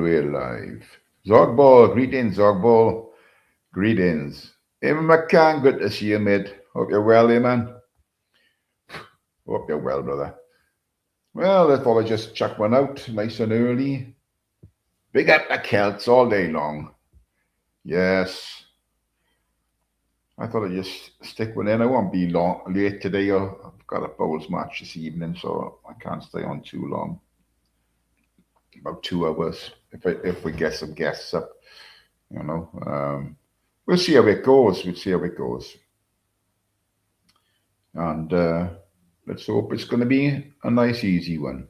we're live. Zogball, greetings, Zogball. Greetings. Eamon McCann, good to see you, mate. Hope you're well, man. Hope you're well, brother. Well, I thought I'd just chuck one out nice and early. Big up the Celts all day long. Yes. I thought I'd just stick one in. I won't be late today. I've got a bowls match this evening, so I can't stay on too long. About 2 hours if we get some guests up, we'll see how it goes. And let's hope it's going to be a nice, easy one.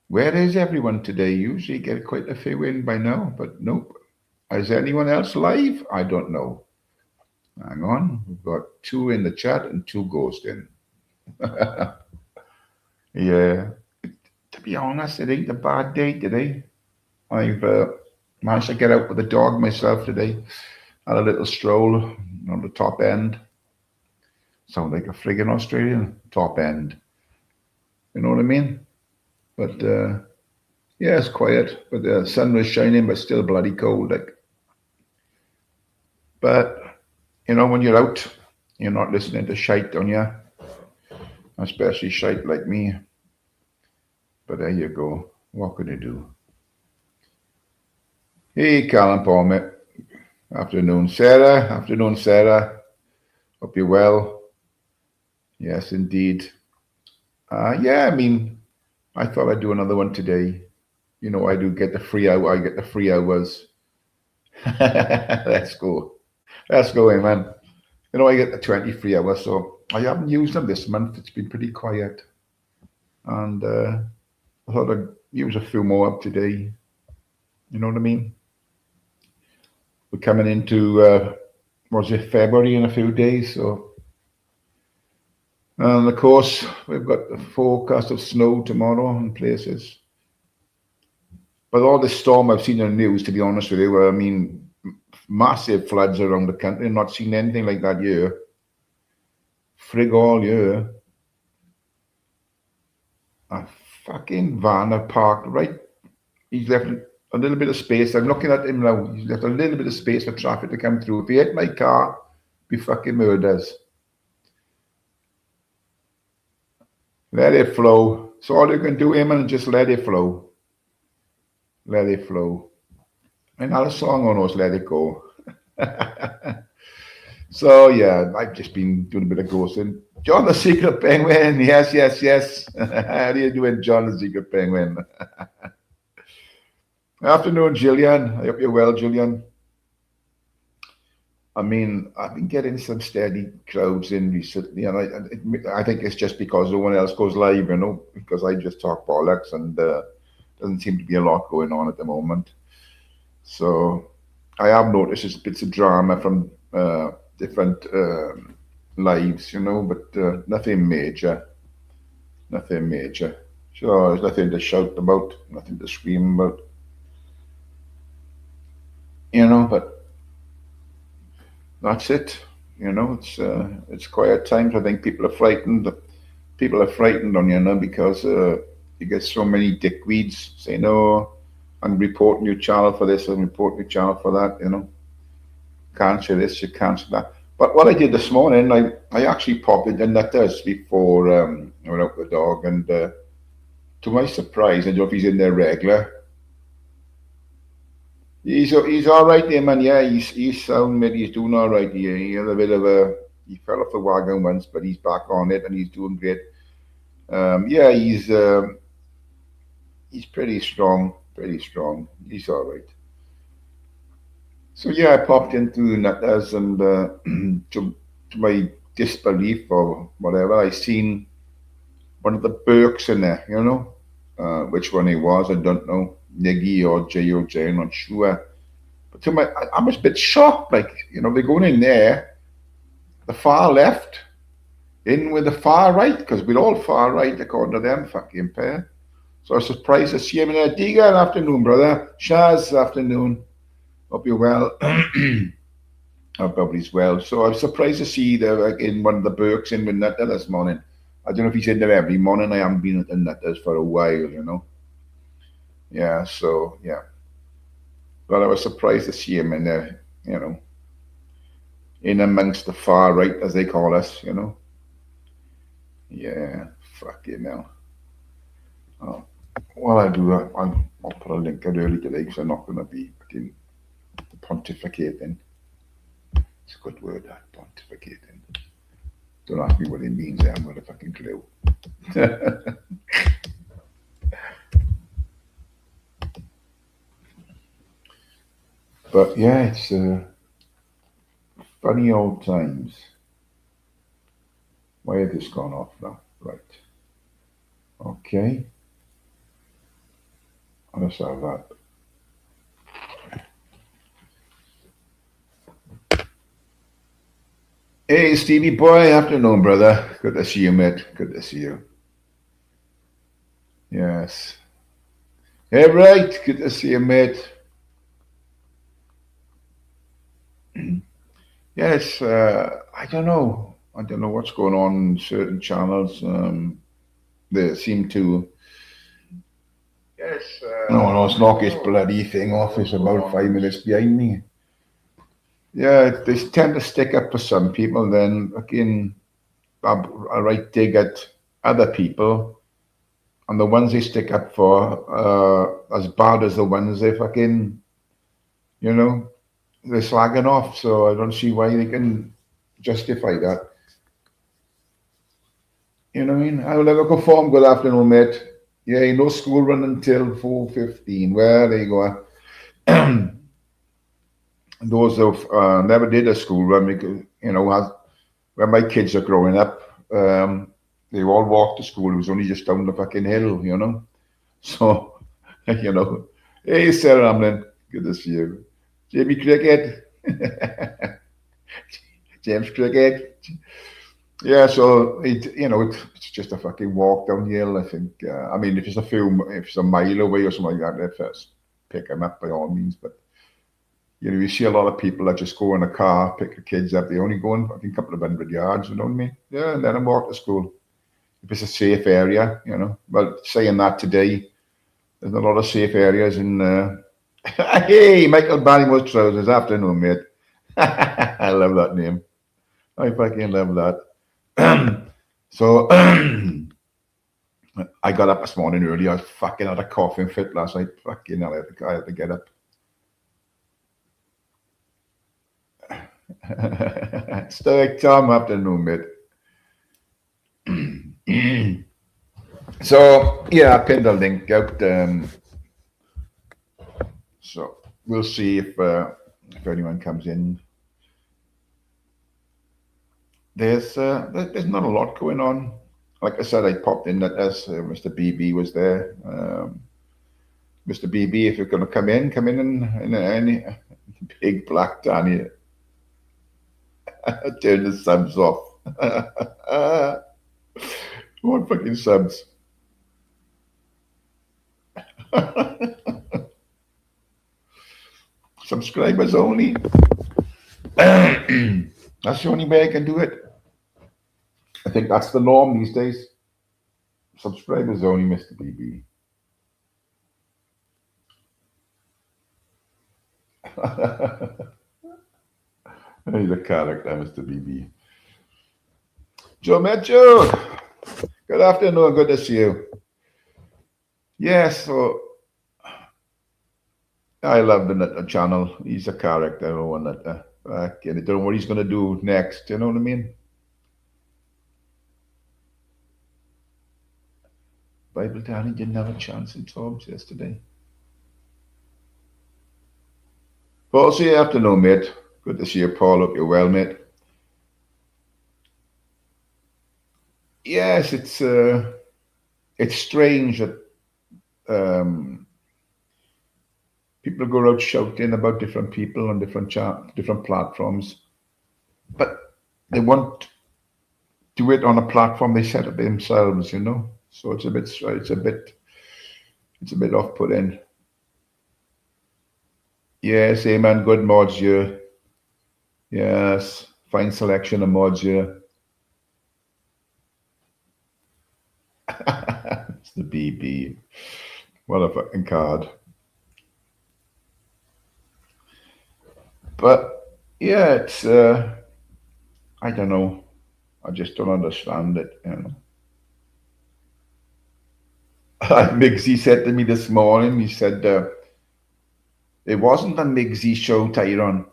Where is everyone today? Usually get quite a few in by now, but nope. Is anyone else live? I don't know. Hang on. We've got 2 in the chat and 2 ghosts in. Yeah. To be honest, it ain't a bad day today. I've managed to get out with the dog myself today. Had a little stroll on the top end. Sound like a friggin' Australian top end. You know what I mean? But yeah, it's quiet. But the sun was shining, but still bloody cold. But when you're out, you're not listening to shite, don't you? Especially shite like me. But there you go. What can you do? Hey, Callum Paul, mate. Afternoon, Sarah. Hope you're well. Yes, indeed. Yeah, I thought I'd do another one today. I do get the free hour. I get the 3 hours. Let's go, man. I get the 23 hours, so I haven't used them this month. It's been pretty quiet. And I thought I'd use a few more up today. You know what I mean? We're coming into, February in a few days. So, and of course, we've got the forecast of snow tomorrow in places. But all this storm I've seen in the news, to be honest with you, massive floods around the country. Not seen anything like that year. Frig all year. A fucking van parked right. He's left a little bit of space. I'm looking at him now. He's left a little bit of space for traffic to come through. If he hit my car, be fucking murders. Let it flow. So all you can do, Eamon, just let it flow. Let it flow. Another song almost let it go. So yeah, I've just been doing a bit of ghosting. John the Secret Penguin, yes. How are you doing, John the Secret Penguin? Afternoon, Gillian. I hope you're well, Gillian. I've been getting some steady crowds in recently, and I think it's just because no one else goes live, because I just talk bollocks, and doesn't seem to be a lot going on at the moment. So I have noticed there's bits of drama from different lives, but nothing major. Nothing major. Sure, there's nothing to shout about, nothing to scream about. But that's it. It's quiet times. I think people are frightened. People are frightened on you, because you get so many dickweeds saying, "Oh, I'm reporting your channel for this, I'm reporting your channel for that." Can't say this, you can't say that. But what I did this morning, I actually popped into Nutters before I went out with the dog, and to my surprise, I don't know if he's in there regular. He's all right there, man. Yeah, he's sound, mate. He's doing all right. Yeah, he had a bit of he fell off the wagon once, but he's back on it and he's doing great. Yeah, he's pretty strong. He's all right. So yeah, I popped into Nutters, and to my disbelief or whatever, I seen one of the Burks in there. Which one he was, I don't know. Niggy or J, I'm not sure. But I was a bit shocked, they're going in there, the far left, in with the far right, because we're all far right according to them fucking pair. So I was surprised to see him in there. Diga, afternoon, brother. Shaz, afternoon. Hope you're well. Hope everybody's well. So I was surprised to see in one of the Burks in with Nutter this morning. I don't know if he's in there every morning. I haven't been at the Nutters for a while, Yeah, so yeah. But I was surprised to see him in there, in amongst the far right, as they call us. Yeah, fucking hell. Oh, what I do, I'll put a link out early today because I'm not going to be fucking pontificating. It's a good word, that, pontificating. Don't ask me what it means, I haven't got a fucking clue. But yeah, it's funny old times. Why had this gone off now? Right. Okay. Let's have that. Hey, Stevie boy, afternoon, brother. Good to see you, mate. Good to see you. Yes. Hey, right. Good to see you, mate. Yes. I don't know. I don't know what's going on in certain channels. They seem to. Yes. No, no, it's knock his bloody thing off. It's about 5 minutes behind me. Yeah, they tend to stick up for some people, then again, a right dig at other people, and the ones they stick up for as bad as the ones they fucking, you know, they're slagging off. So I don't see why they can justify that. You know what I mean? I will never go form. Good afternoon, mate. Yeah, no school run until 4:15. Well, there you go. Those who never did a school run, because, when my kids are growing up, they all walked to school. It was only just down the fucking hill. So, you know, hey, Sarah Hamlin, good to see you. Jamie Cricket, James Cricket. Yeah, so it's just a fucking walk down the hill. I think. I mean, if it's a mile away or something like that, let's pick them up by all means. But you see a lot of people that just go in a car, pick the kids up. They only go in, I think, a couple of 100 yards. You know what I mean? Yeah, and let them walk to school if it's a safe area. But saying that today, there's a lot of safe areas in. Hey, Michael Barrymore's trousers. Afternoon, mate. I love that name. I fucking love that. So I got up this morning early. I was fucking had a coughing fit last night. Fucking hell, I had to get up. Stoic Tom, afternoon, mate. So yeah, I pinned a link out. So we'll see if anyone comes in. There's not a lot going on. Like I said, I popped in that as Mr. BB was there. Mr. BB, if you're going to come in and any big black Danny, turn the subs off. What fucking subs? Subscribers only. That's the only way I can do it. I think that's the norm these days. Subscribers only, Mr. BB. He's a character, Mr. BB. Joe Metro, good afternoon, good to see you. Yes, so I love the channel. He's a character, one that I don't know what he's going to do next. You know what I mean? Bible Danny didn't have a chance in Tobbs yesterday. Paul, see you afternoon, mate. Good to see you, Paul. Hope you're well, mate. Yes, it's strange that people go out shouting about different people on different platforms, but they won't do it on a platform they set up themselves. So it's a bit off-putting. Yes, amen. Good mods here. Yes, fine selection of mods here. It's the BB. What a fucking card. But yeah, it's I don't know. I just don't understand it. Miggsy said to me this morning. He said it wasn't a Miggsy show, Tyron,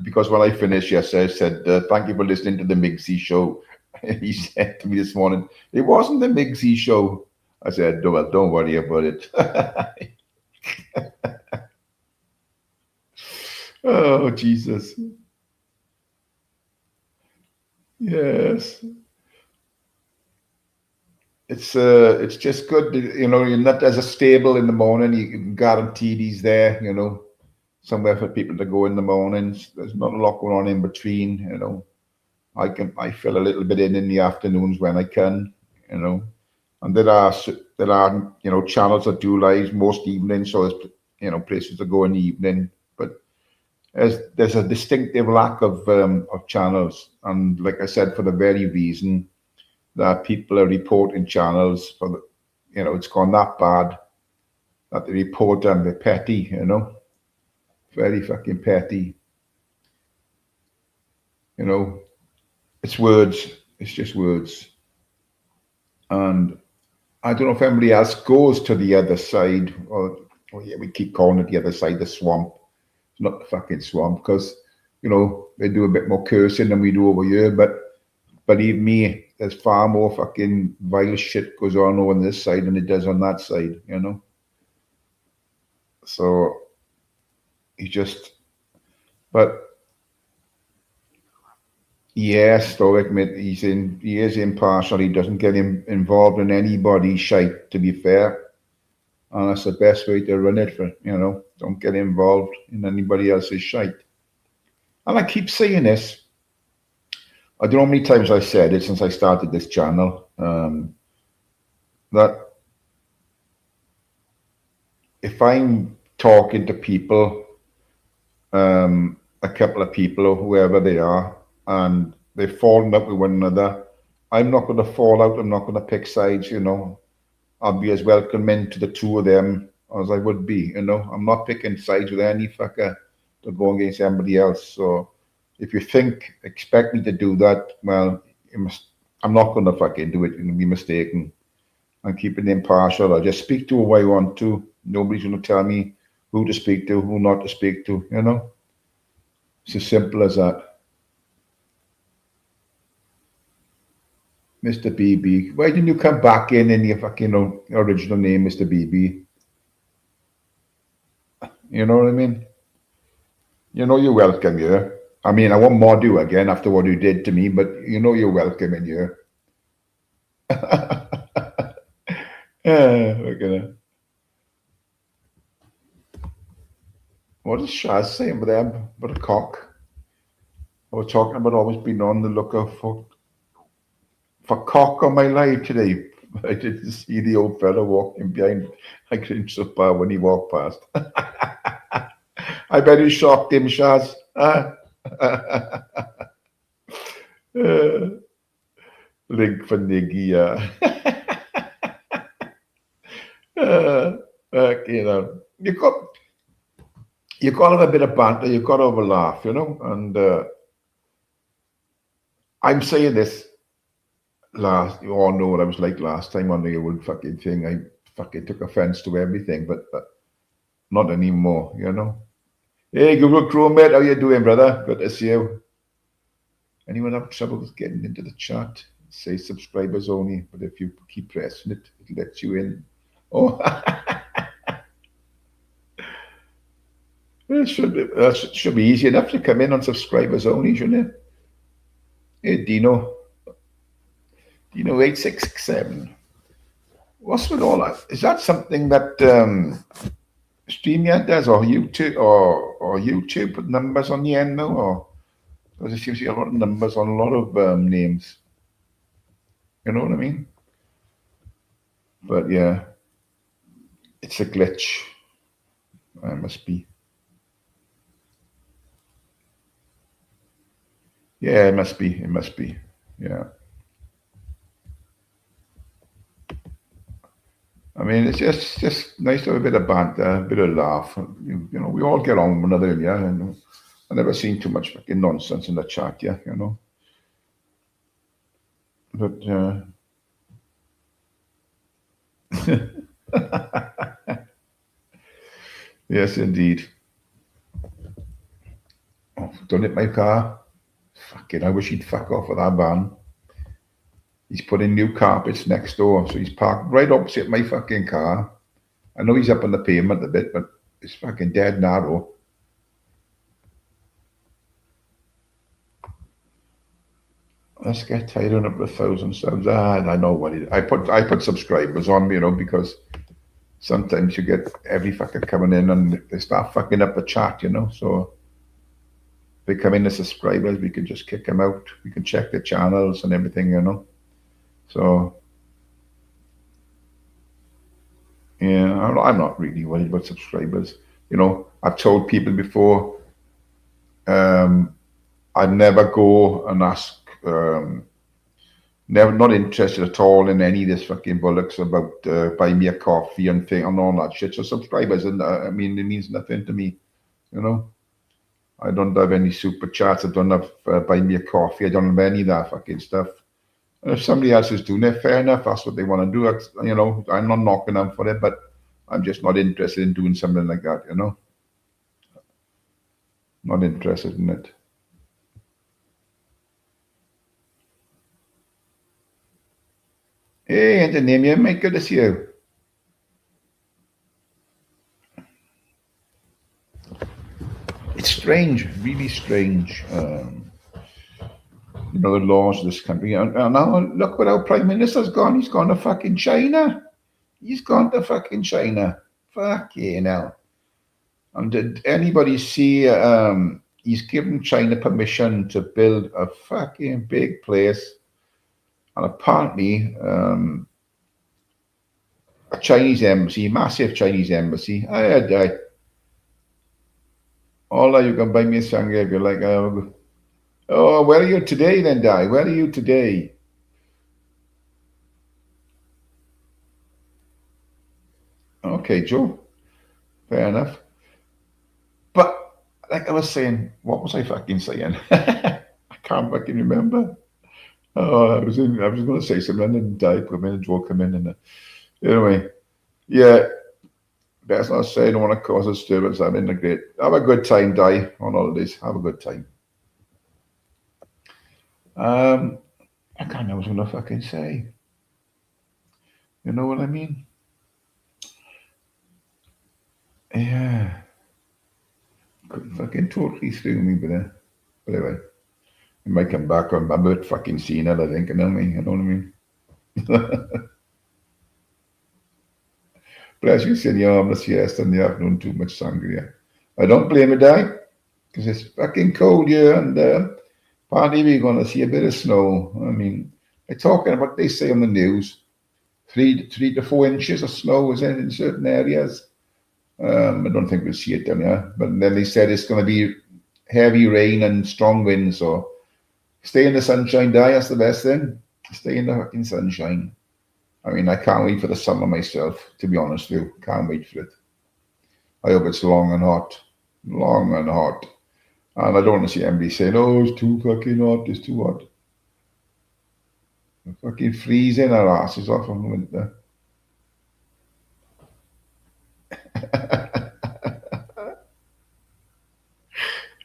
because when I finished yesterday, I said thank you for listening to the Miggsy show. He said to me this morning, it wasn't the Miggsy show. I said, well, don't worry about it. Oh Jesus. Yes. It's just good, you're not as a stable in the morning. You can guarantee he's there, somewhere for people to go in the mornings. There's not a lot going on in between, I fill a little bit in the afternoons when I can, and there are channels that do lives most evenings, so there's places to go in the evening, but there's a distinctive lack of channels, and like I said, for the very reason that people are reporting channels for it's gone that bad that they report them. They're petty, very fucking petty, you know. It's words. It's just words. And I don't know if anybody else goes to the other side, or yeah, we keep calling it the other side, the swamp. It's not the fucking swamp because, they do a bit more cursing than we do over here. But believe me, there's far more fucking vile shit goes on over on this side than it does on that side, So he just, but yes, Stoic admit he is impartial. He doesn't get involved in anybody's shite, to be fair. And that's the best way to run it for, don't get involved in anybody else's shite. And I keep saying this. I don't know how many times I've said it since I started this channel, that if I'm talking to people, a couple of people or whoever they are, and they've fallen out with one another, I'm not going to fall out. I'm not going to pick sides, I'll be as welcoming to the two of them as I would be, I'm not picking sides with any fucker to go against anybody else. So if you expect me to do that, well, I'm not going to fucking do it. You're going to be mistaken. I'm keeping it impartial. I'll just speak to who I want to. Nobody's going to tell me who to speak to, who not to speak to, It's as simple as that. Mr. BB, why didn't you come back in your fucking original name, Mr. BB? You know what I mean? You're welcome here. I mean, I won't mod you again after what you did to me, but you're welcome in here. We're gonna. What is Shaz saying with them? What a cock. I was talking about always being on the lookout for cock on my live today. I didn't see the old fella walking behind. I couldn't so when he walked past. I bet it shocked him, Shaz. Link for Niggy, you got to have a bit of banter, you've got to have a laugh, and I'm saying this you all know what I was like last time on the old fucking thing. I fucking took offense to everything, but not anymore, Hey, Google Chrome, mate, how you doing, brother? Good to see you. Anyone have trouble with getting into the chat? Say subscribers only, but if you keep pressing it, it lets you in. Oh, that should be easy enough to come in on subscribers only, shouldn't it? Hey, Dino 8667. What's with all that? Is that something that StreamYard does, or YouTube, or YouTube put numbers on the end now, or because it seems to be a lot of numbers on a lot of names. You know what I mean? But yeah, it's a glitch. It must be. Yeah, it must be. It must be. Yeah. I mean, it's just nice to have a bit of banter, a bit of laugh. You know, we all get on with one another, yeah. And I've never seen too much fucking nonsense in the chat, yeah. You know, but yes, indeed. Oh, don't hit my car. Fucking, I wish he'd fuck off with that van. He's putting new carpets next door, so he's parked right opposite my fucking car. I know he's up on the pavement a bit, but it's fucking dead narrow. Let's get tied on up with 1,000 subs. I know what it. I put subscribers on, you know, because sometimes you get every fucker coming in and they start fucking up the chat, you know. So if they come in as subscribers, we can just kick them out. We can check the channels and everything, you know. So yeah, I'm not really worried about subscribers. You know, I've told people before, I'd never go and ask, never, not interested at all in any of this fucking bollocks about buy me a coffee and thing and all that shit. So subscribers, and I mean, it means nothing to me, you know. I don't have any super chats. I don't have buy me a coffee. I don't have any of that fucking stuff. And if somebody else is doing it, fair enough. That's what they want to do. You know, I'm not knocking them for it, but I'm just not interested in doing something like that. You know, not interested in it. Hey, Antonia, mate, good to see you. It's strange, really strange. You know, the laws of this country. And now look what our Prime Minister's gone. He's gone to fucking China. He's gone to fucking China. Fucking hell. And did anybody see he's given China permission to build a fucking big place? And apparently, a Chinese embassy, massive Chinese embassy. All you can buy me a sangria if you like. Oh, where are you today then, Di? Where are you today? Okay, Joe. Fair enough. But like I was saying, what was I fucking saying? I can't fucking remember. Oh, I was going to say something and then Di come in and Joe come in and anyway, yeah. Best not say. I don't want to cause a disturbance. I'm in a great. Have a good time, Di, on holidays. Have a good time. I can't know what I'm gonna fucking say. You know what I mean? Yeah. Couldn't fucking totally threw me, but anyway, it might come back. I'm a bit fucking senile, I think. You know what I mean? Bless you, senor. I'm a siesta in the afternoon. Too much sangria. I don't blame it, Di, because it's fucking cold here, and apparently we're gonna see a bit of snow. I mean, they're talking about they say on the news. 3 to 4 inches of snow is in certain areas. I don't think we'll see it down here. But then they said it's going to be heavy rain and strong winds. So stay in the sunshine, Di. That's the best thing. Stay in the fucking sunshine. I mean, I can't wait for the summer myself, to be honest with you. Can't wait for it. I hope it's long and hot. Long and hot. And I don't want to see anybody saying, oh, it's too fucking hot. It's too hot. We're fucking freezing our asses off in the winter.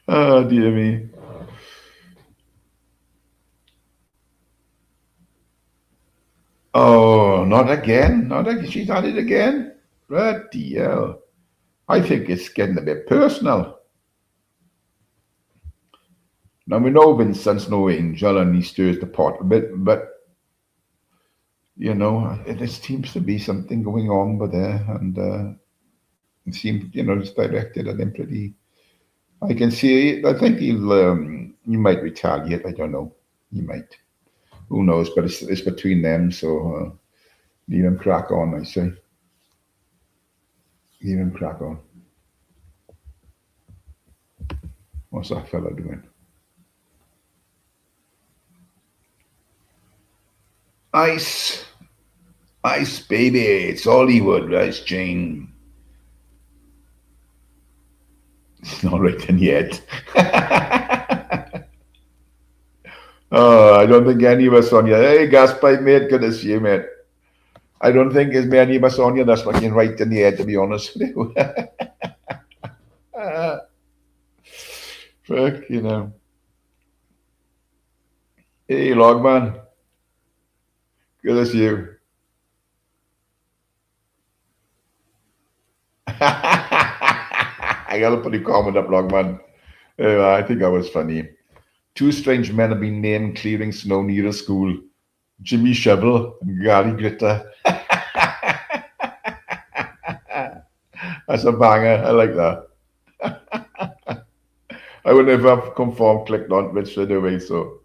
Oh, dear me. Oh, not again. Not again. She's at it again. Bloody hell. I think it's getting a bit personal. Now, we know Vincent's no angel and he stirs the pot a bit, but, you know, there seems to be something going on with there. And it seems, you know, it's directed at him pretty. I can see, I think he might retaliate. I don't know. He might. Who knows? But it's between them, so leave him crack on, I say. Leave him crack on. What's that fella doing? Ice. Ice baby, it's Hollywood, right, Jane? It's not written yet. Oh, I don't think any of us on here. Hey, gas pipe mate, good to see you, mate. I don't think there's many of us on here that's fucking right in the head, to be honest with you. Fuck, you know. Hey, Logman, good to see you. I gotta put a comment up, Logman. I think that was funny. Two strange men have been named clearing snow near a school. Jimmy Shovel and Gary Glitter. That's a banger. I like that. I would never have confirmed clicked on it straight away, so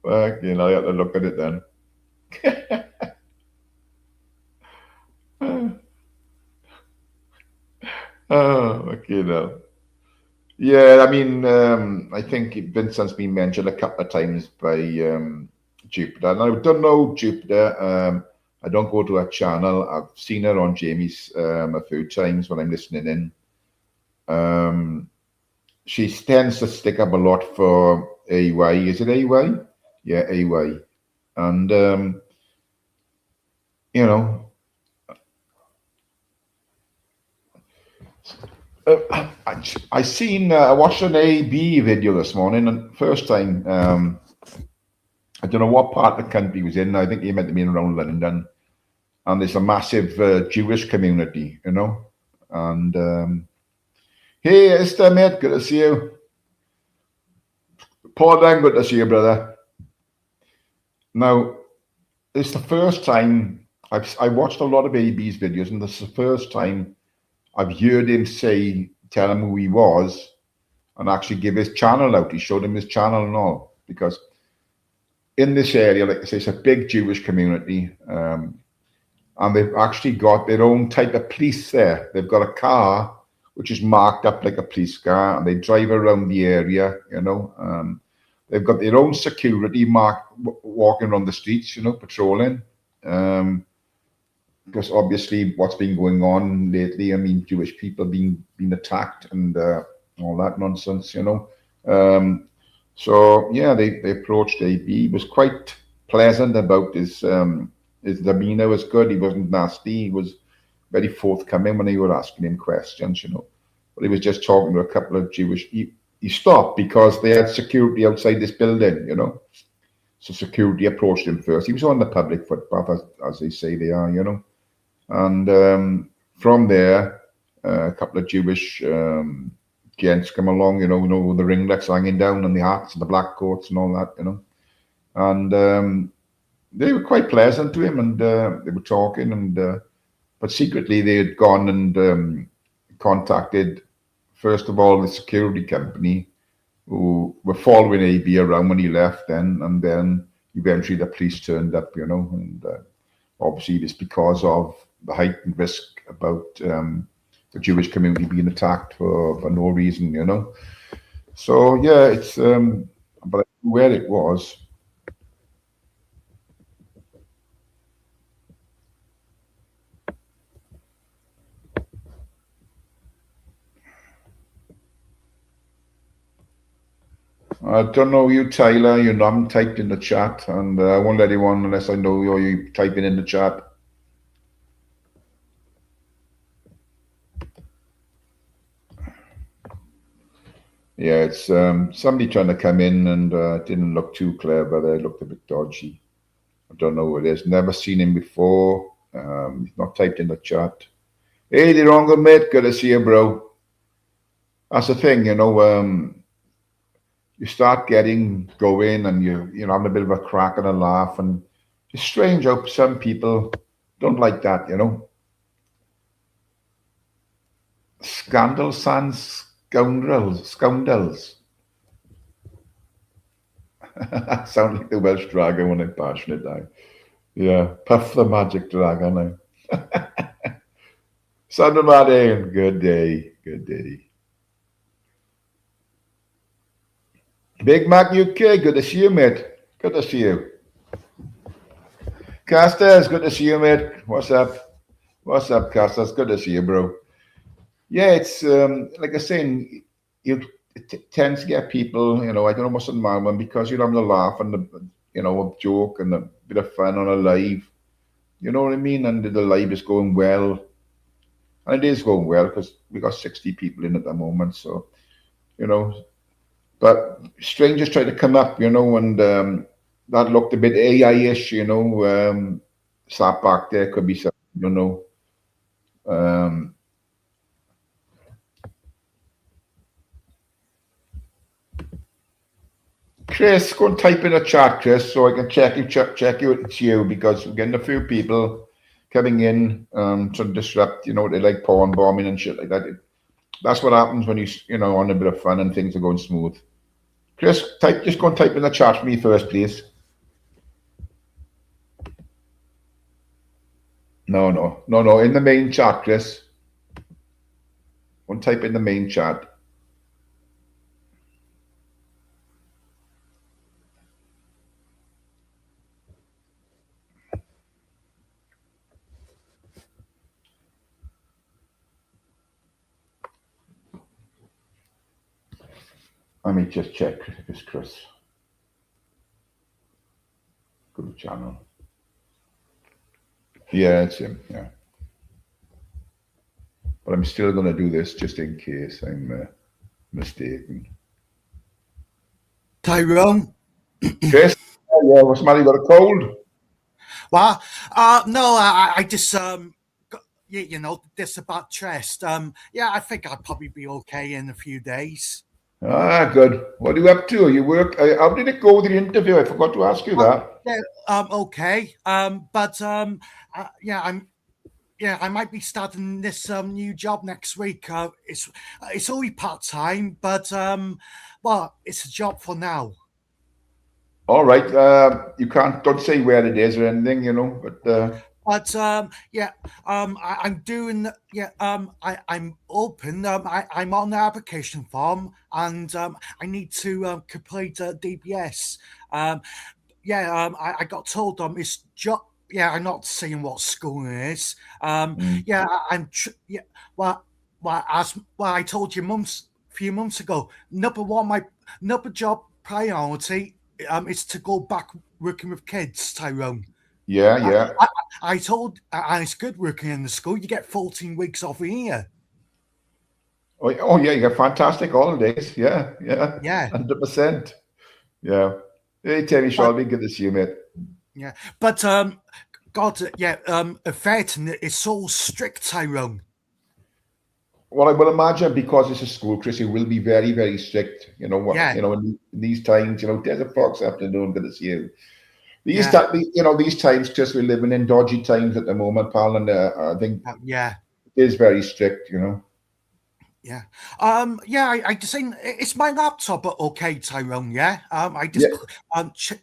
you know, I have to look at it then. Oh, okay now. Yeah, I mean, I think Vincent's been mentioned a couple of times by Jupiter. And I don't know Jupiter. I don't go to her channel. I've seen her on Jamie's a few times when I'm listening in. She tends to stick up a lot for AY. Is it AY? Yeah, AY. And, you know, I watched an AB video this morning, and first time, I don't know what part of the country he was in. I think he meant to be in around London, and there's a massive Jewish community, you know. And hey, Esther, mate, good to see you. Paul, Dan, good to see you, brother. Now, it's the first time I watched a lot of AB's videos, and this is the first time I've heard him tell him who he was, and actually give his channel out. He showed him his channel and all, because in this area, like I say, it's a big Jewish community, and they've actually got their own type of police there. They've got a car which is marked up like a police car, and they drive around the area, you know. They've got their own security walking around the streets, you know, patrolling. Because obviously what's been going on lately, I mean, Jewish people being attacked and all that nonsense, you know. So yeah, they approached AB. He was quite pleasant about his demeanor was good. He wasn't nasty. He was very forthcoming when they were asking him questions, you know. But he was just talking to a couple of Jewish. He stopped because they had security outside this building, you know. So security approached him first. He was on the public footpath, as they say they are, you know. And from there, a couple of Jewish gents come along, you know, with the ringlets hanging down and the hats and the black coats and all that, you know. And they were quite pleasant to him, and they were talking, and but secretly they had gone and contacted, first of all, the security company who were following AB around when he left, and then eventually the police turned up, you know, and obviously it's because of the heightened risk about the Jewish community being attacked for no reason, you know. So yeah, it's but where it was. I don't know you, Tyler. You know, I'm typed in the chat, and I won't let anyone unless I know you typing in the chat. Yeah, it's somebody trying to come in and didn't look too clever. They looked a bit dodgy. I don't know who it is. Never seen him before. He's not typed in the chat. Hey, the wrong mate. Good to see you, bro. That's the thing, you know. You start getting going, and you know, having a bit of a crack and a laugh, and it's strange how some people don't like that, you know. Scandal sans scoundrels. Sound like the Welsh dragon when I'm passionate now. Yeah, Puff the Magic Dragon now. Sunday Martin, good day, good day. Big Mac UK, good to see you, mate. Good to see you. Caster, it's good to see you, mate. What's up? What's up, Caster? It's good to see you, bro. Yeah, it's like I was saying, you it tends to get people, I don't know what's on my mind because you're having a laugh and a joke and a bit of fun on a live. You know what I mean? And the live is going well, and it is going well because we got 60 people in at the moment. So you know, but strangers try to come up, and that looked a bit AI-ish, sat back there could be some, you know. Um, Chris, go and type in a chat, Chris, so I can check you it's you because we're getting a few people coming in to disrupt. They like porn bombing and shit like that. That's what happens when on a bit of fun and things are going smooth. Chris, just go and type in the chat for me first, please. No, no, no, no. In the main chat, Chris. Go and type in the main chat. Let me just check if it's Chris. Go to channel. Yeah, it's him. Yeah. But I'm still going to do this just in case I'm mistaken. Tyrone? Chris? Yeah, what's the matter? You got a cold? Well, no, I just, got, this about chest. Yeah, I think I'll probably be okay in a few days. Ah, good. What are you up to? You work? How did it go with the interview? I forgot to ask you that. Yeah, okay. But, yeah, I might be starting this new job next week. It's only part time, but well, it's a job for now. All right. You don't say where it is or anything, but But yeah, I'm doing. Yeah, I'm open. I'm on the application form, and I need to complete DBS. Um, yeah, I got told it's job. Yeah, I'm not saying what school it is. mm, Yeah, yeah, well, I told you few months ago. Number job priority is to go back working with kids, Tyrone. yeah, I, yeah. I, I told, and it's good working in the school. You get 14 weeks off a year. Oh, yeah, you got fantastic holidays. Yeah, yeah, Yeah, 100%. Yeah. Hey, Terry but Shelby, good to see you, mate. yeah, but God, yeah, Fairton is so strict, Tyrone. Well, I will imagine because it's a school, Chris, it will be very, very strict. You know what? Yeah, In these times, there's a fox afternoon, good to see you. yeah, These times, Chris, we're living in dodgy times at the moment, pal, and I think yeah, it is very strict. yeah. Yeah, I just think it's my laptop, okay, Tyrone. Yeah, I Yeah, just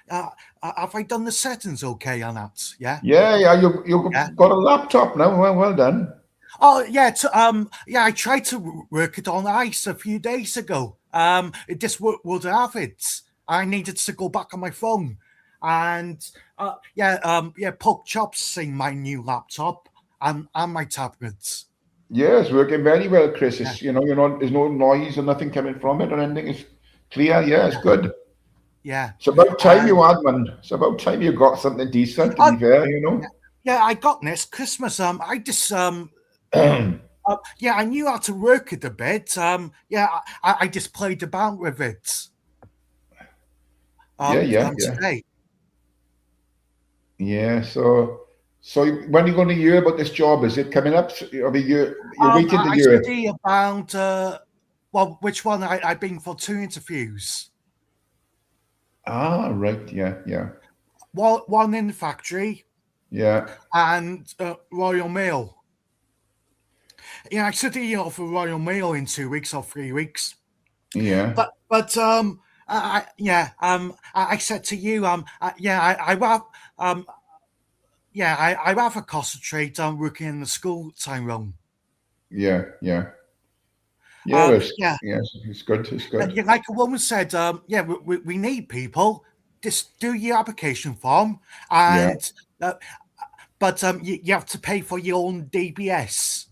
uh, have I done the settings okay on that? Yeah, yeah, yeah. You yeah. got a laptop now. Well done. Oh yeah, yeah. I tried to work it on ice a few days ago. It just would have it. I needed to go back on my phone, and yeah. Poke chops seeing my new laptop and my tablets. Yeah, it's working very well, Chris. Yeah, It's, there's no noise or nothing coming from it or anything. It's clear. Yeah, it's good. yeah. It's about time you And had one. It's about time you got something decent, to uh, be fair, yeah, yeah. I got this Christmas. I just yeah. I knew how to work it a bit. Yeah. I just played about with it. Yeah, yeah, yeah. Today. Yeah, so when are you going to hear about this job? Is it coming up? Or you're waiting to I hear? study about well, which one I've been for two interviews. Ah, right. Yeah, yeah, One in the factory yeah, and Royal Mail. Yeah, I study for Royal Mail in 2 weeks or 3 weeks. yeah, I said to you, I rather concentrate on working in the school, Tyrone. yeah, yeah. Yeah, Yeah, yes, it's good. It's good. yeah, like a woman said, yeah, we need people. just do your application form, Yeah. and but you have to pay for your own DBS.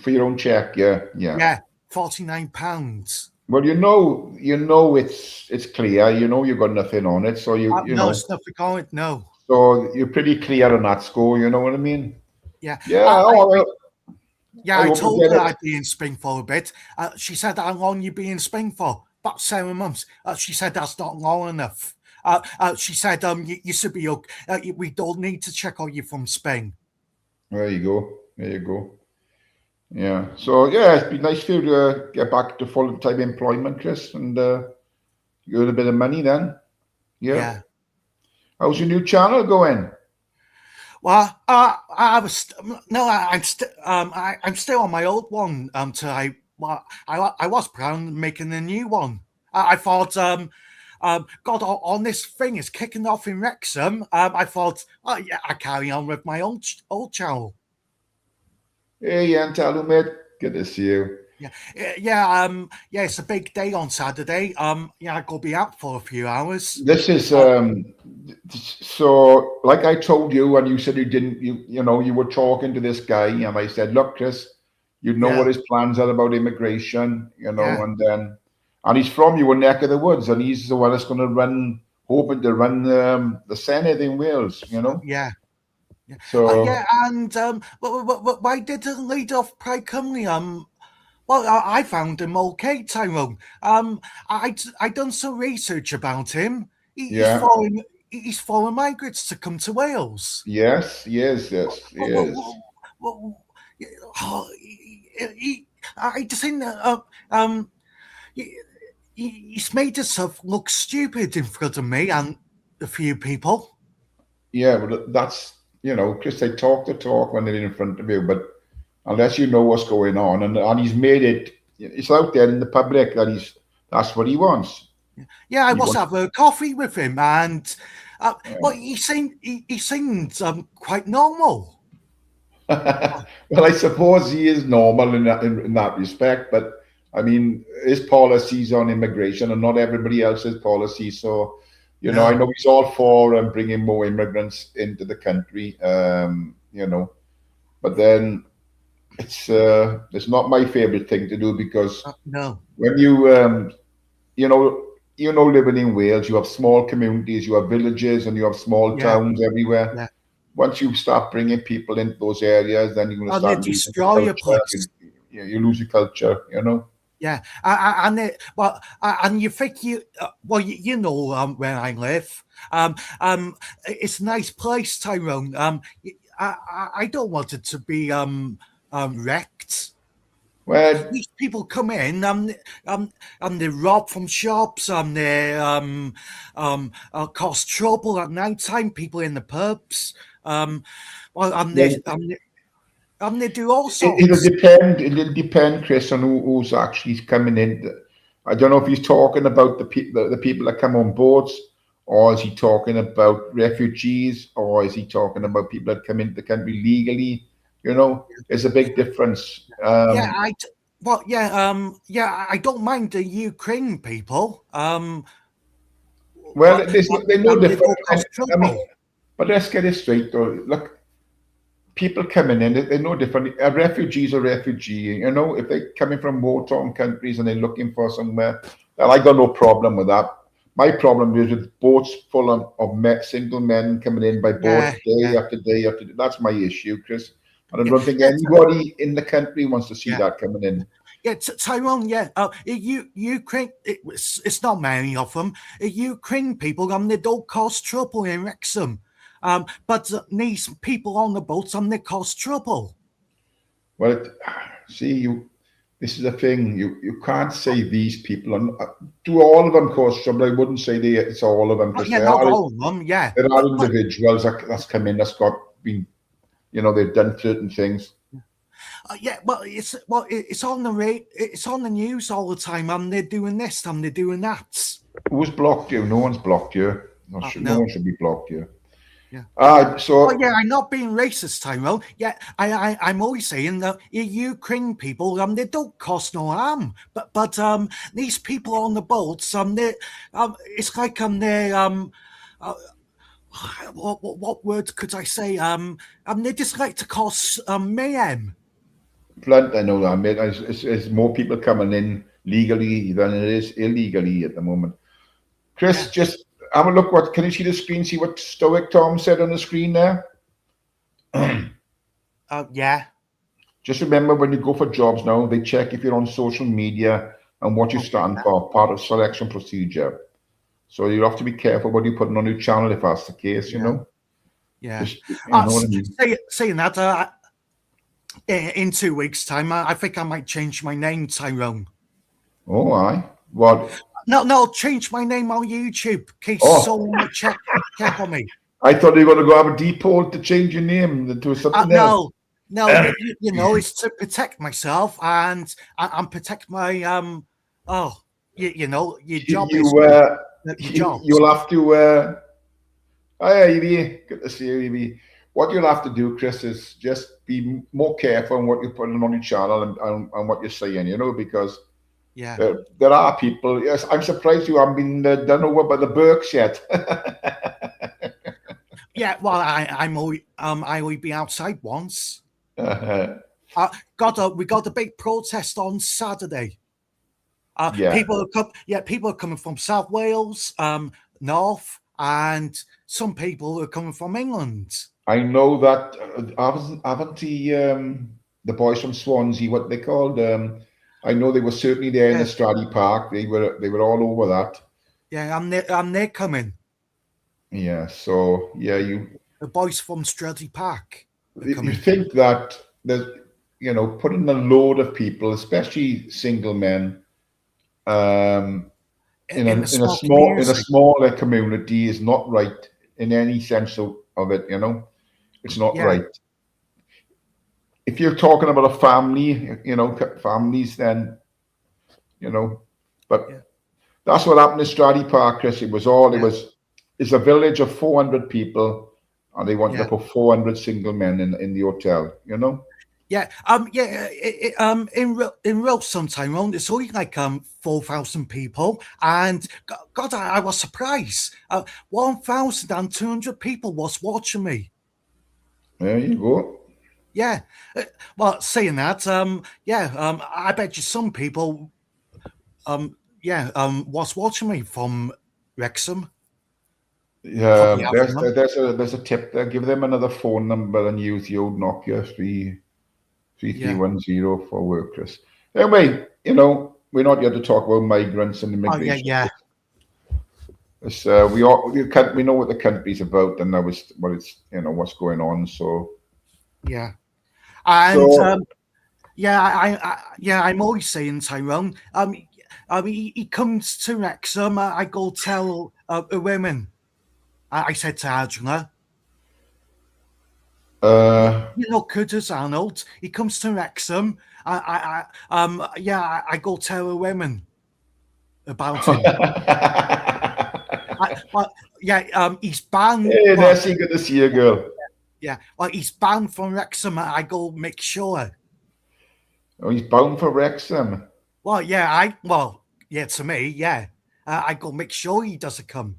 For your own check. Yeah, yeah. Yeah, £49. Well, it's clear. You know you've got nothing on it, so you No, know, it's nothing going. No. so you're pretty clear on that score. You know what I mean? Yeah. Yeah. I, Oh, I well, yeah, I I hope you told get her it. I'd be in Spain for a bit. She said, "How long you be in Spain for?" About 7 months. She said that's not long enough. She said, you should be okay. We don't need to check on you from Spain." There you go. There you go. Yeah. So yeah, it's been nice for you to get back to full time employment, Chris, and you earn a bit of money then. Yeah. Yeah. How's your new channel going? Well, I was no, I'm still on my old one. Till I was planning on making a new one. I thought, God, on this thing is kicking off in Wrexham. I thought, oh yeah, I carry on with my old channel. Hey, Ian, tell mate. Good to see you. Yeah, yeah. It's a big day on Saturday. Yeah, I go be out for a few hours. This is Uh, so like I told you when you said you didn't you know you were talking to this guy and I said, look, Chris, you know what yeah, his plans are about immigration, yeah, and he's from your neck of the woods and he's the one that's going to run, hoping to run the Senate in Wales, you know. yeah. Yeah, yeah, So and why didn't lead off Pride Cymru? Well, I found him okay, Tyrone. I done some research about him. yeah, He's foreign migrants to come to Wales. yes, yes, yes, yes. Well, well, oh, I just think that he, he's made himself look stupid in front of me and a few people. Yeah, but that's, Chris, they talk the talk when they're in front of you, but unless you know what's going on, and he's made it, it's out there in the public that that's what he wants. Yeah, I He was wants, having a coffee with him, and well, yeah. he seemed quite normal. Well, I suppose he is normal in that respect, but I mean, his policies on immigration and not everybody else's policies. So, I No, know he's all for bringing more immigrants into the country, but then it's not my favorite thing to do because no, when you know, living in Wales, you have small communities, you have villages, and you have small yeah, towns everywhere. yeah. Once you start bringing people into those areas, then you're going to And they start losing the destroy a culture. place. You lose your culture. Yeah, and and you think well, you know, where I live. It's a nice place, Tyrone. I don't want it to be wrecked. Well, These people come in and they rob from shops and they cause trouble at night time. People in the pubs, well, well, and they do all it'll sorts. depend. It'll depend, Chris, on who's actually coming in. I don't know if he's talking about the people that come on boats, or is he talking about refugees, or is he talking about people that come into the country legally? There's a big difference. Yeah, well, yeah, yeah. I don't mind the Ukraine people. Well, they're no And they different. don't cause I mean, trouble. but let's get it straight, though. Look, people coming in, they're no different. A refugee's a refugee. If they're coming from war-torn countries and they're looking for somewhere, well, I got no problem with that. My problem is with boats full of single men coming in by boat Yeah, day yeah, after day after day. That's my issue, Chris. And I yeah, don't think yeah, anybody in the country wants to see yeah. that coming in. Yeah, Tyrone. Yeah, Ukraine. It's not many of them. Ukraine people, they don't cause trouble in Wrexham. But these people on the boats, they cause trouble. Well, see, this is the thing. You can't say these people, and do all of them cause trouble. I wouldn't say it's all of them Oh, because yeah, not all of them. Yeah, there are but individuals that's come in that's got been, they've done certain things. yeah, it's on the it's on the news all the time. And they're doing this, and they're doing that. Who's blocked you? No one's blocked you. Not sure. No No, one should be blocked you. yeah. Oh So yeah, I'm not being racist, Tyrone. Yeah, I'm always saying that Ukraine people, they don't cost no harm, but these people on the boats, they, it's like they're uh, what word could I say? They just like to cause mayhem. blunt, I know that. I mean, it's more people coming in legally than it is illegally at the moment. Chris, Yeah, just have a look. What can you see the screen? See what Stoic Tom said on the screen there. yeah. Just remember when you go for jobs now, they check if you're on social media and what you Okay, stand for, part of selection procedure. So you have to be careful what you put on your channel if that's the case, you yeah, know. yeah. Just you know what I mean. Saying that, in 2 weeks' time, I think I might change my name, Tyrone. Oh, aye. What? No, no, change my name on YouTube in case Oh, someone might check on me. I thought you were going to go have a depot to change your name to something else. No, no, it's to protect myself and protect my oh, your job You, history, your jobs. you'll have to. Hi, Evie. Good to see you, Evie. What you'll have to do, Chris, is just be more careful on what you're putting on your channel and what you're saying, you know, because Yeah, there are people. Yes, I'm surprised you haven't been done over by the Burks yet. yeah. Well, I only been outside once. Uh, We got a big protest on Saturday. yeah, People are coming from South Wales, North, and some people are coming from England. I know that. Haven't the boys from Swansea, what they called? I know they were certainly there in the Yeah, Straddy Park. They were all over that. yeah, they're coming. Yeah. So yeah, The boys from Struddy Park are you coming think that there's putting a load of people, especially single men, um, in in a a small small in a community. smaller community is not right in any sense of it. You know, it's not Yeah, right. If you're talking about a family, families, then you know. But yeah, that's what happened in Straddy Park, Chris. It yeah, was. It's a village of 400 people, and they wanted to yeah, put 400 single men in the hotel. You know. yeah. In real sometime on, it's only like 4,000 people, and God, I was surprised. 1,200 people was watching me. There you go. Yeah. Well, saying that, I bet you some people, was watching me from Wrexham, probably Avenham. There's a tip there. Give them another phone number and use the old Nokia 3310 Yeah. for work, Chris. Anyway, we're not here to talk about migrants and Oh, yeah, immigration. yeah, We know what the country's about, and that was what it's what's going on. yeah. And So I'm always saying Tyrone. He comes to Wrexham. I go tell the women. I said to Adriana, uh, Curtis Arnold. He comes to Wrexham. I go tell the women about him. Well, yeah, he's banned. hey, Well, Nessie, good to see you, girl. yeah, well, he's banned from Wrexham. I go make sure. Oh, he's bound for Wrexham. To me, yeah. I go make sure he doesn't come.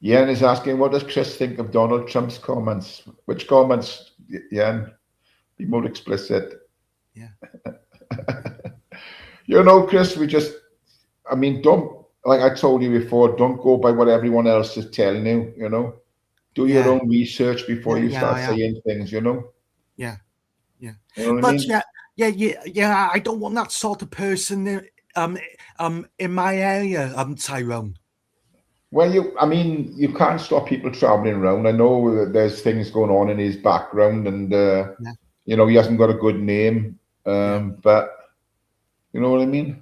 Yen is asking, what does Chris think of Donald Trump's comments? Which comments, Yen? Be more explicit. Yeah, Chris, don't, like I told you before, don't go by what everyone else is telling you, Do your yeah, own research before you yeah, start I am. saying things, you know? Yeah, yeah. You know what I But mean? yeah. I don't want that sort of person in my area, Tyrone. Well, you can't stop people traveling around. I know that there's things going on in his background, and Yeah, he hasn't got a good name. yeah, But you know what I mean?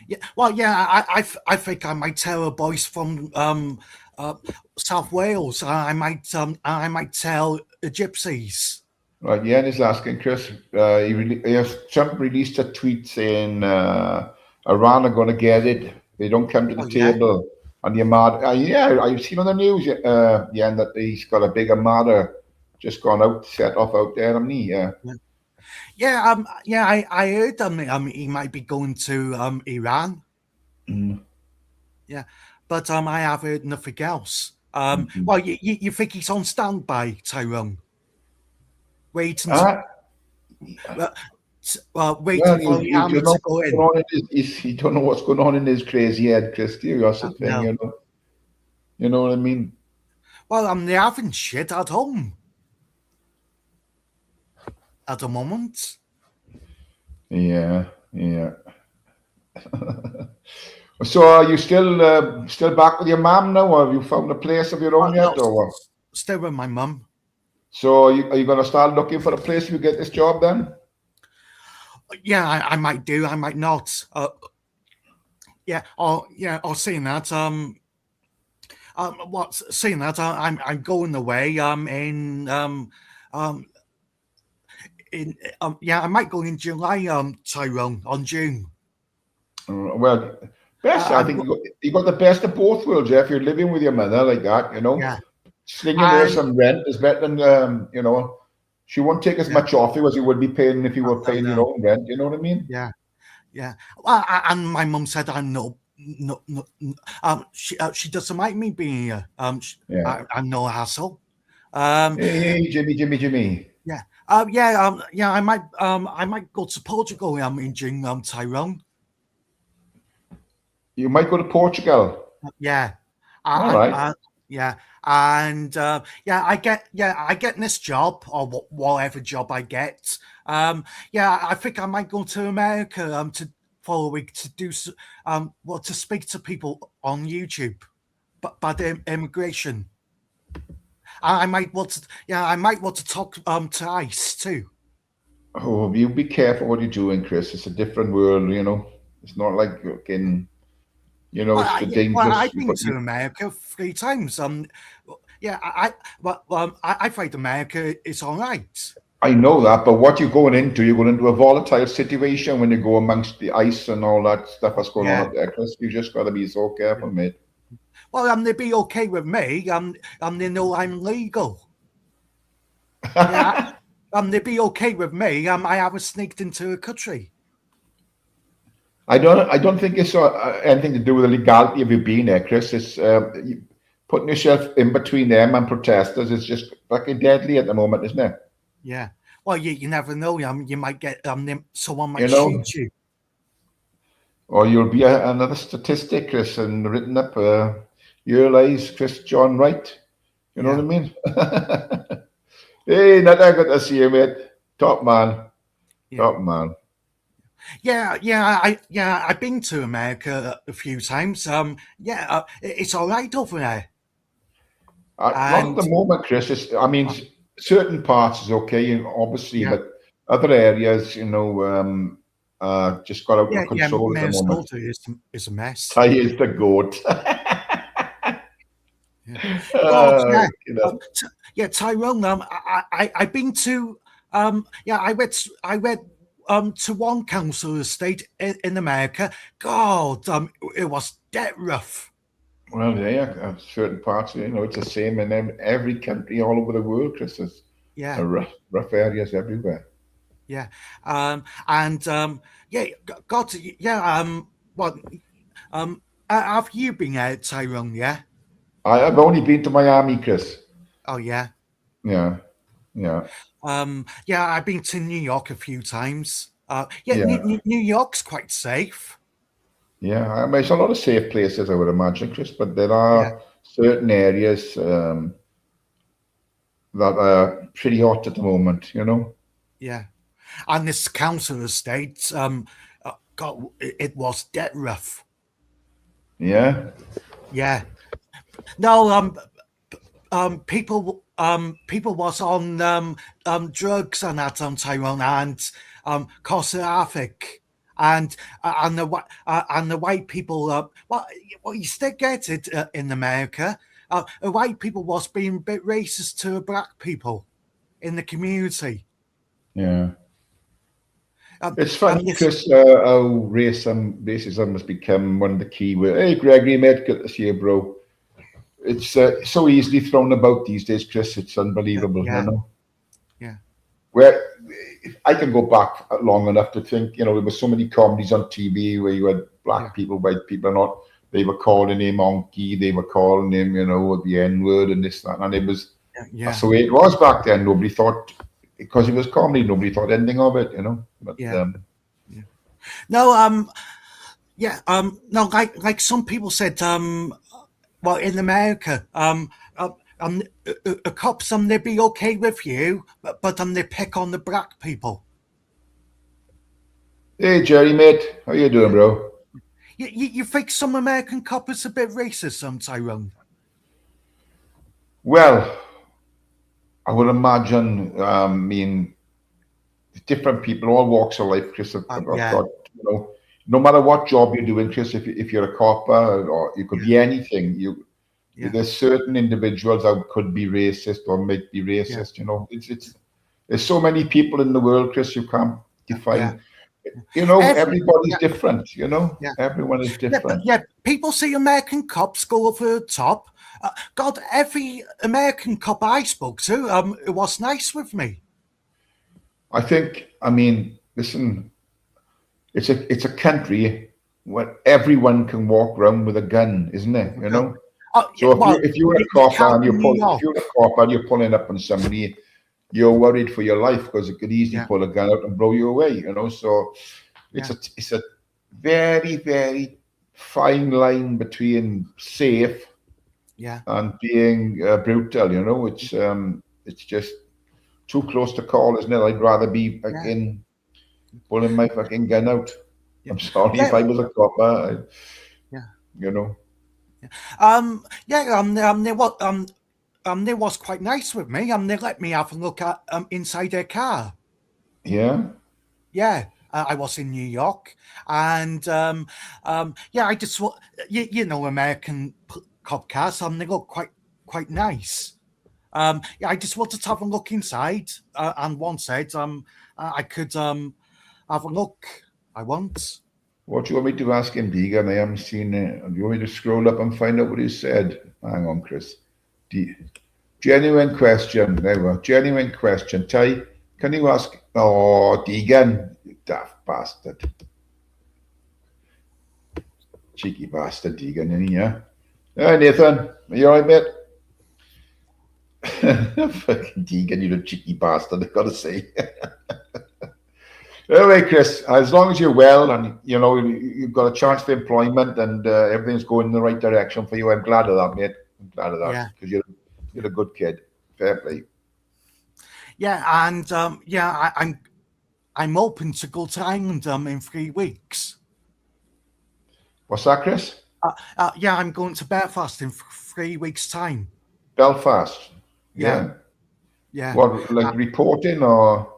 yeah. Well, yeah. I think I might tell a boys from uh, South Wales. I might tell the gypsies. Right, Yen is asking Chris. Trump released a tweet saying Iran are going to get it. They don't come to the Oh yeah, table. And the Armada, yeah, I've seen on the news, yeah, that he's got a big Armada just gone out, set off out there, haven't he? Yeah. Yeah, yeah. I heard he might be going to Iran. Mm. Yeah, but I have heard nothing else. Mhm. Well, you think he's on standby, Tyrone, waiting to Ah, uh, well, waiting for the you army don't know to what's go going in. on in you don't know what's going on in his crazy head, Chris. Do you? That's the thing, No, you know. You know what I mean? well, they're having shit at home at the moment. Yeah, yeah. So are you still back with your mom now, or have you found a place of your own No, yet, or what? stay with my mum. So are you going to start looking for a place if you get this job then? Yeah, I might do. I might not. Or seeing that. What's seeing that? I'm going away. Um, in yeah, I might go in July. Tyrone on June. Well, best, I I'm think you got the best of both worlds. Yeah, if you're living with your mother like that, you know, yeah, slinging her and some rent is better than, you know, she won't take as yeah, much off you as you would be paying if you were no, paying your no, own rent. You know what I mean? yeah, yeah. Well, and my mum said I'm no. She doesn't like me being here. Yeah. I'm no hassle. Um, Hey, hey, Jimmy, Jimmy, Jimmy. yeah, yeah. I might go to Portugal. In June. Tyrone. You might go to Portugal. Yeah, All I, right. I, yeah, and yeah, I get this job or whatever job I get. Yeah, I think I might go to America to for a week to to speak to people on YouTube, but by the immigration. I might want to I might want to talk to ICE too. Oh, you be careful what you're doing, Chris. It's a different world, you know. It's not like fucking, you know, it's the dangerous. I've been to America 3 times. Yeah, I find America is all right. I know that, but what you're going into a volatile situation when you go amongst the ice and all that stuff that's going on Yeah. up there, Chris. You just got to be so careful, mate. Well, they'd be okay with me. They know I'm legal. Yeah. They'd be okay with me. I haven't sneaked into a country. I don't think it's anything to do with the legality of you being there, Chris. It's putting yourself in between them and protesters. It's just fucking deadly at the moment, isn't it? Yeah. Well, you never know. You might get someone You might know, shoot you. or you'll be another statistic, Chris, and written up. Your lies, Chris John Wright. You know what Yeah. I mean? Hey, not that good to see you, mate. Top man. Yeah. Top man. I've been to America a few times. Yeah, it's all right over there. Not at And the moment, Chris. I mean, uh, certain parts is okay, obviously, yeah, but other areas, you know, just got out of yeah. control at the moment. Minnesota is a mess. Ty is the goat. Yeah. God, yeah. You know, Yeah, Tyrone. I've been to yeah, I went to one council estate in America. God, it was dead rough. well, yeah, certain parts, you know, it's the same in every country all over the world, Chris. There's Yeah, rough areas everywhere. yeah. And yeah, God, yeah. What have you been out, Tyrone? Yeah. I've only been to Miami, Chris. Oh yeah. Yeah, yeah, Yeah, I've been to New York a few times. Yeah, yeah. New York's quite safe. Yeah, I mean, there's a lot of safe places, I would imagine, Chris, but there Yeah, are certain areas that are pretty hot at the moment, you know? yeah. And this council estate, God, it was dead rough. Yeah, Yeah. No, people was on drugs and that on Tyrone and Traffic. And the white people, well, you still get it in America. The white people was being a bit racist to black people in the community. yeah. It's funny, This, Chris, how racism has become one of the key words. Hey, Gregory, mate, good to see you, bro. It's so easily thrown about these days, Chris. It's yeah, unbelievable, you yeah, know. yeah, Where I can go back long enough to think, you know, there were so many comedies on TV where you had yeah, black people, white people, not. They were calling him monkey, they were calling him, you know, the N word and this, that, and it was yeah, that's yeah, the way it was back then. Nobody thought because it was comedy, nobody thought anything of it, you know. But yeah, yeah. No, yeah, no, like some people said, well, in America, cops, they be okay with you, but they pick on the black people. hey, Jerry, mate, how you doing, Yeah. bro? You think some American cop is a bit racist, Tyrone? Well, I would imagine. I mean, different people, all walks of life, Chris, have Yeah, got, you know, no matter what job you're doing, Chris, if you're a copper or you could yeah, be anything, yeah, there's certain individuals that could be racist or might be yeah, racist, you know. There's so many people in the world, Chris, you can't yeah. define, you know, Every, everybody's yeah, different, you know, yeah, everyone is yeah, but different. yeah, people see American cops go over the top. God, every American cop I spoke to, it was nice with me. I think, I mean, listen, it's a country where everyone can walk around with a gun, isn't it? You Uh, know? oh, yeah, So well, if you're a you copper can't and in New if York. you're a copper and you're pulling up on somebody, you're worried for your life because it could easily Yeah, pull a gun out and blow you away. You know, so yeah, it's a very very fine line between safe yeah, and being brutal. You know, it's just too close to call, isn't it? I'd rather be yeah, fucking pulling my fucking gun out. yeah, I'm sorry if yeah, I was a copper. yeah. You know, Yeah, they was quite nice with me. They let me have a look at inside their car. yeah. Yeah, I was in New York, and yeah, I just you know American cop cars. They look quite nice. Yeah, I just wanted to have a look inside, and one said I could have a look. I want. What do you want me to ask him, Deegan? I haven't seen it. Do you want me to scroll up and find out what he said? Hang on, Chris. D- Genuine question. There we go. Genuine question. Ty, can you ask? Oh, Deegan, you daft bastard. Cheeky bastard, Deegan, in here. Hey, Nathan, are you alright, mate? Fucking Deegan, you're a cheeky bastard, I've got to say. Anyway, Chris, as long as you're well and you know you've got a Yeah, chance for employment and everything's going in the right direction for you, I'm glad of that, mate. I'm glad of that yeah, because you're a good kid. Fair play. yeah, and yeah, I'm open to go to Ireland in 3 weeks. What's that, Chris? Yeah, I'm going to Belfast in 3 weeks' time. Belfast. Yeah, Yeah. yeah. What, like Uh, reporting or?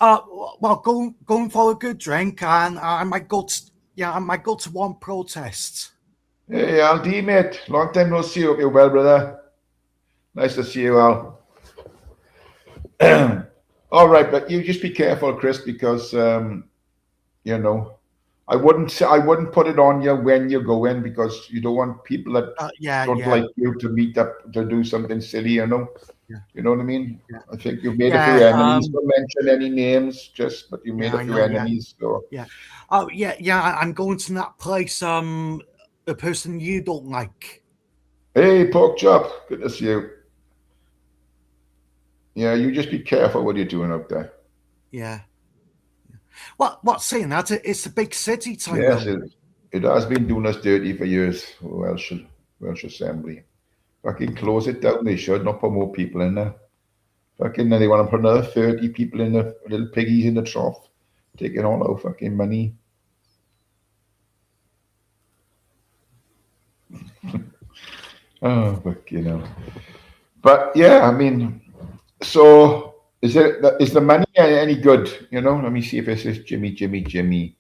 uh, well, going for a good drink, and I might go to yeah, I might go to one protest. Hey, Aldi, mate. Long time no see. Hope you're well, brother. Nice to see you, Al. All right, but you just be careful, Chris, because you know, I wouldn't put it on you when you go in because you don't want people that Yeah, don't yeah, like you to meet up to do something silly, you know. yeah, You know what I mean? yeah, I think you've made a few yeah. enemies. Don't mention any names, just but you made Yeah, a I few know. Yeah, enemies. So yeah. Oh, yeah, yeah. I'm going to that place. A person you don't like. hey, pork chop, good to see you. Yeah, you just be careful what you're doing out there. Yeah. What saying that? It's a big city, Yes, Tyrone. it has been doing us dirty for years. Welsh Assembly. Fucking close it down. They should not put more people in there. Fucking, they want to put another 30 people in the little piggies in the trough, taking all our fucking money. Oh, but you know. But yeah, I mean, so is the money any good? You know, let me see if it says Jimmy, Jimmy, Jimmy.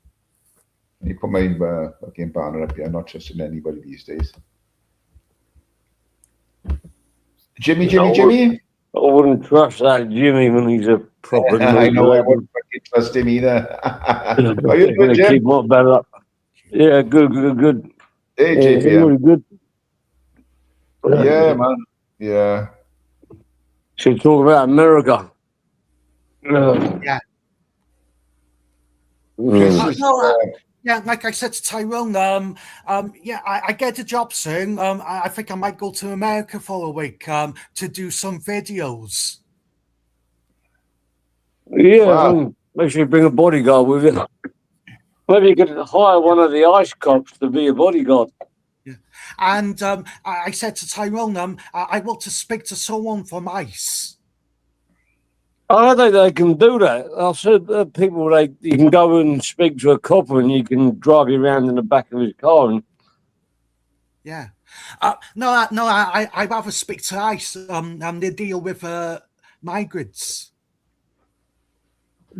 Let me put my fucking banner up here. I'm not trusting anybody these days. Jimmy, I Jimmy, would, Jimmy. I wouldn't trust that Jimmy when he's a proper I know I nut. wouldn't trust him either. Are you They're doing, going to keep Jim? my battle up. Yeah, good. Hey, Yeah, JPM. really good. Yeah, man. Yeah. So talk about America. Yeah. Chris Mm. is. No, yeah, like I said to Tyrone, yeah, I get a job soon. I think I might go to America for a week, to do some videos. Yeah, Wow. make sure you bring a bodyguard with you. Maybe you could hire one of the ice cops to be a bodyguard. Yeah. And I said to Tyrone, I want to speak to someone from ICE. I don't think they can do that. I said people you can go and speak to a copper and you can drive you around in the back of his car. And Yeah. No, I'd rather speak to ICE. And they deal with migrants.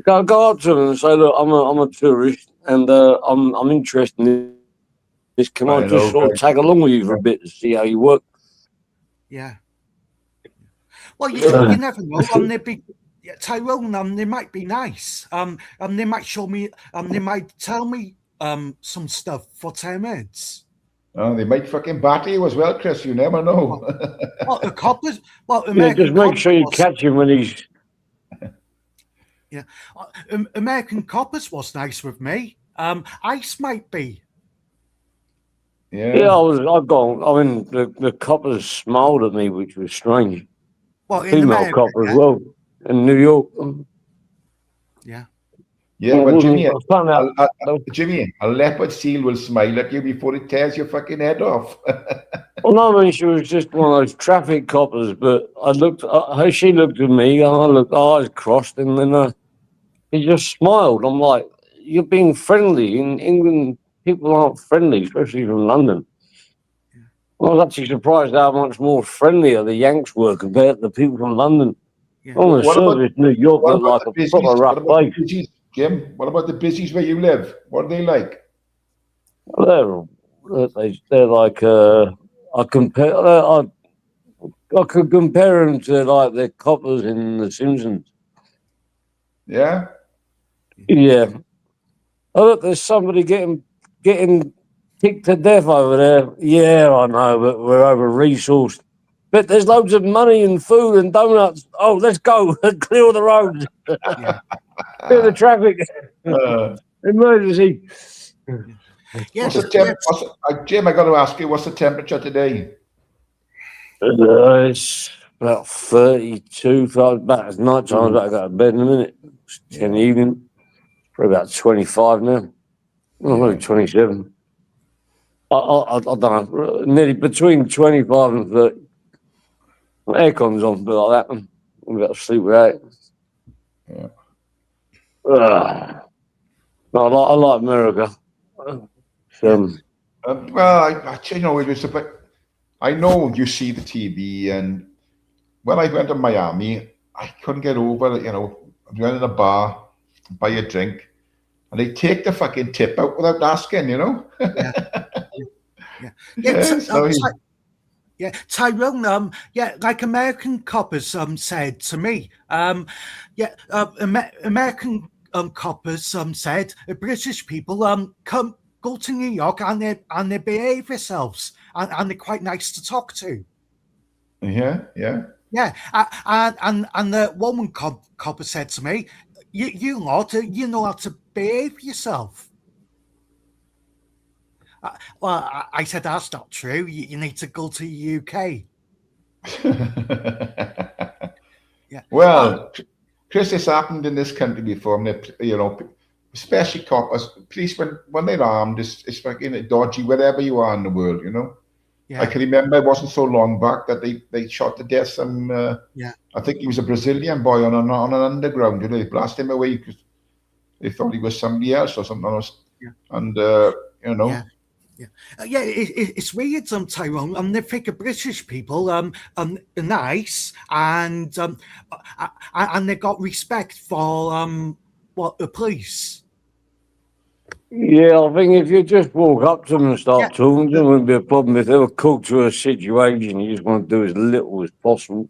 go up to them and say, look, I'm a tourist and I'm interested in this. Can I I just know, sort of Greg. tag along with you for a bit to see how you work? Yeah. Well, Yeah. you never know. They'd be Tyrone. They might be nice. They might show me. They might tell me some stuff for 10 minutes. Oh, they might fucking batter you as well, Chris. You never know. Well, the coppers. Well, Yeah, just American make coppers sure you was. catch him when he's. Yeah, American coppers was nice with me. ICE might be. Yeah, Yeah. I mean, the coppers smiled at me, which was strange. Well, in Female America, copper as yeah, well in New York. yeah. Yeah, I but wasn't. Jimmy, I found out. Jimmy, a leopard seal will smile at you before it tears your fucking head off. Well, no, I mean, she was just one of those traffic coppers. But I looked. She looked at me, and I looked, eyes crossed, and then he just smiled. I'm like, "You're being friendly in England. People aren't friendly, especially from London." I was actually surprised how much more friendlier the Yanks were compared to the people from London. Yeah. On the What about surface, New York what looked about like the a busies? proper What rough about the place. busies, Jim? What about the busies where you live? What are they like? They're like I compare. I could compare them to like the coppers in The Simpsons. Yeah? Yeah. Oh, look, there's somebody getting kicked to death over there. Yeah, I know, but we're over resourced. But there's loads of money and food and donuts. Oh, let's go clear all the roads, Yeah. clear the traffic. Uh, Emergency. Yeah. what's the Yeah. Jim, I got to ask you, what's the temperature today? It's about 32. About it's night time. I'm about to go to bed in a minute. It's 10 Yeah. evening. Probably about 25 now. Oh, Yeah. maybe 27. I don't know. Nearly between 25 and 30. Aircon's on, but like that. We've got to sleep without it. Yeah. No, I like America. It's, Well, it was a bit. I know you see the TV, and when I went to Miami, I couldn't get over it. I went in a bar, buy a drink, and they take the fucking tip out without asking. Yeah. Yeah. Yeah. Yeah, so Yeah, Tyrone. Yeah, like American coppers said to me. Yeah, American coppers said British people come go to New York and they behave themselves and they're quite nice to talk to. yeah. Yeah, and the woman copper said to me, you know how to behave yourself." Well, I said that's not true. You need to go to the UK. Yeah. Well, Chris, it's happened in this country before, and especially coppers, police when they're armed, it's fucking dodgy wherever you are in the world. Yeah. I can remember it wasn't so long back that they shot to death some. Yeah. I think he was a Brazilian boy on an underground. They blasted him away because they thought he was somebody else or something else. Yeah. And Yeah. Yeah, it's weird, Tyrone. They think of British people nice and they got respect for the police. yeah, I think if you just walk up to them and start Yeah. talking to them, it wouldn't be a problem. If they were cooked to a situation, you just want to do as little as possible.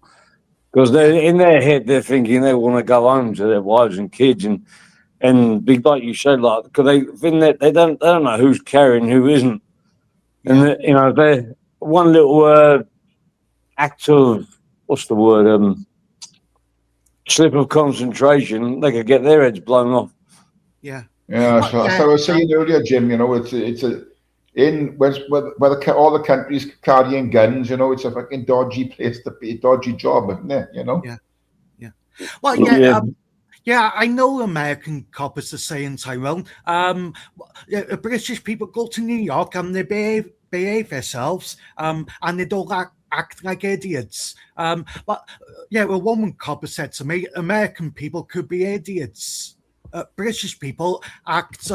Because in their head, they're thinking they want to go home to their wives and kids. And and big like you said, like because they don't know who's carrying, who isn't, and you know they're one little act of what's the word slip of concentration, they could get their heads blown off. Yeah. Yeah, Well, so as I was saying earlier, Jim, you know, it's a in where all the countries carrying guns, you know, it's a fucking dodgy place to be, dodgy job, isn't it? You know. Yeah. Yeah. Well, yeah, I know American coppers are saying, Tyrone. British people go to New York and they behave themselves, and they don't act like idiots. But yeah, a woman copper said to me, American people could be idiots. British people act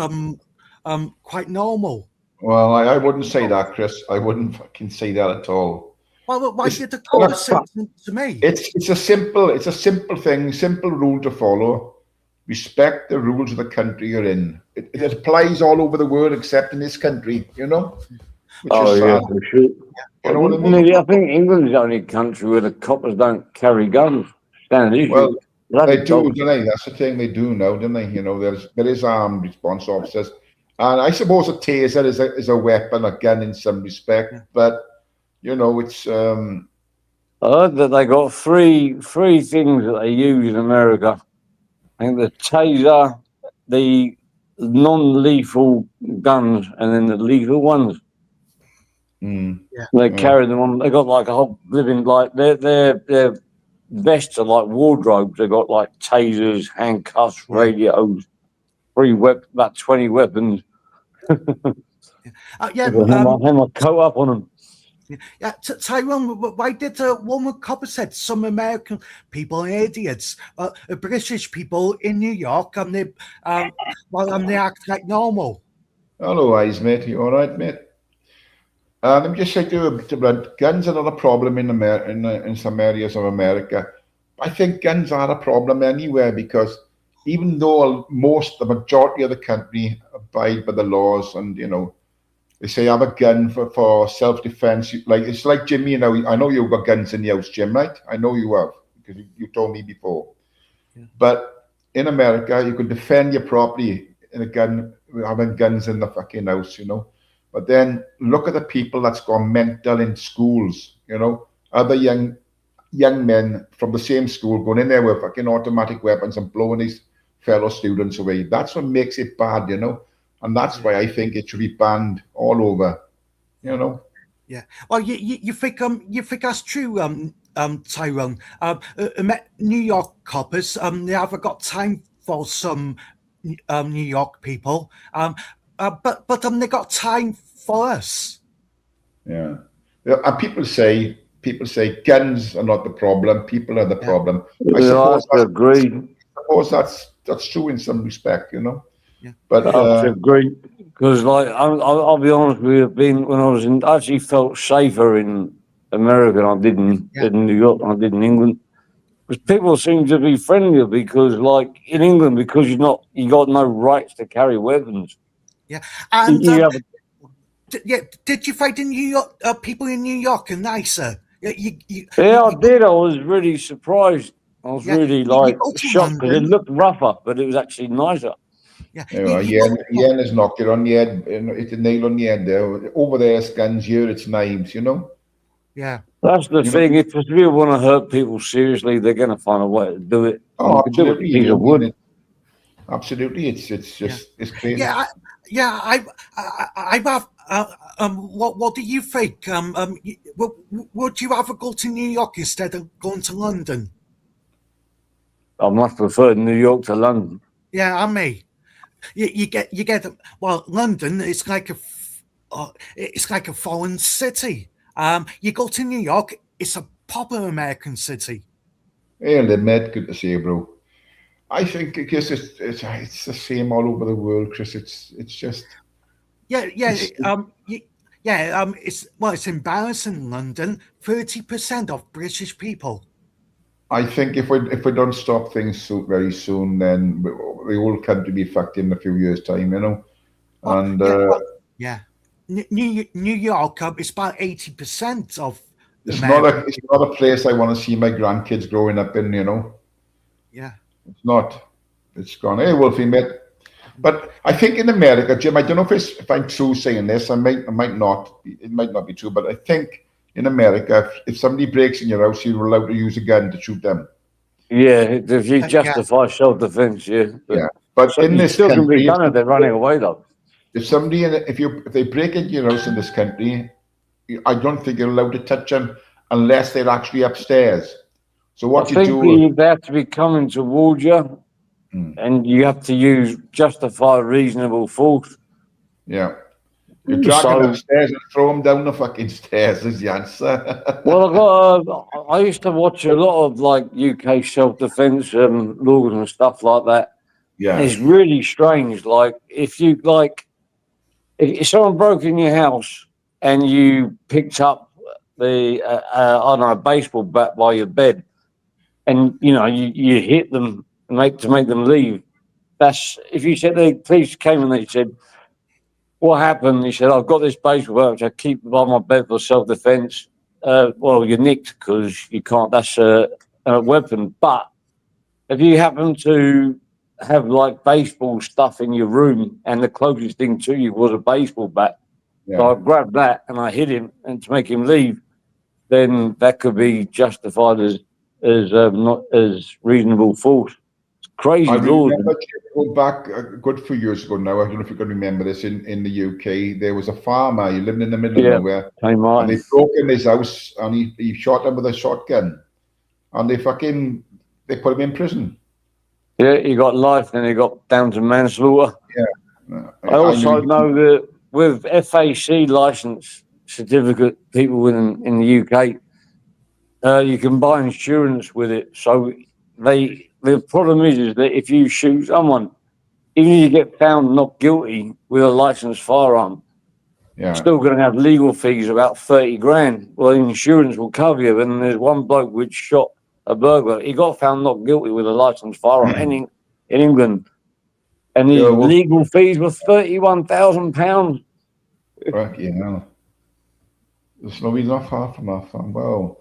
quite normal. Well, I wouldn't say that, Chris. I wouldn't fucking say that at all. Well, why It's did the copper say to me? it's a simple thing, simple rule to follow. Respect the rules of the country you're in. It applies all over the world except in this country, you know. Which is Yeah, sad. for sure. You know what I mean? I think England's the only country where the coppers don't carry guns. Standard issue. Well, Bloody they do, coppers. don't they? That's the thing they do now, don't they? You know, there is armed response officers, and I suppose a taser is a weapon, a gun in some respect, but you know, it's I heard that they got three things that they use in America. I think the taser, the non-lethal guns, and then the lethal ones. They carry them on. They got like a whole living like their vests are like wardrobes. They got like tasers, handcuffs, radios, about 20 weapons. Hang my coat up on them. Yeah, Tyrone, why did the woman copper said some American people are idiots, British people in New York, and they act like normal? hello, eyes, mate. You all right, mate? Let me just say to Brent, guns are not a problem in some areas of America. I think guns are a problem anywhere because even though the majority of the country abide by the laws and, you know, they say have a gun for self-defense. Like it's like Jimmy, you know, I know you've got guns in the house, Jim, right? I know you have because you told me before. Yeah. But in America, you could defend your property in a gun, having guns in the fucking house, you know. But then look at the people that's gone mental in schools, you know, other young men from the same school going in there with fucking automatic weapons and blowing his fellow students away. That's what makes it bad, you know. And that's why I think it should be banned all over, you know. Yeah. Well, you think that's true, Tyrone? New York coppers, they haven't got time for some New York people, but they got time for us. Yeah. And people say guns are not the problem; people are the problem. I suppose that's true in some respect, you know. Yeah. But I have to agree because, like, I'll be honest with you, when I was I actually felt safer in America than I did in New York than I did in England. Because people seem to be friendlier because, like, in England, because you got no rights to carry weapons. Yeah, and did you find in New York people in New York are nicer? I did. I was really surprised. I was really shocked because it looked rougher, but it was actually nicer. Yeah, Yen has knocked it on the head. It's a nail on the head there. Over there, it's guns. Here, it's knives. You know. Yeah, that's the thing. If you want to hurt people seriously, they're going to find a way to do it. Oh, absolutely. Absolutely, it's just it's crazy. What do you think? Would you rather go to New York instead of going to London? I much prefer New York to London. Yeah, and me. You get well. London is like a foreign city. You go to New York, it's a proper American city. Hey, Med, good to see you, bro. I think because it's the same all over the world, Chris. It's just it's embarrassing in London. 30% of British people. I think if we don't stop things very soon, then the whole country be fucked in a few years' time, you know. And New York is about 80% of. It's not a place I want to see my grandkids growing up in, you know. Yeah, it's not. It's gone. Hey, Wolfie, mate. But I think in America, Jim, I don't know if I'm true saying this. I might not. It might not be true, but I think in America, if somebody breaks in your house, you're allowed to use a gun to shoot them. Yeah, if you Yeah. justify self-defense, yeah. Yeah. But in You this still can be country, done if they're running away, though. if somebody if they break into your house in this country, I don't think you're allowed to touch them unless they're actually upstairs. So I what you think do? they have to be coming towards you, and you have to use justify reasonable force. Yeah. You drag them So, upstairs and throw them down the fucking stairs is the answer. well, I used to watch a lot of like UK self-defense laws and stuff like that. Yeah. It's really strange. Like if someone broke in your house and you picked up the I don't know, a baseball bat by your bed, and you hit them to make them leave. That's if you said the police came and they said, "What happened?" He said, "I've got this baseball bat which I keep by my bed for self-defense." Well, you're nicked because you can't. That's a weapon. But if you happen to have like baseball stuff in your room, and the closest thing to you was a baseball bat, so I grabbed that and I hit him, and to make him leave, then that could be justified as not as reasonable force. It's I crazy laws. remember going back a good few years ago now. I don't know if you can remember this. In the UK, there was a farmer. He lived in the middle of Yeah, nowhere, St. and Martin. they broke in his house and he shot him with a shotgun, and they put him in prison. Yeah, he got life, then he got down to manslaughter. I also know that with FAC license certificate, people in the UK, you can buy insurance with it. So the problem is that if you shoot someone, even if you get found not guilty with a licensed firearm, you're still going to have legal fees about 30 grand. Well, insurance will cover you. And there's one bloke which shot a burglar. He got found not guilty with a licensed firearm in England, and his legal fees were £31,000. Yeah. There's no reason not far from our farm. Well,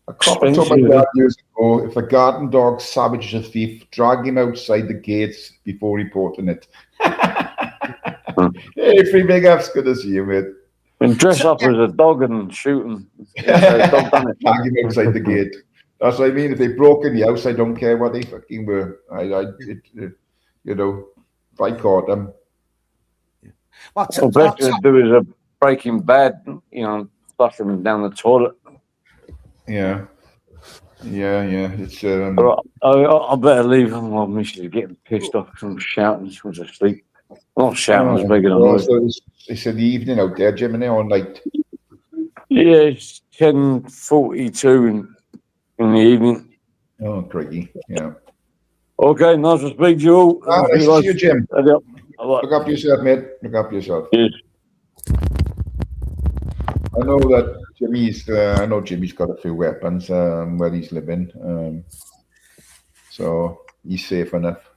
a copper told my Expensive. dad years ago, if a garden dog savages a thief, drag him outside the gates before reporting it. Hey, free big ups, good to see you, mate. And dress up as a dog and shoot him. Drag him outside the gate. That's what I mean. If they broke in the house, I don't care what they fucking were. If I caught them. Well, best to do is a Breaking Bad, flush them down the toilet. Yeah. It's I better leave. My missus is getting pissed off because I'm shouting. She was asleep. I'm not shouting as big as noise. It's in the evening out there, Jim, and all night. Yeah, it's 10:42 in the evening. Oh, crikey. Yeah. Okay, nice to speak to you all. Nice to see you, Jim. Look after yourself, mate. Look after yourself. Yes. I know that Jimmy's got a few weapons where he's living. So he's safe enough.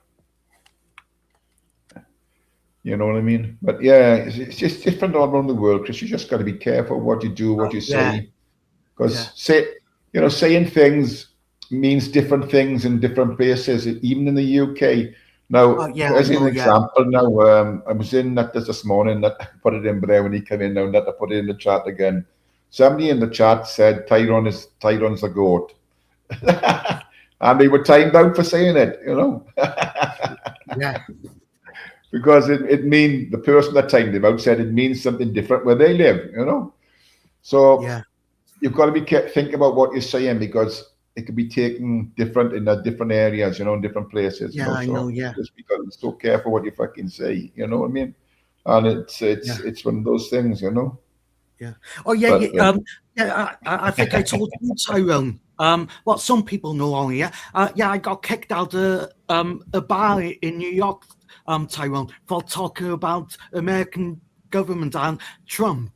You know what I mean? But yeah, it's just different all around the world, Chris. You just got to be careful what you do, what you say. Because saying things means different things in different places, even in the UK. Now, as an example, now I was in that this morning, that I put it in there when he came in now, that I put it in the chat again. Somebody in the chat said Tyron's a goat. And they were timed out for saying it, Yeah. Because it means the person that timed him out said it means something different where they live, So you've got to be think about what you're saying, because it could be taken different in different areas, in different places. I know. Yeah. Just because it's so careful what you fucking say, you know what I mean? And it's one of those things, Yeah. Oh yeah. But, I think I told you, Tyrone. What some people know only. I got kicked out of a bar in New York, Tyrone, for talking about American government and Trump.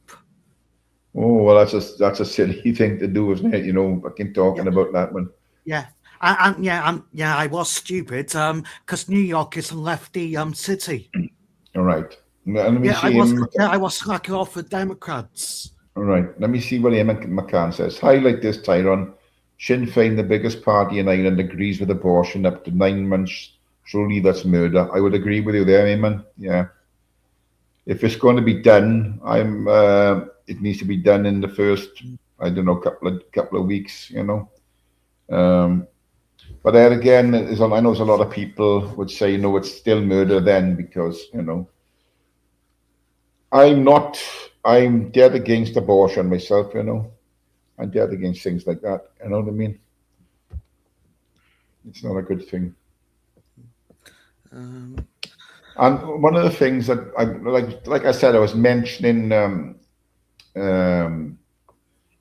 Oh well, that's a silly thing to do, isn't it? Fucking talking about that one. Yeah. I was stupid because New York is a lefty city. All right. Let me see. I was slacking off with Democrats. All right. Let me see what Ian McCann says. Highlight this, Tyrone. Sinn Féin, the biggest party in Ireland, agrees with abortion up to 9 months truly that's murder. I would agree with you there, Eamon. Yeah. If it's going to be done, it needs to be done in the first, I don't know, couple of weeks, you know. But there again, I know there's a lot of people would say, no, it's still murder then because, you know, I'm dead against abortion myself, you know. I'm dead against things like that, you know what I mean? It's not a good thing. And one of the things that like I said, I was mentioning,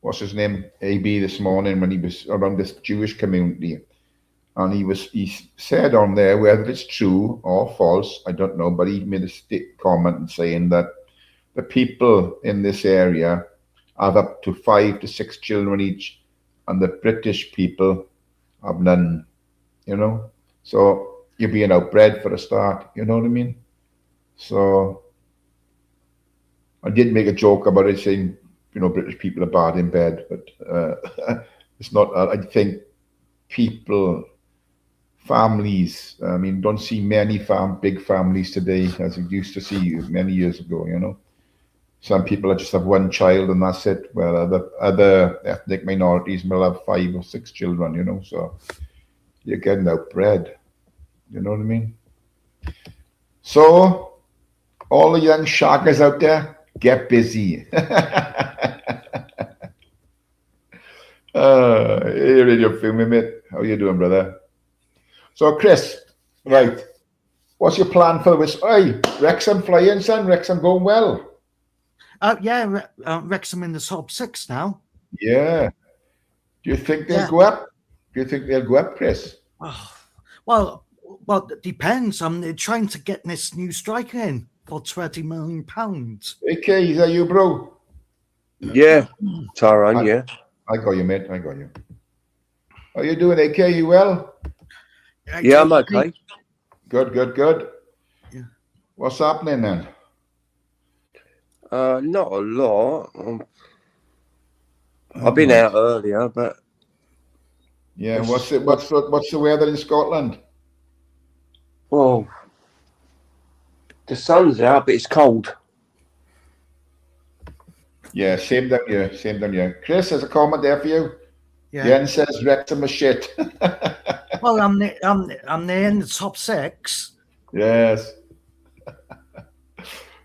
what's his name, AB this morning when he was around this Jewish community. And he said on there, whether it's true or false, I don't know, but he made a comment saying that the people in this area have up to 5 to 6 children each, and the British people have none, you know. So you're being outbred for a start, you know what I mean? So I did make a joke about it, saying, you know, British people are bad in bed, but it's not. I think families. I mean, don't see many big families today as we used to see many years ago. You know, some people just have one child and that's it. Well, other ethnic minorities will have 5 or 6 children. You know, so you're getting outbred. You know what I mean? So all the young shaggers out there, get busy. Hey, Radio Film, mate. How you doing, brother? So, Chris, right. What's your plan for this? Hey, Wrexham flying, son. Wrexham going well. Yeah, Wrexham in the top 6 now. Yeah. Do you think they'll go up? Do you think they'll go up, Chris? Well, it depends. They're trying to get this new striker in for £20 million. Okay, is that you, bro? Yeah, Tyrone, yeah. I got you, mate. I got you. How you doing, AK? You well? Yeah, I'm okay. Good. Yeah. What's happening then? Not a lot. I've been out earlier, but yeah. What's the weather in Scotland? Well, the sun's out, but it's cold. Yeah, same down here. Chris, there's a comment there for you. Yeah. Jen says Wrexham is shit. Well, I'm there in the top 6. Yes.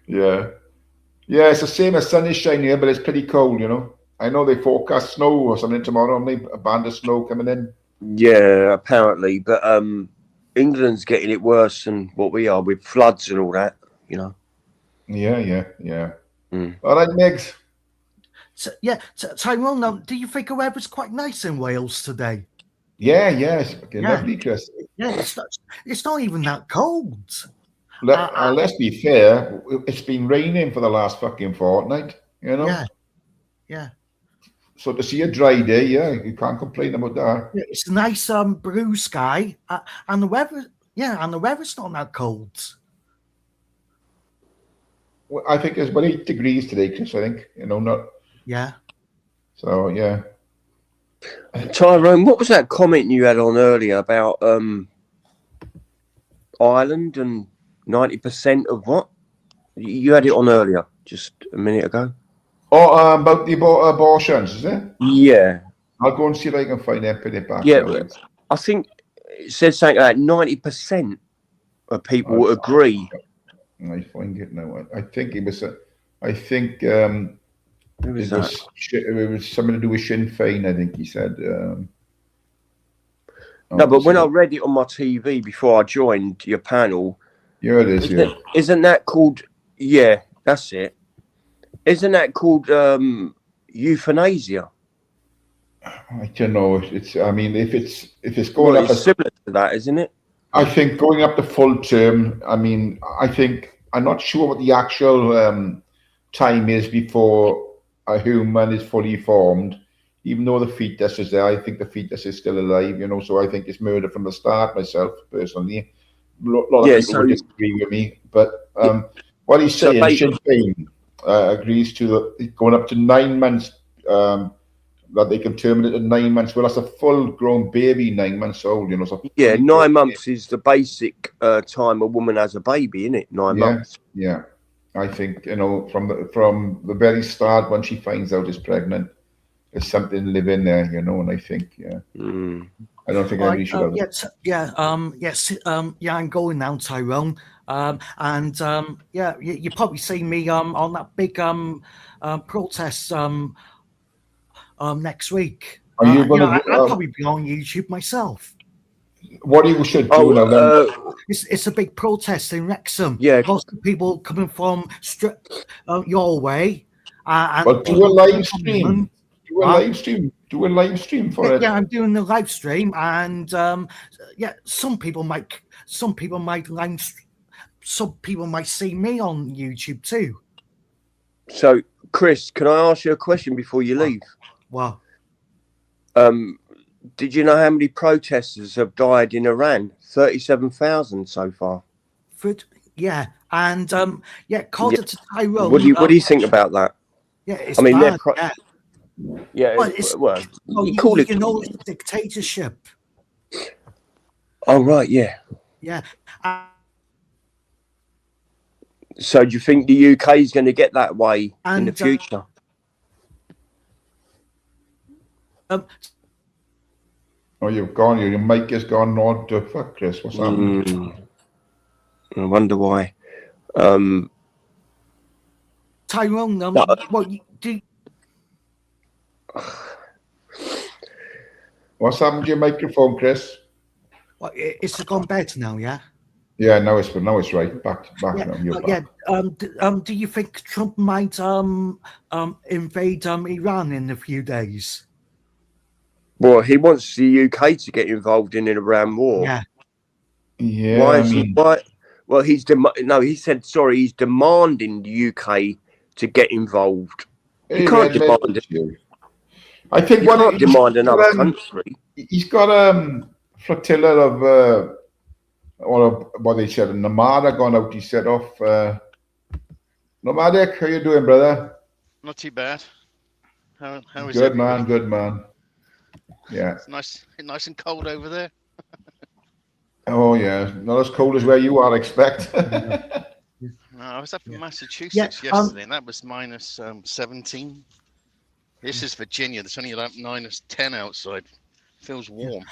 Yeah. Yeah, it's the same as sunshine here, but it's pretty cold, you know. I know they forecast snow or something tomorrow, only a band of snow coming in. Yeah, apparently, but England's getting it worse than what we are with floods and all that, you know. Yeah. All right, Migs. So, yeah, Tyrone, do you think the weather's quite nice in Wales today? Yeah, it's lovely, Chris. Yeah, it's not even that cold. Let's be fair, it's been raining for the last fucking fortnight, you know? Yeah. So to see a dry day, yeah, you can't complain about that. Yeah, it's a nice blue sky, and the weather's not that cold. Well, I think it's about 8 degrees today, Chris, I think, you know, not... Yeah. So, yeah. Tyrone, what was that comment you had on earlier about Ireland and 90% of what? You had it on earlier, just a minute ago. Oh, about the abortions, is it? Yeah. I'll go and see if I can find that, put it back. Yeah, I think it said something like 90% of people agree. I find it now. I think it was it was something to do with Sinn Féin, I think he said. No, but when I read it on my TV before I joined your panel... Yeah, it is, Isn't that called... Yeah, that's it. Isn't that called euthanasia? I don't know. I mean, if it's going up... It's similar to that, isn't it? I think going up to full term, I mean, I'm not sure what the actual time is before a human is fully formed. Even though the fetus is there, I think the fetus is still alive, you know, so I think it's murder from the start, myself, personally. A lot of people would disagree with me, but what he's saying, Sinn Féin agrees to going up to 9 months that they can terminate at 9 months. Well, that's a full-grown baby, 9 months old. You know, so Yeah, 9 months is the basic time a woman has a baby, isn't it? 9 months. Yeah. I think, you know, from the very start, when she finds out she's pregnant, there's something living there, you know. And I think, I don't think anybody should have. I'm going now, Tyrone. You probably see me on that big protest next week. Are you going to? I'll probably be on YouTube myself. What you should do now then? It's a big protest in Wrexham. Yeah, lots of people coming from your way. But do a live stream. Do a live stream. Do a live stream for it. Yeah, I'm doing the live stream, and some people might see me on YouTube too. So, Chris, can I ask you a question before you leave? Well, did you know how many protesters have died in Iran? 37,000 so far. And Carter to Tyrone. What do you think about that? Yeah, it's bad, you call it it's dictatorship. Oh right, yeah. Yeah. So do you think the UK is going to get that way in the future? You've gone. Your mic has gone on to fuck, Chris. What's happening? I wonder why. Tyrone, what do? What's happened to your microphone, Chris? Well, it's gone better now, yeah. Yeah, now it's right. Back now. You're back. Do you think Trump might invade Iran in a few days? Well, he wants the UK to get involved in an Iran war. Yeah. Yeah. Why is he? Why? Well, he said sorry. He's demanding the UK to get involved. You can't demand it. I think you can't demand another country. He's got a flotilla of or what they said, Nomadic gone out. He set off. Nomadic, how you doing, brother? Not too bad. How is good, everybody? Man? Good man. Yeah. It's nice and cold over there. Oh yeah, not as cold as where you are, I expect. No, I was up in Massachusetts yesterday, and that was minus 17. This is Virginia. It's only like minus 10 outside. Feels warm.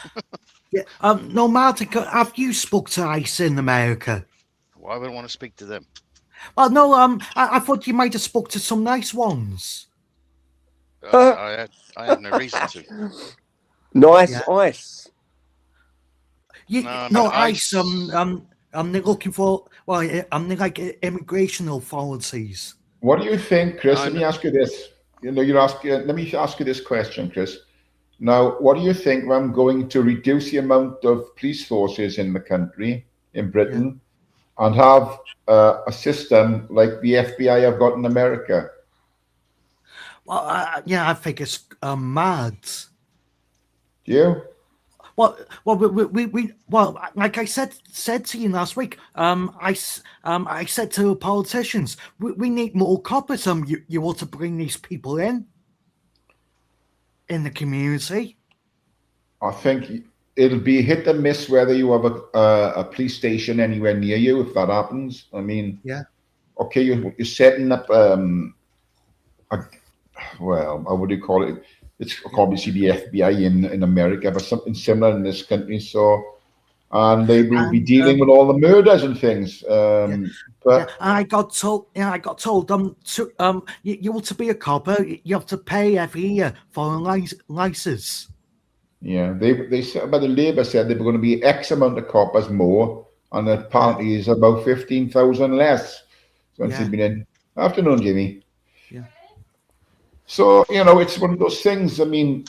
Nomadic, have you spoke to ICE in America? Why would I want to speak to them? Well, no. I thought you might have spoke to some nice ones. I had no reason to. Nice ICE. ICE. They're looking for. Well, they're like immigration authorities. What do you think, Chris? Let me ask you this. Let me ask you this question, Chris. Now, what do you think I'm going to reduce the amount of police forces in the country, in Britain, and have a system like the FBI have got in America? Well, I think it's mad. Do you? Well, like I said to you last week, I said to politicians, we need more coppers. You want to bring these people in the community. I think it'll be hit and miss whether you have a police station anywhere near you if that happens. I mean, okay, you're setting up how would you call it? It's obviously the FBI in America, but something similar in this country. So, and they will be dealing with all the murders and things. But I got told. You want to be a copper, you have to pay every year for a license. Yeah, they said, but the Labour said they were going to be X amount of coppers more, and apparently is about 15,000 less. So it's been in. Afternoon, Jimmy. So, it's one of those things. I mean,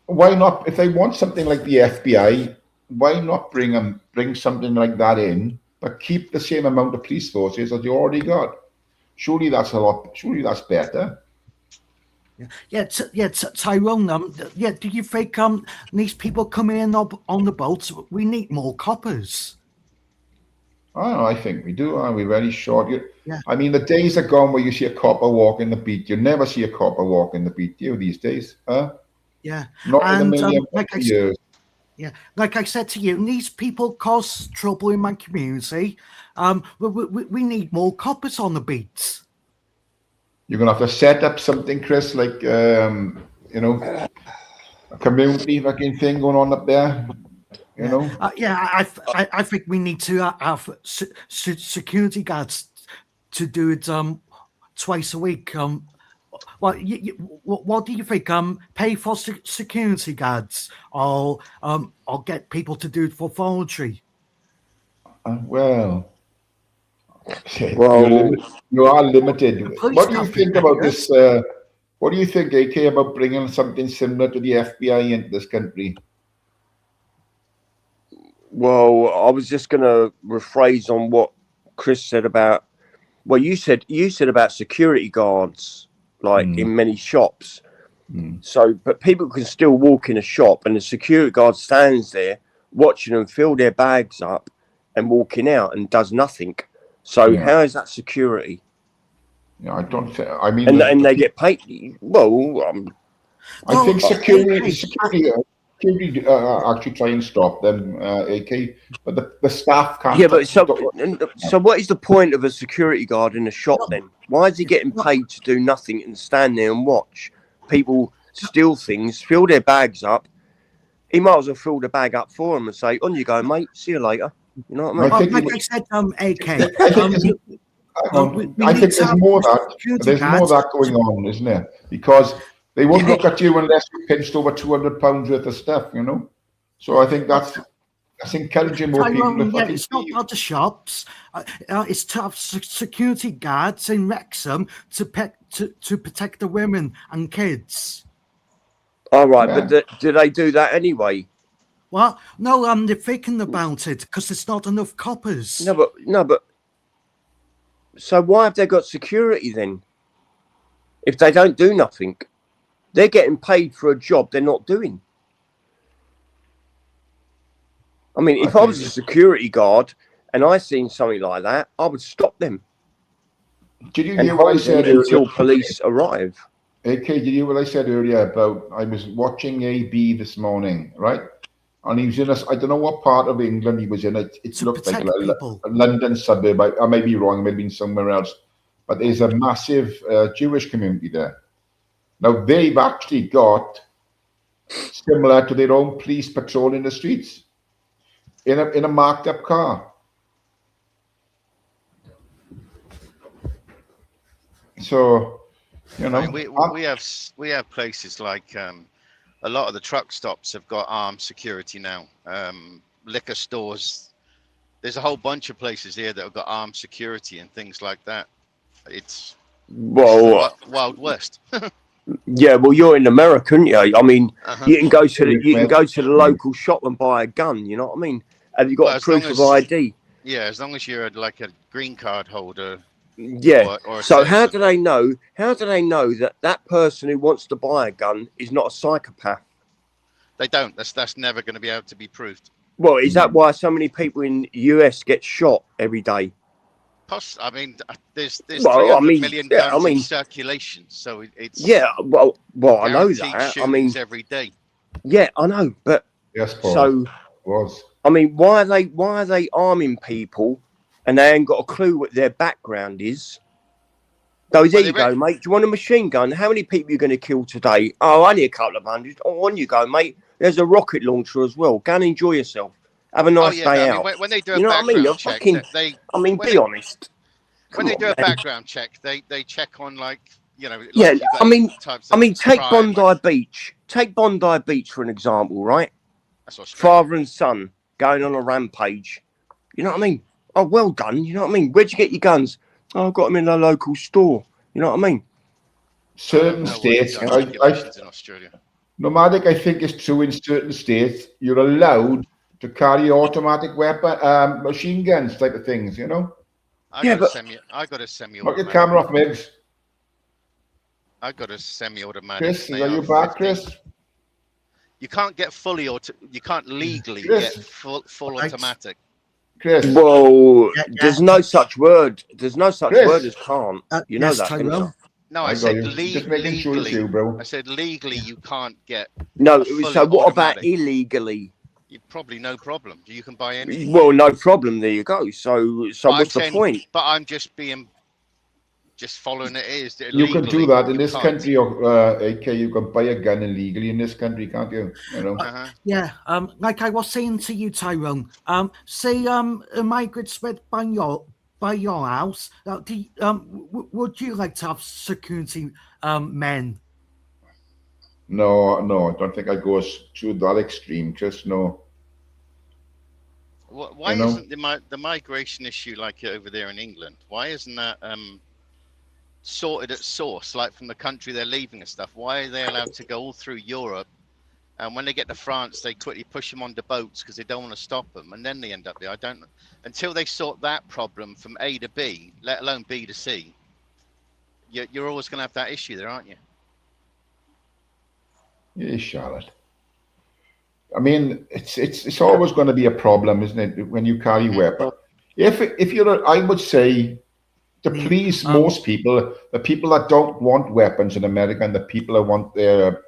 why not? If they want something like the FBI, why not bring something like that in, but keep the same amount of police forces as you already got? Surely that's better. Tyrone. Do you think these people coming in on the boats? We need more coppers. I think we do. Are we very short? I mean, the days are gone where you see a copper walking the beat. You never see a copper walking the beat, do you, these days? Huh? Yeah. Not in a And million like I years. Yeah, like I said to you, these people cause trouble in my community. We need more coppers on the beats. You're gonna have to set up something, Chris, like you know, a community fucking thing going on up there. You know. I think we need to have security guards to do it twice a week. What do you think? Pay for security guards, or get people to do it for voluntary? Well, Well, you are limited. police What do you can't be think about dangerous. this? What do you think, AK, about bringing something similar to the FBI into this country? well, I was just going to rephrase on what Chris said about. Well, you said about security guards, like in many shops. So, but people can still walk in a shop, and the security guard stands there watching them fill their bags up and walking out and does nothing. So, how is that security? Yeah, I don't think. I mean, And they get paid. Well, I think security actually try and stop them, AK, but the staff can't. Yeah, but so what is the point of a security guard in a shop then? Why is he getting paid to do nothing and stand there and watch people steal things, fill their bags up? He might as well fill the bag up for them and say, "On you go, mate. See you later." You know what I mean? Like I said, AK. I think there's more that going on, isn't there? Because they won't look at you unless you pinched over 200 pounds worth of stuff, you know. So I think that's encouraging more people. It's not about the shops. It's to have security guards in Wrexham to protect the women and kids. All right, but do they do that anyway? Well, no, they're thinking about it because there's not enough coppers. No, but. So why have they got security then? If they don't do nothing, they're getting paid for a job they're not doing. I mean, if I was a security guard and I seen something like that, I would stop them. Did you hear what I said until police arrive? AK, did you hear what I said earlier about I was watching AB this morning, right? And he was in I don't know what part of England he was in. It looked like a London suburb. I may be wrong, maybe in somewhere else. But there's a massive Jewish community there. Now, they've actually got similar to their own police patrol in the streets in a marked up car. So, you know. I mean, we have places like... a lot of the truck stops have got armed security now. Liquor stores, there's a whole bunch of places here that have got armed security and things like that. It's Wild West. Yeah, well, you're in America, aren't you? I mean, you can go to the local shop and buy a gun. You know what I mean? Have you got proof of ID? Yeah, as long as you're like a green card holder. Yeah. So how do they know? How do they know that person who wants to buy a gun is not a psychopath? They don't. That's never going to be able to be proved. Well, is that why so many people in the US get shot every day? I mean, there's 300 million guns in circulation, so it's Well, I know that. I mean, every day. Yeah, I know, but yes, Paul. I mean, why are they arming people? And they ain't got a clue what their background is. There you go, mate. Do you want a machine gun? How many people are you going to kill today? Oh, only a couple of hundred. Oh, on you go, mate. There's a rocket launcher as well. Go and enjoy yourself. Have a nice day out. When they do a background check, be honest. When they do a background check, they check on take Bondi Beach. Take Bondi Beach for an example, right? Father and son going on a rampage. You know what I mean? Oh, well done. You know what I mean? Where'd you get your guns? Oh, I got them in a local store. You know what I mean? Certain states, in Australia. Nomadic, I think, is true in certain states. You're allowed to carry automatic weapon, machine guns type of things, you know? I got a semi-automatic. Knock your camera off, Migs. I got a semi-automatic. Chris, are you back, Chris? You can't get you can't legally get full automatic. Chris. Well, there's no such word. There's no such word as can't. You know that, Tyrell. No, I I got said you. Just making sure it's legally. you, bro. I said legally you can't get No, a fully so what about automatic. illegally? You probably no problem. You can buy anything. Well, no problem. There you go. So But I'm what's the saying, point? but I'm just following it is You can do legally that in you this can't. country, AK. You can buy a gun illegally in this country, can't you? You know. Uh-huh. Yeah, like I was saying to you, Tyrone. Say, migrants went by your house. Would you like to have security men? No, no, I don't think I go to that extreme. Just no, Why you know. isn't the migration issue like over there in England? Why isn't that sorted at source, like from the country they're leaving and stuff? Why are they allowed to go all through Europe? And when they get to France, they quickly push them onto boats because they don't want to stop them, and then they end up there. I don't know until they sort that problem from A to B, let alone B to C. You're always going to have that issue there, aren't you? Yeah, Charlotte. I mean, it's always going to be a problem, isn't it, when you carry weapon? If you're, I would say, to please most people, the people that don't want weapons in America, and the people that want their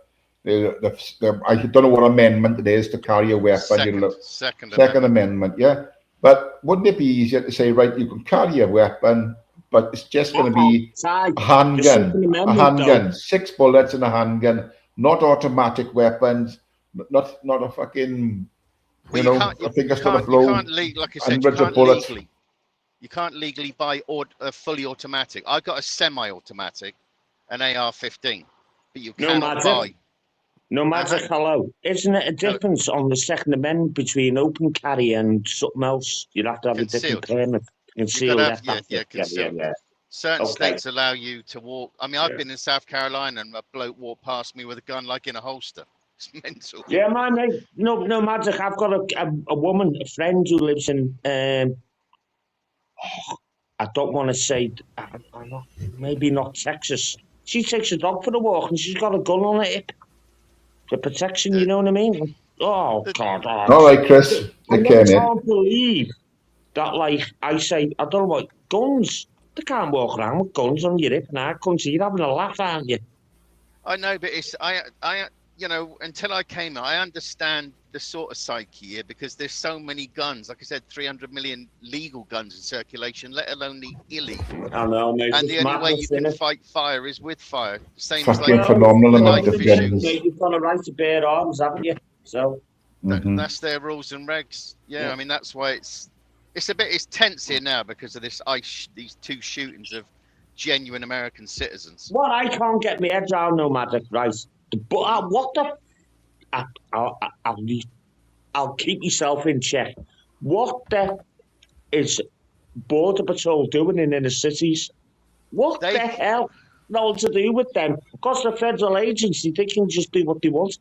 I don't know what amendment it is to carry a weapon. Second Amendment, yeah. But wouldn't it be easier to say, right, you can carry a weapon, but it's just going to be a handgun, 6 bullets in a handgun, not automatic weapons, not a fucking, Well, I think it's going to you blow can't like I said, hundreds of bullets. You can't legally buy a fully automatic. I got a semi-automatic, an AR-15, but you cannot buy. No matter hello. Isn't it a difference on the Second Amendment between open carry and something else? You'd have to have Concealed. a different permit. Concealed. Concealed. Yeah. Certain states allow you to walk. I mean, I've been in South Carolina and a bloke walked past me with a gun like in a holster. It's mental. Yeah, my mate. No magic. I've got a woman, a friend who lives in. I don't want to say. Maybe not Texas. She takes a dog for a walk and she's got a gun on her hip for protection. You know what I mean? Oh God! All right, Chris. I can't believe that. Like I say, I don't know what guns. They can't walk around with guns on your hip now. You're having a laugh, aren't you? I know, but it's until I came here, I understand the sort of psyche here because there's so many guns. Like I said, 300 million legal guns in circulation, let alone the illegal. I know, mate. And the only way you can fight fire is with fire. Same fucking as like phenomenal amount of guns. You've got a right to bear arms, haven't you? So that's their rules and regs. Yeah, I mean that's why it's tense here now because of these 2 shootings of genuine American citizens. What I can't get my head around, no matter, right? But what the? I'll keep myself in check. What the is Border Patrol doing in inner cities? What the hell? No to do with them? Because the federal agency, they can just do what they want.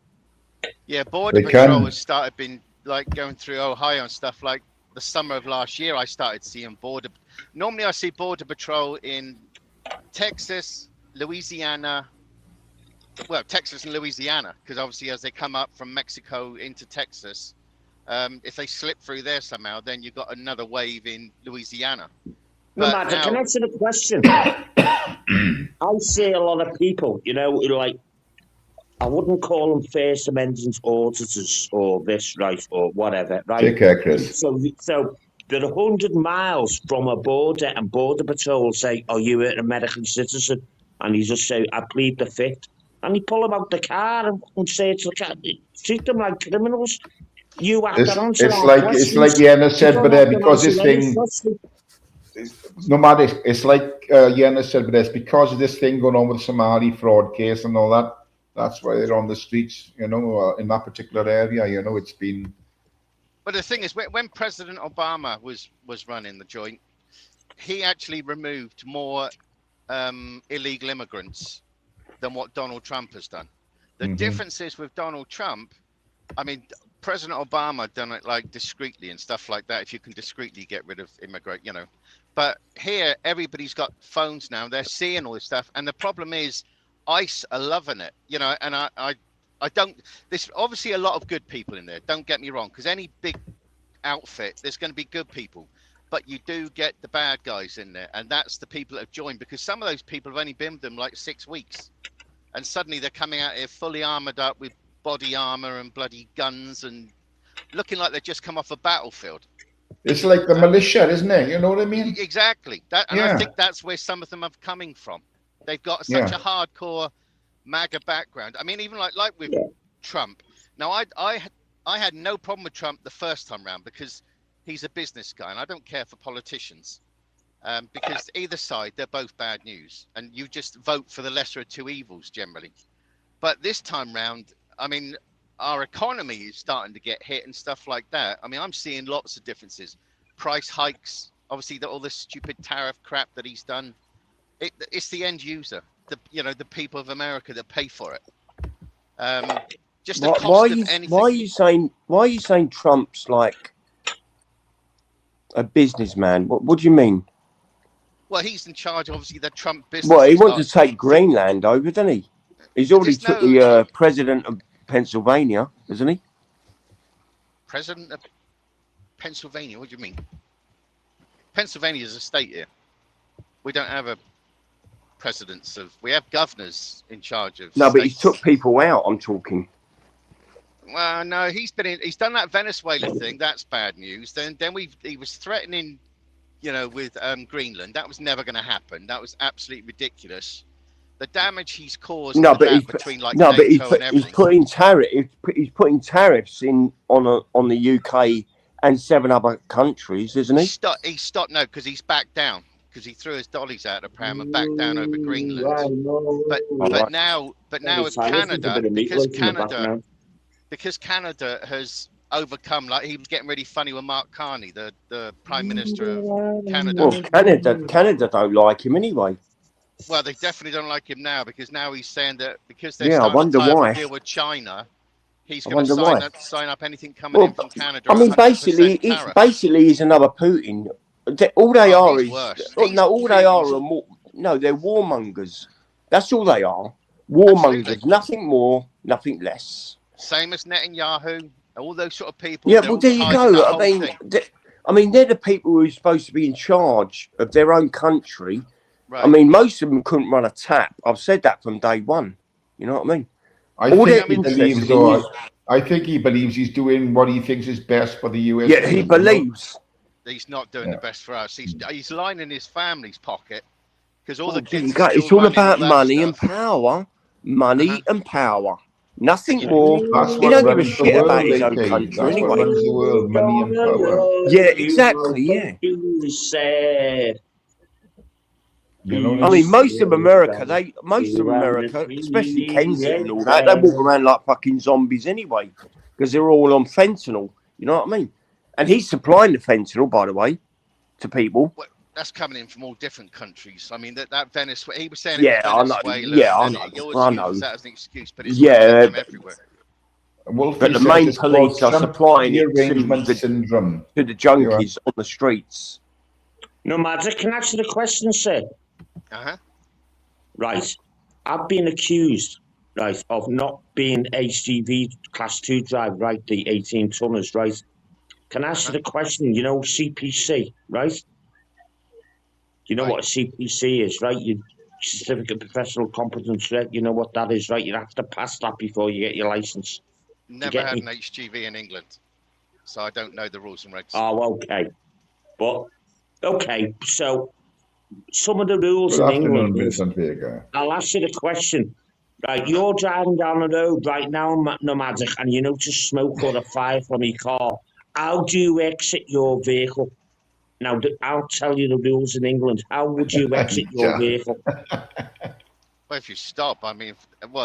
Yeah, Border Patrol has started been like going through Ohio and stuff. Like the summer of last year, I started seeing Normally, I see Border Patrol in Texas, Louisiana. Well, Texas and Louisiana, because obviously as they come up from Mexico into Texas, if they slip through there somehow, then you've got another wave in Louisiana. No matter, can I answer the question? I see a lot of people, like, I wouldn't call them First Amendment auditors or this, right, or whatever, right? Take care, Chris. So they're 100 miles from a border, and Border Patrol say, "Are you an American citizen?" And you just say, "I plead the fifth." And you pull them out the car and say, treat them like criminals. You have to answer it's like Yana said, but because this thing, no matter, it's like Yana said, but it's because of this thing going on with Somali fraud case and all that. That's why they're on the streets, in that particular area. It's been. But the thing is, when President Obama was running the joint, he actually removed more illegal immigrants than what Donald Trump has done. The difference is with Donald Trump, I mean, President Obama done it like discreetly and stuff like that. If you can discreetly get rid of but here everybody's got phones now. They're seeing all this stuff, and the problem is, ICE are loving it, And I don't. There's obviously a lot of good people in there. Don't get me wrong, because any big outfit, there's going to be good people. but you do get the bad guys in there, and that's the people that have joined, because some of those people have only been with them like 6 weeks, and suddenly they're coming out here fully armored up with body armor and bloody guns and looking like they've just come off a battlefield. It's like the militia, isn't it? You know what I mean? Exactly. And Yeah. I think that's where some of them are coming from. They've got such a hardcore MAGA background. I mean, even like with Trump. Now, I had no problem with Trump the first time round because he's a business guy, and I don't care for politicians, because either side, they're both bad news, and you just vote for the lesser of two evils generally. But this time round, I mean, our economy is starting to get hit and stuff like that. I mean, I'm seeing lots of differences. Price hikes, obviously, all this stupid tariff crap that he's done. It's the end user, the people of America that pay for it. Just the cost of anything. Why are you saying Trump's like a businessman? What do you mean? Well, he's in charge, obviously, the Trump business. Well, he wants to take Greenland over, doesn't he? He's already took the president of Pennsylvania, isn't he? President of Pennsylvania? What do you mean? Pennsylvania is a state here. We don't have a presidents of. We have governors in charge of. No, states. But he took people out. I'm talking. Well, no, he's done that Venezuela thing. That's bad news. Then he was threatening, with Greenland. That was never going to happen. That was absolutely ridiculous. The damage he's caused. Between like NATO and everything. He's putting tariffs in on the UK and 7 other countries, isn't he? He stopped no, because he's backed down. Because he threw his dollies out of the pram and backed down over Greenland. But now with Canada, because Canada has overcome, like he was getting really funny with Mark Carney, the Prime Minister of Canada. Well, Canada don't like him anyway. Well, they definitely don't like him now, because now he's saying that because they're starting to tie up a deal with China, he's going to sign up anything coming in from Canada. I mean, basically, he's another Putin. All they are they're warmongers. That's all they are. Warmongers. Absolutely. Nothing more, nothing less. Same as Netanyahu, all those sort of people. Yeah, well, there you go. I mean, they're the people who are supposed to be in charge of their own country. Right. I mean, most of them couldn't run a tap. I've said that from day one. You know what I mean? I think he believes he's doing what he thinks is best for the US. Yeah, he believes. He's not doing the best for us. He's lining his family's pocket, because all the kids. It's all about money and power. Money and power. Nothing more. He don't give a shit about his own country anyway. Runs the world, money and power. Yeah, exactly. Yeah. I mean, most of America, especially Kensington and all that, they walk around like fucking zombies anyway, because they're all on fentanyl. You know what I mean? And he's supplying the fentanyl, by the way, to people. Well, that's coming in from all different countries. I mean, that Venezuela, he was saying Venezuela. I know. That as an excuse, but it's everywhere. But the main police are supplying it to the junkies on the streets. No matter, can I ask you the question, sir? Right. I've been accused, right, of not being HGV Class 2 driver, right, the 18 tonners, right? Can I ask you the question, CPC, right? You know what a CPC is, right? Your Certificate of Professional Competence, right? You know what that is, right? You have to pass that before you get your licence. Never had an HGV in England, so I don't know the rules and regs. Oh, okay. But, okay, so some of the rules in England, I'll ask you the question. Right, you're driving down the road right now, Nomadic, and you notice smoke or a fire from your car. How do you exit your vehicle? Now, I'll tell you the rules in England. How would you exit your vehicle? Well, if you stop, I mean,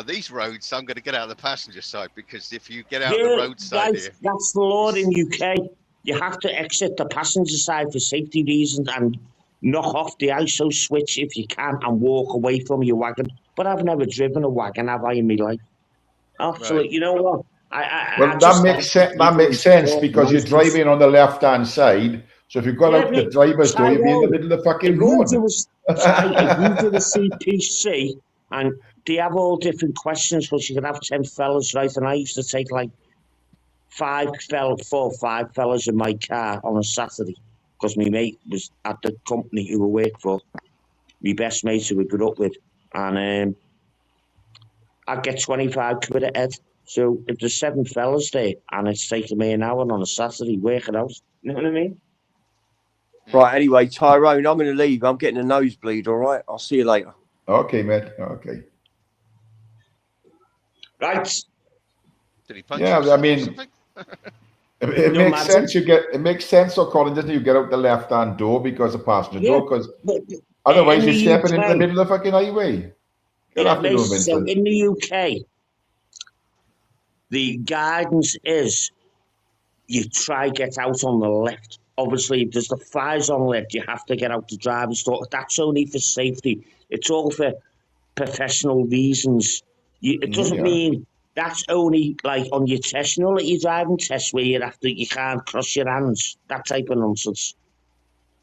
these roads, I'm going to get out of the passenger side, because if you get out the roadside here... That's the law in UK. You have to exit the passenger side for safety reasons and knock off the ISO switch if you can and walk away from your wagon. But I've never driven a wagon, have I, in my life? Absolutely. Right. You know what? That makes sense, because you're driving on the left-hand side. So if you've got out the driver's door, you'll be in the middle of the fucking road. If you do the CPC, and they have all different questions, because you can have 10 fellas, right? And I used to take like 4 or 5 fellas in my car on a Saturday, because my mate was at the company who I worked for, my best mate who we grew up with, and I'd get 25 quid a head. So if there's 7 fellas there and it's taking me an hour on a Saturday, work it out. You know what I mean? Right, anyway, Tyrone, I'm going to leave. I'm getting a nosebleed, all right? I'll see you later. Okay, mate. Okay. Right. Did he punch Yeah, you I or mean, something? it No makes matter. sense. It makes sense, so Colin, doesn't it? You get out the left-hand door because of passenger door, because But otherwise in you're the stepping into the UK, middle of the fucking highway. Good yeah, afternoon, mate, so Vincent. in the UK, the guidance is you try get out on the left. Obviously, if there's the fires on left, you have to get out the driver's door. That's only for safety. It's all for professional reasons. It doesn't Yeah. mean that's only like on your test, you know, like your driving test where you can't cross your hands, that type of nonsense.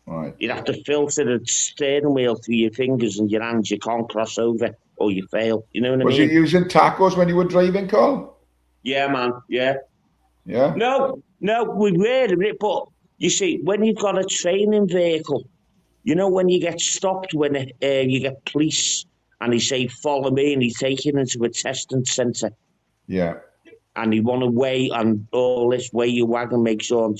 Right. You'd have to filter the steering wheel through your fingers and your hands. You can't cross over or you fail. You know what I Was you mean? using tacos when you were driving, Carl? Yeah, man. Yeah. Yeah. No, we were in it, but you see, when you've got a training vehicle, you know, when you get stopped, when you get police and they say, follow me, and they take you into a testing centre. Yeah. And you want to weigh and all this, weigh your wagon, make sure.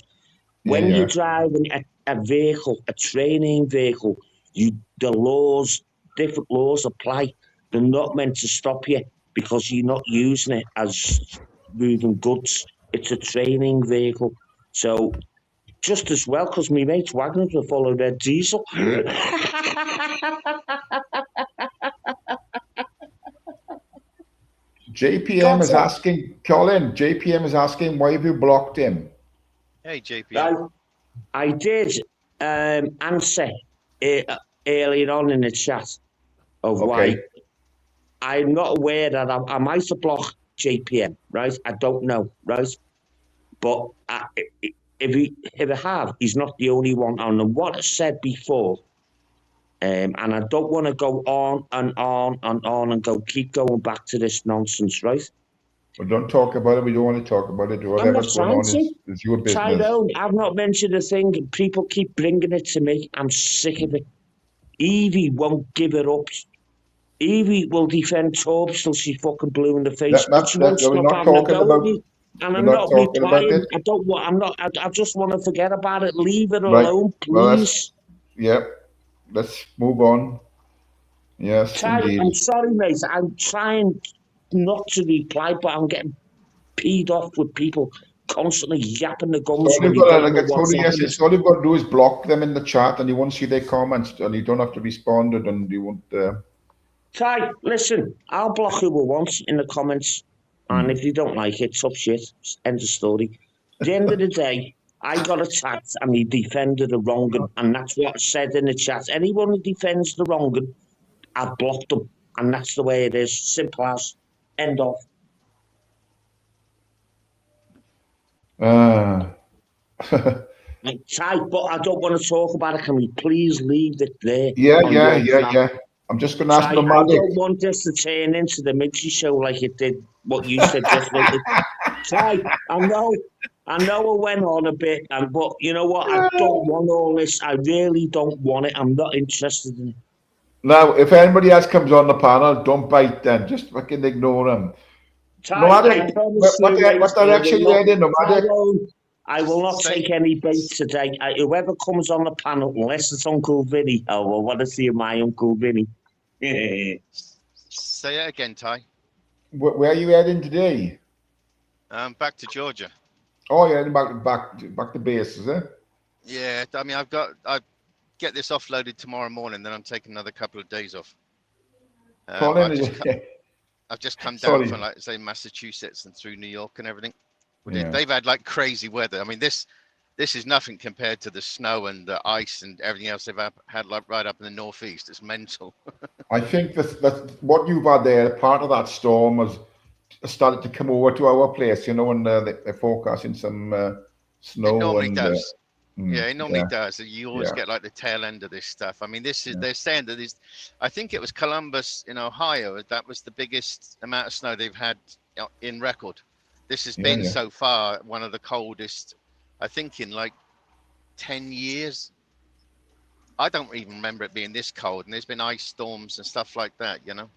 When you're driving a vehicle, a training vehicle, the laws, different laws apply. They're not meant to stop you because you're not using it as moving goods. It's a training vehicle. So just as well, because my mate's wagons were full of their diesel. JPM is asking, Colin, JPM is asking, why have you blocked him? Hey, JPM. I did answer earlier on in the chat of why. I'm not aware that I might have blocked JPM, right? I don't know, right? But if I have, he's not the only one on. And what I said before, and I don't want to go on and on and on and keep going back to this nonsense, right? Well, don't talk about it. We don't want to talk about it. Whatever's going on is your business. Tyrone, I've not mentioned a thing. People keep bringing it to me. I'm sick of it. Evie won't give it up. Evie will defend Torbs till she's fucking blue in the face, but she won't stop having a go at me. And I'm not replying. I don't want. I'm not. I just want to forget about it. Leave it alone, please. Well, let's move on. Yes, indeed. I'm sorry, mate. I'm trying not to reply, but I'm getting peed off with people constantly yapping the gums. All you've got to do is block them in the chat, and you won't see their comments, and you don't have to respond, and you won't. Ty, listen, I'll block who I want in the comments, and if you don't like it, tough shit. End of story. At the end of the day, I got attacked and he defended the wrong'un, and that's what I said in the chat. Anyone who defends the wrong'un, I've blocked them, and that's the way it is. Simple as. End of. Ty, but I don't want to talk about it. Can we please leave it there? Yeah. I'm just going to ask Nomadic. I don't want this to turn into the Mitzi show like it did, what you said just like it. Ty, I know I went on a bit, but you know what? I don't want all this. I really don't want it. I'm not interested in it. Now, if anybody else comes on the panel, don't bite them. Just fucking ignore them. Ty, Nomadic, what direction you heading, Nomadic? I will not take any bait today. Whoever comes on the panel, unless it's Uncle Vinny, I want to see my Uncle Vinny. Say it again, Ty. Where are you heading today? Back to Georgia. Oh, you're heading back to base, is it? Yeah, I mean, I get this offloaded tomorrow morning, then I'm taking another couple of days off. I've just come down from, like, say, Massachusetts and through New York and everything. They've had like crazy weather. I mean, this is nothing compared to the snow and the ice and everything else they've had like right up in the northeast. It's mental. I think that what you've had there, part of that storm has started to come over to our place. You know, and they're forecasting some snow. It normally does. It normally does. You always get like the tail end of this stuff. I mean, this is they're saying that is. I think it was Columbus in Ohio. That was the biggest amount of snow they've had in record. This has been so far one of the coldest, I think, in like 10 years. I don't even remember it being this cold, and there's been ice storms and stuff like that, you know.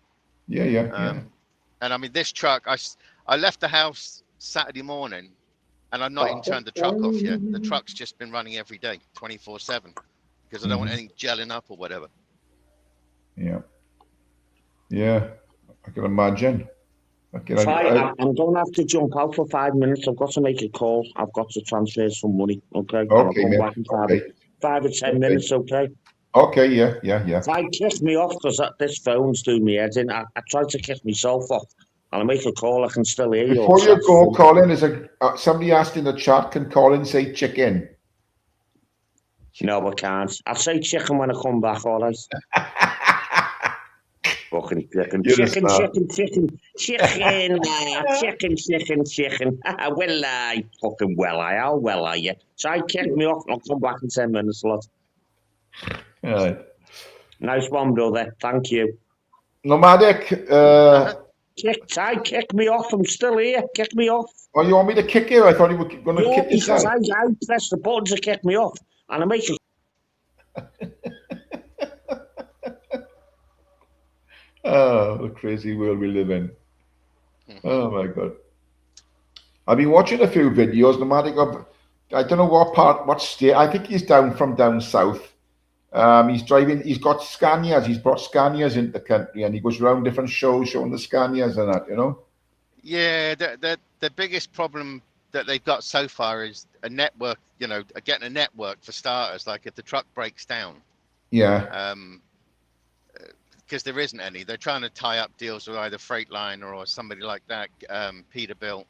Yeah. And I mean, this truck, I left the house Saturday morning, and I've not even turned the truck off yet. The truck's just been running every day, 24/7, because I don't want anything gelling up or whatever. Yeah, I can imagine. I'm going to have to jump out for 5 minutes. I've got to make a call. I've got to transfer some money. Okay. And I'll come back in 5 or 10 minutes. Okay. Okay. Yeah. If I kick me off because this phone's doing me head in, I tried to kick myself off. And I make a call. I can still hear you. Before you go, Colin, is somebody asked in the chat? Can Colin say chicken? No, I can't. I'll say chicken when I come back. All right. Fucking chicken. Chicken. Well, I fucking well, how well are you? So I kick me off and I'll come back in 10 minutes, lad. All right. Nice one, brother. Thank you. Nomadic. Kick me off. I'm still here. Kick me off. Oh, you want me to kick you? I thought you were going to kick yourself. Because I pressed the button to kick me off. And I make it. Oh, the crazy world we live in. Oh my God. I've been watching a few videos, Nomadic, of, I don't know what state, I think he's from down south. He's got Scanias, he's brought Scanias into the country, and he goes around different shows showing the Scanias and that, you know? Yeah, the biggest problem that they've got so far is a network, you know, getting a network for starters, like if the truck breaks down. Yeah. Because there isn't any. They're trying to tie up deals with either Freightliner or somebody like that, Peterbilt.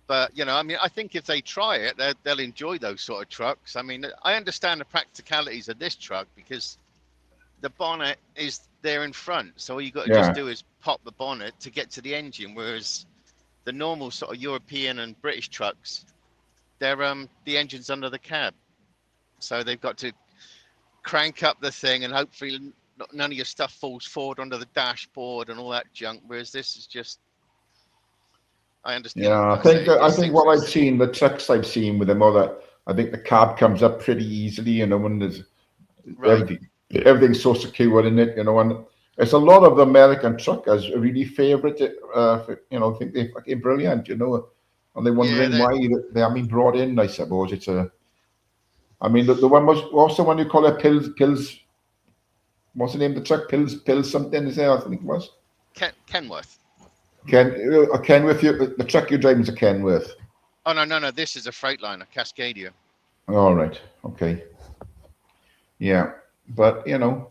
But, you know, I mean, I think if they try it, they'll enjoy those sort of trucks. I mean, I understand the practicalities of this truck because the bonnet is there in front. So all you got to just do is pop the bonnet to get to the engine. Whereas the normal sort of European and British trucks, they're the engine's under the cab. So they've got to crank up the thing and hopefully none of your stuff falls forward onto the dashboard and all that junk. Whereas this is just, I understand. Yeah, I think what I've seen, the trucks I've seen with them, all that, I think the cab comes up pretty easily, you know, when there's everything's so secure in it, you know, and it's a lot of the American truckers really favourite it, you know, think they're fucking brilliant, you know, and they're wondering why they haven't been brought in, I suppose. It's I mean, the one was also when you call it pills. What's the name of the truck? Pills something, is there? I think it was. Kenworth. Kenworth, the truck you're driving is a Kenworth. Oh, no. This is a Freightliner, Cascadia. All right. Okay. Yeah. But, you know,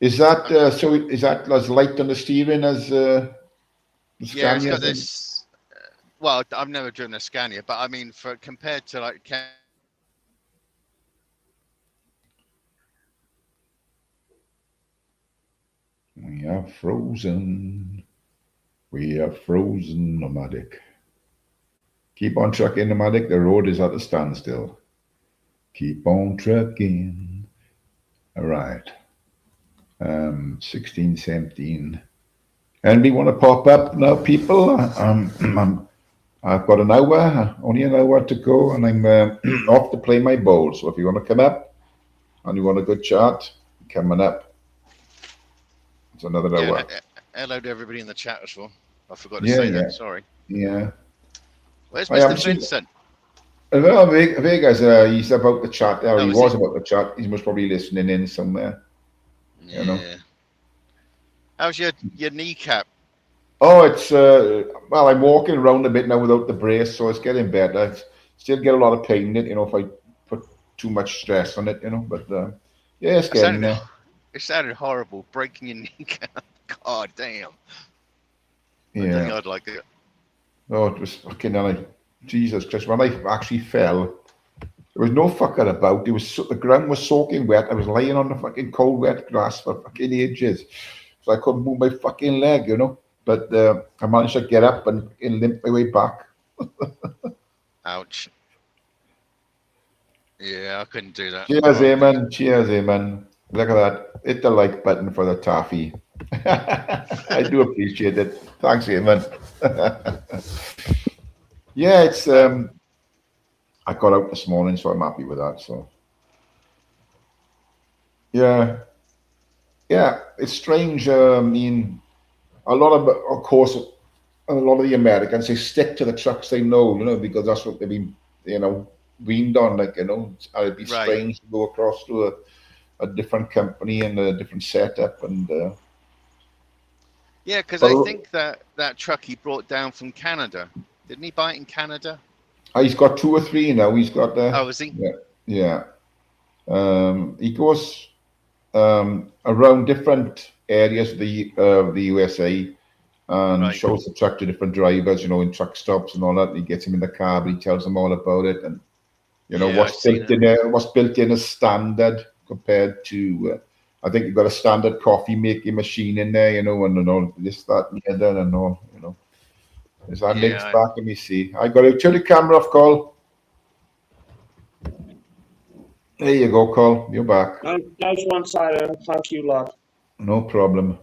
is that is that as light on the steering as the Scania? Yeah, it's got this. Well, I've never driven a Scania, but I mean, compared to like We are frozen. We are frozen, Nomadic. Keep on trucking, Nomadic. The road is at a standstill. Keep on trucking. All right. 16, 17. Anybody want to pop up now, people? I've got an hour, only an hour to go, and I'm off to play my bowl. So if you want to come up and you want a good chat, coming up. It's another hour. Hello to everybody in the chat as well. I forgot to say that. Sorry. Yeah. Where's Mr. Vincent? Well, Vegas, he's about the chat. He was about the chat. He's most probably listening in somewhere. Yeah. You know. How's your kneecap? Oh, it's well, I'm walking around a bit now without the brace, so it's getting better. I still get a lot of pain in it, you know, if I put too much stress on it, you know. But yeah, it's getting there. It sounded horrible, breaking your kneecap. God damn. Yeah. I don't think I'd like it. Oh, it was fucking Jesus Christ. When I actually fell, there was no fucking about. The ground was soaking wet. I was laying on the fucking cold, wet grass for fucking ages. So I couldn't move my fucking leg, you know. But I managed to get up and limp my way back. Ouch. Yeah, I couldn't do that. Cheers, Eamon. Cheers, Eamon. Look at that. Hit the like button for the taffy. I do appreciate it. Thanks, Eamon. Yeah, it's I got out this morning, so I'm happy with that. So yeah, it's strange. I mean, a lot of course, a lot of the Americans, they stick to the trucks they know, because that's what they've been, weaned on. Like, it'd be strange to go across to a different company and a different setup. And yeah, because I think that truck he brought down from Canada, didn't he buy it in Canada? He's got 2 or 3 now. He's got Oh, is he? Yeah. He goes around different areas of the USA and shows the truck to different drivers, in truck stops and all that. And he gets him in the car, but he tells them all about it, and what's built in as standard compared to. I think you've got a standard coffee making machine in there, and all this, that, and the other, and all, Is that links back? Let me see. I got to turn the camera off, Cole. There you go, Cole. You're back. Nice one, Siren. Thank you, lad. No problem.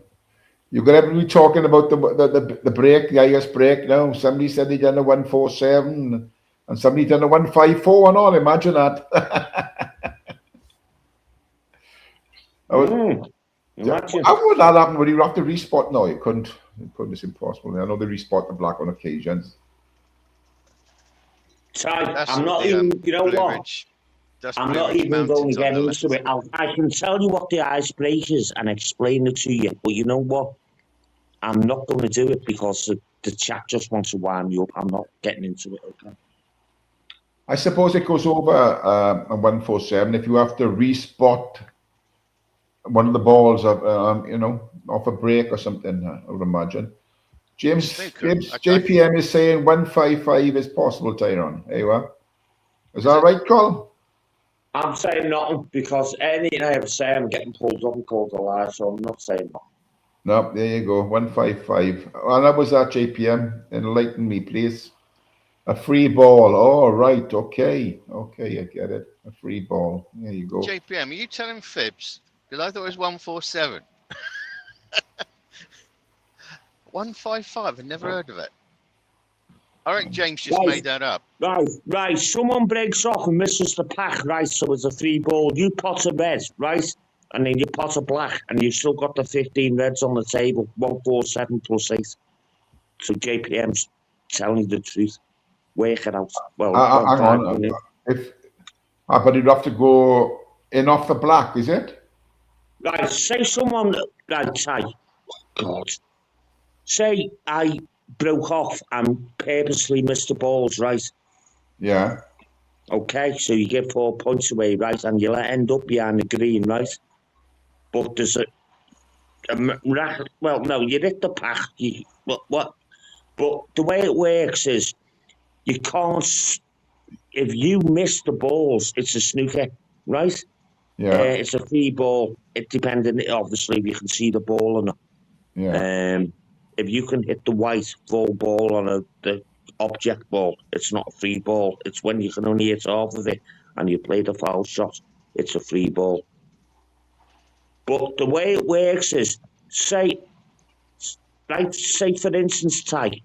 You're going to be talking about the brake, the IS brake now. Somebody said they done a 147 and somebody done a 154 and all. Imagine that. Imagine. How would that happen? Would you have to respot? No, you couldn't. It's impossible. I know they respot the black on occasions. Ty, I'm not even, you know what? I'm not even going to get into it. I can tell you what the ice brake is and explain it to you, but you know what? I'm not going to do it because the chat just wants to wind me up. I'm not getting into it, okay? I suppose it goes over a 147 if you have to respot one of the balls of, off a break or something, I would imagine. James JPM is saying 155 is possible, Tyrone. There you are. Is that right, Cole? I'm saying nothing because anything I ever say, I'm getting pulled up and called a lie, so I'm not saying nothing. No, there you go. 155. And that was that, JPM. Enlighten me, please. A free ball. Oh, right. Okay, I get it. A free ball. There you go. JPM, are you telling fibs? Because I thought it was 147. 155. I've never heard of it. I reckon James just made that up. Right. Someone breaks off and misses the pack, right? So it's a free ball. You pot a red, right? And then you pot a black, and you've still got the 15 reds on the table. 147 plus 8. So JPM's telling you the truth. Work it out. Well, hang on. But you'd have to go in off the black, is it? Right. Say someone, right, Ty. God. Say I broke off and purposely missed the balls, right? Yeah. Okay, so you give 4 points away, right? And you'll end up behind the green, right? But there's well, no, you hit the pack. But the way it works is you can't. If you miss the balls, it's a snooker, right? Yeah. It's a free ball. It depending, obviously, if you can see the ball or not. Yeah. If you can hit the white full ball on the object ball, it's not a free ball. It's when you can only hit half of it and you play the foul shot, it's a free ball. But the way it works is, say for instance, Ty,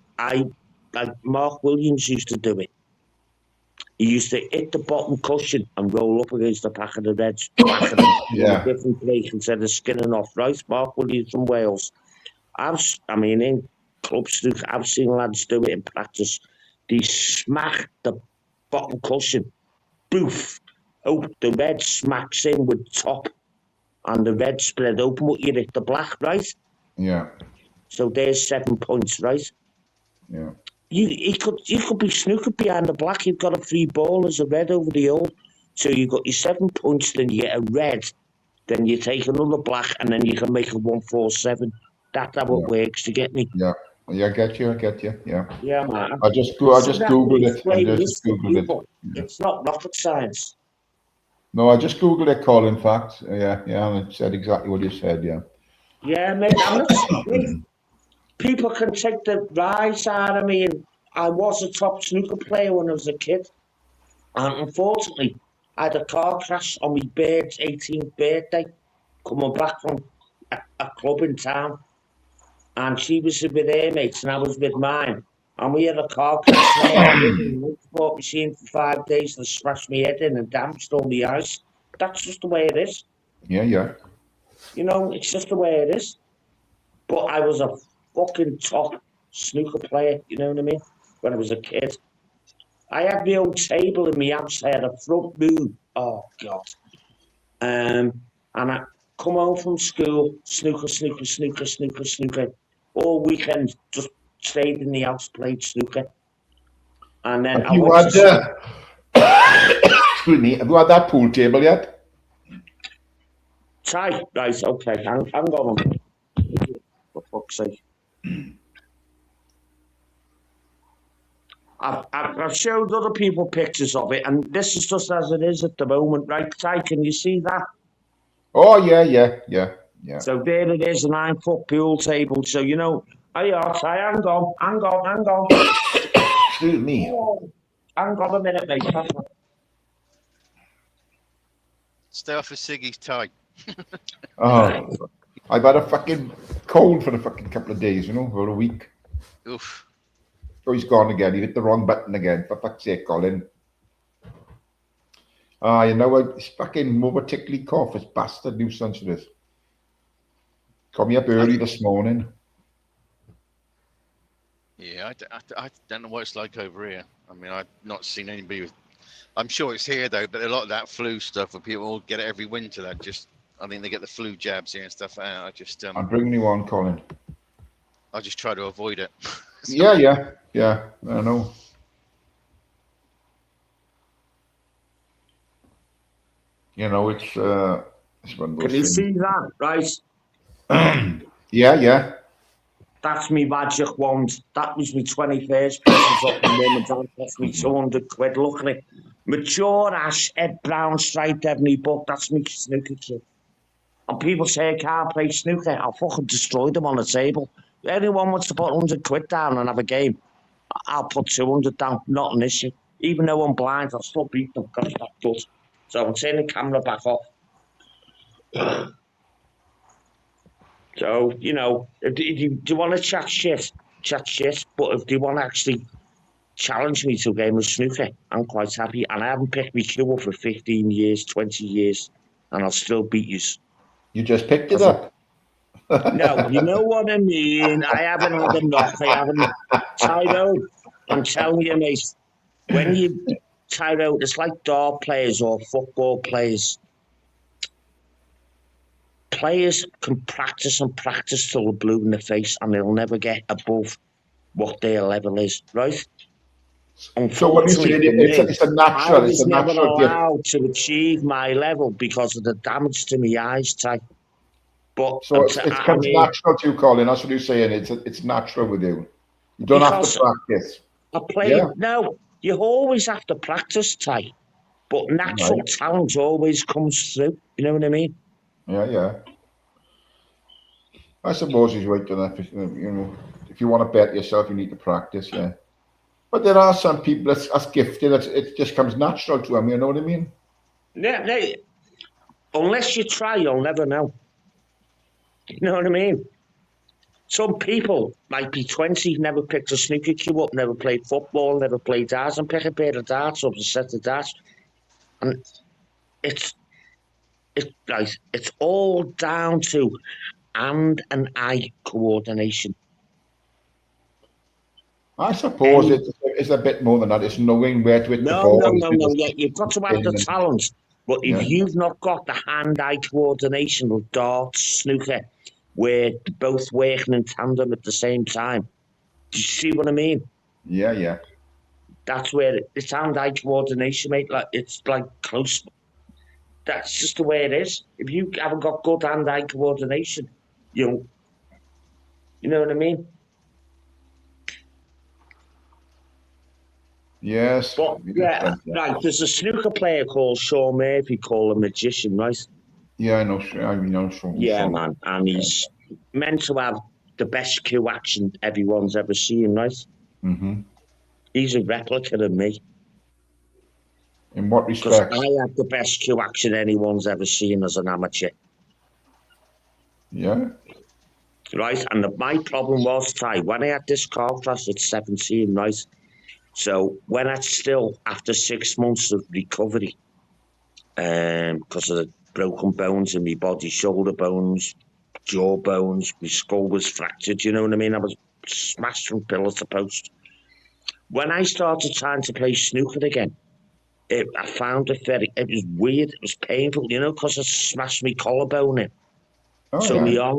like Mark Williams used to do it. He used to hit the bottom cushion and roll up against the pack of the reds, a different break instead of skinning off, right? Mark Williams from Wales. In clubs, I've seen lads do it in practice. They smack the bottom cushion, boof. Oh, the red smacks in with top, and the red spread open, but you hit the black, right? Yeah. So there's 7 points, right? Yeah. You could be snooker behind the black. You've got a free ball as a red over the hole. So you got your 7 points, then you get a red, then you take another black, and then you can make a 147. That's how it works. You get me? Yeah. I get you. Yeah. Yeah, man. I just googled it. It's not rocket science. No, I just googled it, Cole. In fact, yeah, and it said exactly what you said. Yeah. Yeah, mate. People can take the rise out of me. And I was a top snooker player when I was a kid, and unfortunately, I had a car crash on my 18th birthday, coming back from a club in town. And she was with her mates and I was with mine. And we had a car crash and I had a motorsport machine for 5 days and smashed my head in and damaged all the ice. That's just the way it is. Yeah, yeah. You know, it's just the way it is. But I was a fucking top snooker player, you know what I mean? When I was a kid. I had my own table in my house. I had a front room. Oh, God. And I come home from school, snooker. All weekend, just stayed in the house, played snooker. And then Have you had, excuse me, have you had that pool table yet? Ty, right, okay, hang on a minute. For fuck's sake. I've showed other people pictures of it, and this is just as it is at the moment, right? Ty, can you see that? Oh, yeah. So there it is, a 9-foot pool table. So, you know, hey, Ty, hang on. Excuse me. Oh, hang on a minute, mate. Stay off of Siggy's tie. Oh, I've had a fucking cold for a fucking couple of days, you know, for a week. Oof. Oh, he's gone again. He hit the wrong button again. For fuck's sake, Colin. You know, it's fucking over tickly cough. It's bastard nuisance it is. Called me up early this morning. Yeah, I don't know what it's like over here. I mean, I've not seen anybody with. I'm sure it's here though, but a lot of that flu stuff, where people all get it every winter, that just, I think they get the flu jabs here and stuff. I just, I'm bringing you on, Colin. I just try to avoid it. Yeah. I know. You know, it's one of those Can you things. see that, right? Yeah. That's me magic wand. That was my 21st present off my mum and dad. Cost me 200 quid, luckily. Mature ash, Ed Brown, striped ebony book. That's me snooker kit. And people say I can't play snooker. I'll fucking destroy them on the table. If anyone wants to put 100 quid down and have a game, I'll put 200 down. Not an issue. Even though I'm blind, I'll still beat them. That's that good. So I'm turning the camera back off. So, you know, do you want to chat shit? Chat shit. But if you want to actually challenge me to a game of snooker, I'm quite happy. And I haven't picked my cue up for 15 years, 20 years, and I'll still beat you. You just picked it up. No, you know what I mean. I haven't had a knock. I haven't. Tyro, I'm telling you, mate, when you Tyro, it's like dart players or football players. Players can practice and practice till they're blue in the face, and they'll never get above what their level is, right? So what you saying? It's a natural. I was it's a never natural allowed to achieve my level because of the damage to my eyes, Ty. But so it comes natural to you, Colin. That's what you're saying. It's natural with you. You don't have to practice. No, you always have to practice, Ty. But natural talent always comes through. You know what I mean? Yeah. I suppose he's right to that. You know, if you want to bet yourself, you need to practice. Yeah. But there are some people that's gifted. It just comes natural to them. You know what I mean? Yeah. Unless you try, you'll never know. You know what I mean? Some people might be 20, never picked a snooker cue up, never played football, never played darts, and pick a pair of darts up, a set of darts. And it's all down to hand and eye coordination. I suppose it's a bit more than that. It's knowing where to hit the ball. No. Yeah, you've got to have the talent. But if you've not got the hand-eye coordination of darts, snooker, where they're both working in tandem at the same time, do you see what I mean? Yeah. That's where it's hand-eye coordination, mate. Like it's like close. That's just the way it is. If you haven't got good hand-eye coordination, you know what I mean? Yes. But right. There's a snooker player called Sean Murphy, called a magician, right? Yeah, I know. Sean. Yeah, man, and he's meant to have the best cue action everyone's ever seen, right? Mm-hmm. He's a replica of me. In what respect? Because I have the best cue action anyone's ever seen as an amateur. Yeah. right? And my problem was, Ty, when I had this car crash at 17, right? So when I still, after 6 months of recovery, because of the broken bones in my body, shoulder bones, jaw bones, my skull was fractured, you know what I mean? I was smashed from pillar to post. When I started trying to play snooker again, I found it was weird, it was painful, you know, because I smashed my collarbone in. Oh, So yeah.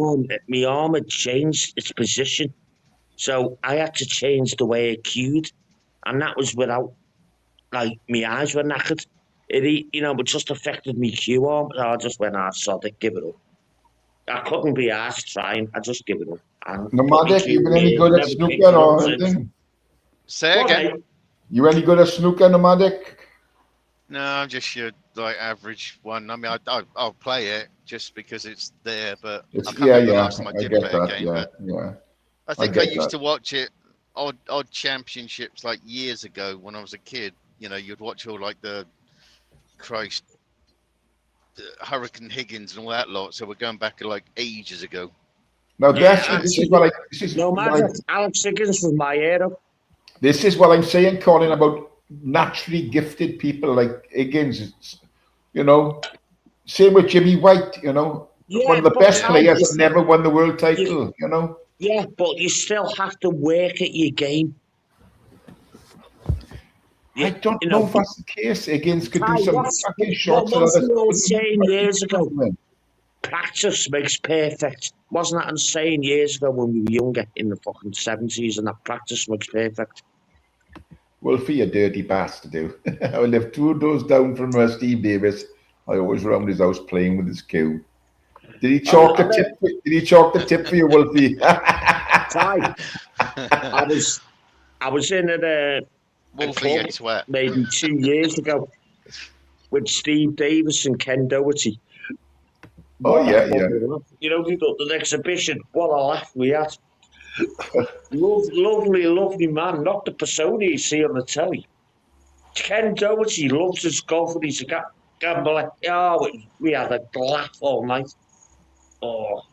my arm had changed its position. So I had to change the way I cued. And that was without, like, my eyes were knackered. It just affected me cue arm. So I just went, sod it, give it up. I couldn't be asked trying. I just give it up. And put me Nomadic, through you been the any years, good at never picked snooker it up or since. anything? Say What, again. You any good at snooker, Nomadic? No, I'm just your like average one. I mean, I'll play it just because it's there, but I can't remember the last time I I did get play a that. game. Yeah, But yeah, I I think I get used that. to watch it odd championships like years ago when I was a kid. You know, you'd watch all like the Christ Hurricane Higgins and all that lot. So we're going back like ages ago. Now, Yeah, this is what I no matter. Alex Higgins was my hero. this is what I'm saying, Colin, about naturally gifted people like Higgins. You know, same with Jimmy White. You know, one Yeah, of the but best Ty, players that never won the world title. You know. yeah, but you still have to work at your game. I don't know if that's the case. Higgins could Ty, do some fucking shots at what's others. the old saying years ago? Practice makes perfect. Wasn't that saying years ago when we were younger in the fucking 70s, and that practice makes perfect? Wolfie, you dirty bastard. I lived 2 doors down from Steve Davis. I always round his house playing with his cue. Did he chalk the tip? Did he chalk the tip for you, Wolfie? Ty, I was in at a club maybe 2 years ago with Steve Davis and Ken Doherty. Oh, yeah. You know, we got an exhibition. What a laugh we had. Lovely man. Not the persona you see on the telly. Ken Doherty loves his golf and he's a gambler. Oh, we had a laugh all night. Oh.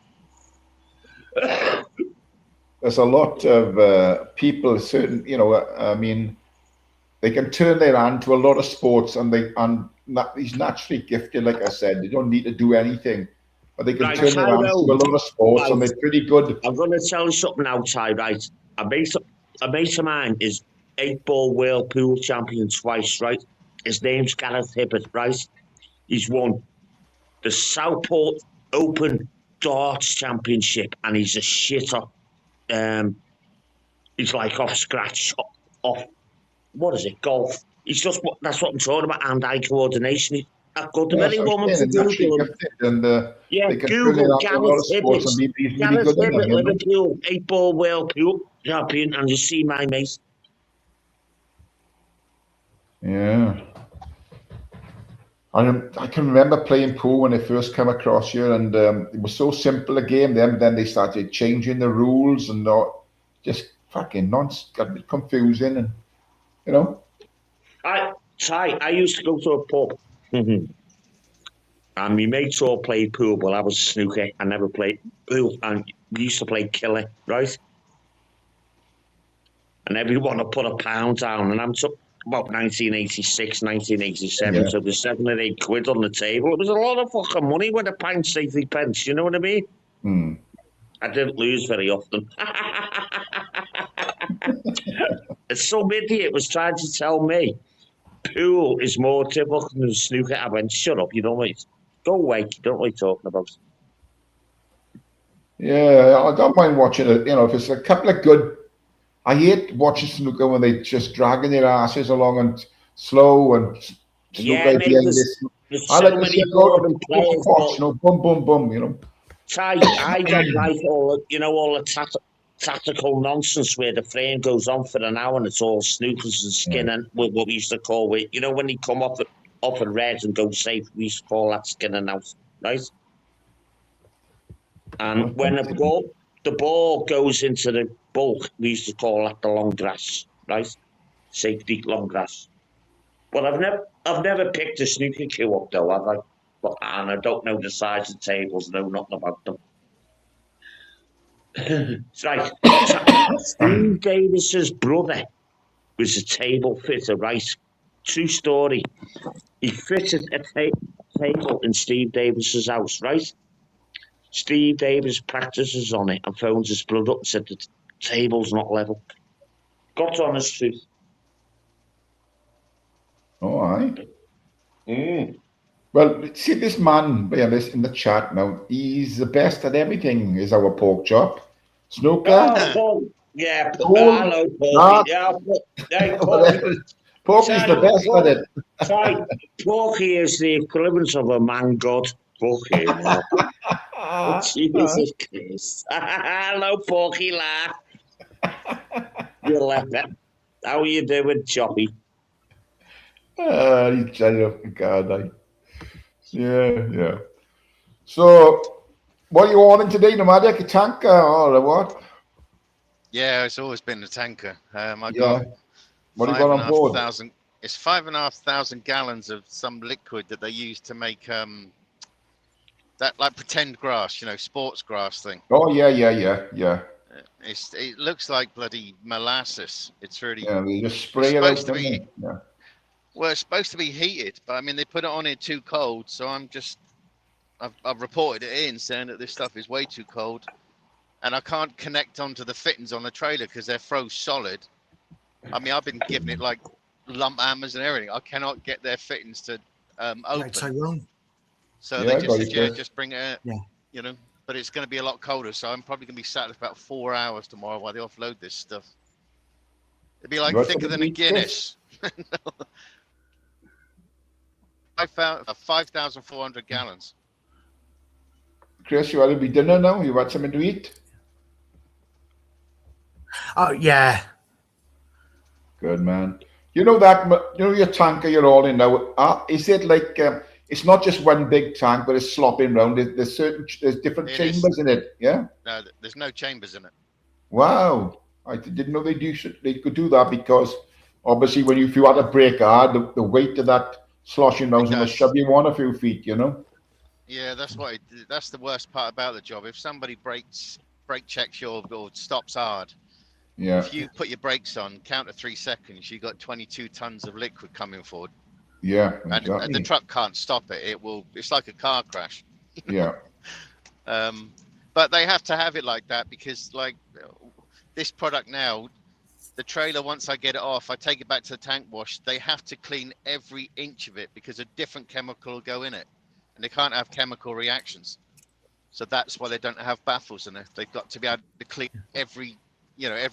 There's a lot of people, certain, I mean, they can turn their hand to a lot of sports and he's naturally gifted, like I said. They don't need to do anything, but they can turn their hands to a lot of sports and they're pretty good. I'm going to tell you something now, Ty, right? A mate of mine is 8-ball world pool champion twice, right? His name's Gareth Hibbert, right? He's won the Southport Open Darts Championship and he's a shitter. He's like off scratch, off what is it, golf. That's what I'm talking about, hand-eye coordination. I've got the very woman to Google him. And yeah, they can Google turn their hands to a lot of sports and be really good in them. Liverpool, 8-ball world pool champion, and you see my mate. Yeah. I can remember playing pool when I first came across here, and it was so simple a game. Then they started changing the rules and just fucking nonsense, got a bit confusing, and you know. I used to go to a pub, and my mates all played pool, but I was snooker. I never played pool, and we used to play killer, right? And everyone would put £1 down, and I'm about 1986, 1987, yeah. So there's 7 or 8 quid on the table. It was a lot of fucking money when a pint's 80 pence, you know what I mean? Mm. I didn't lose very often. Some idiot was trying to tell me pool is more typical than snooker. I went, shut up, you don't like, go away, you don't like talking about it. Yeah, I don't mind watching it, if it's a couple of good. I hate watching snooker when they just dragging their asses along and slow and snooker behind this. I like to see boom, boom, boom, I don't like all the tactical nonsense where the frame goes on for an hour and it's all snookers and skin and what we used to call it. You know, when they come off a red and go safe, we used to call that skin and out, right? And when the ball goes into the bulk, we used to call that the long grass, right? Safety long grass. But I've never picked a snooker cue up though, have I? And I don't know the size of tables, know nothing about them. Right. Steve Davis's brother was a table fitter, right? True story. He fitted a table in Steve Davis's house, right? Steve Davis practices on it and phones his blood up and said the table's not level. Got honest truth. Oh, aye. Well, see this man, this in the chat now. He's the best at everything. Is our pork chop, snooker, Oh, Paul. Yeah, pool, hello, Porky. darts, Yeah, hey, Porky. whatever. Porky's the best at it. Sorry, Porky is the equivalent of a man god. Porky, Jesus Christ. Hello, Porky, laugh. You left it. How are you doing, Choppy? He's trying to God, yeah. So, what are you ordering today, Nomadic? A tanker or what? Yeah, it's always been a tanker. I Yeah. got What do you got on board? It's 5,500 gallons of some liquid that they use to make that like pretend grass, sports grass thing. Oh yeah. It looks like bloody molasses. It's really they just spray it out. Yeah. Well, it's supposed to be heated, but I mean they put it on here too cold, so I've reported it in saying that this stuff is way too cold, and I can't connect onto the fittings on the trailer because they're froze solid. I mean, I've been giving it like lump hammers and everything. I cannot get their fittings to open. So they just said, yeah, just bring it. Yeah. But it's going to be a lot colder, so I'm probably going to be sat for about 4 hours tomorrow while they offload this stuff. It'd be like thicker than a Guinness. 5,400 gallons. Chris, you want to be dinner now? You want something to eat? Oh yeah. Good man. You know your tanker you're all in now. Is it like it's not just one big tank, but it's slopping around? There's different chambers in it. Yeah. No, there's no chambers in it. Wow, I didn't know they could do that because obviously if you had a brake hard, the weight of that sloshing around is going to shove you on a few feet. Yeah, that's the worst part about the job. If somebody brake checks or stops hard. Yeah. If you put your brakes on, count to 3 seconds, you got 22 tons of liquid coming forward. Yeah, exactly. And the truck can't stop it. It's like a car crash. Yeah. But they have to have it like that because, like, this product now, the trailer, once I get it off, I take it back to the tank wash. They have to clean every inch of it because a different chemical will go in it, and they can't have chemical reactions. So that's why they don't have baffles in it. They've got to be able to clean every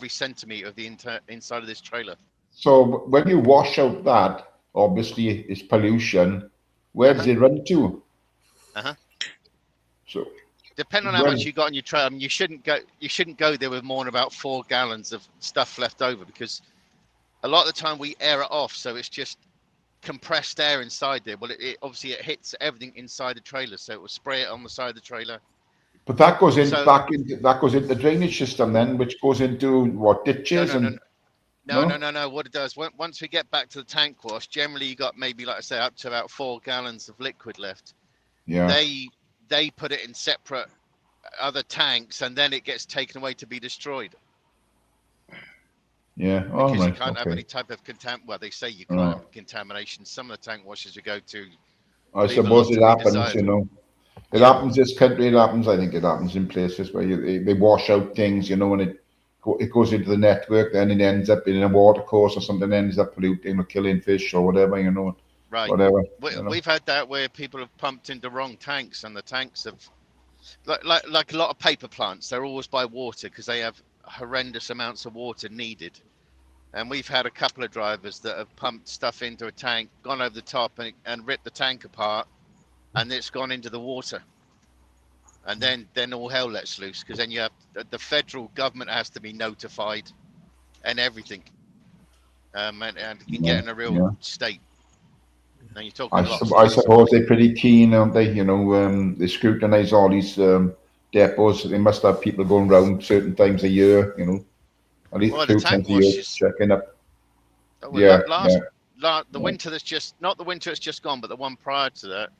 centimeter of the inside of this trailer. So when you wash out that, obviously it's pollution. Where does it run to? So depending on how much you got on your trailer, I mean, you shouldn't go there with more than about 4 gallons of stuff left over because a lot of the time we air it off, so it's just compressed air inside there. Well, it obviously it hits everything inside the trailer, so it will spray it on the side of the trailer. But that goes into the drainage system then, which goes into what, ditches? No. What it does, once we get back to the tank wash, generally you got maybe, like I say, up to about 4 gallons of liquid left. Yeah. They put it in separate other tanks, and then it gets taken away to be destroyed. Yeah. Because you can't have any type of well, they say you can't have contamination. Some of the tank washes you go to, I suppose it happens, It happens this country. It happens. I think it happens in places where they wash out things, and it goes into the network, then it ends up in a water course or something, ends up polluting or killing fish or whatever, Right. Whatever. We've had that where people have pumped into wrong tanks, and the tanks have, like a lot of paper plants, they're always by water because they have horrendous amounts of water needed. And we've had a couple of drivers that have pumped stuff into a tank, gone over the top and ripped the tank apart, and it's gone into the water. And then all hell lets loose because then you have the federal government has to be notified and everything, and you can get in a real state. And you're talking I suppose they're pretty keen, aren't they? They scrutinise all these depots. They must have people going around certain times a year, at least 2 times a year checking up. The winter that's not the winter that's just gone, but the one prior to that,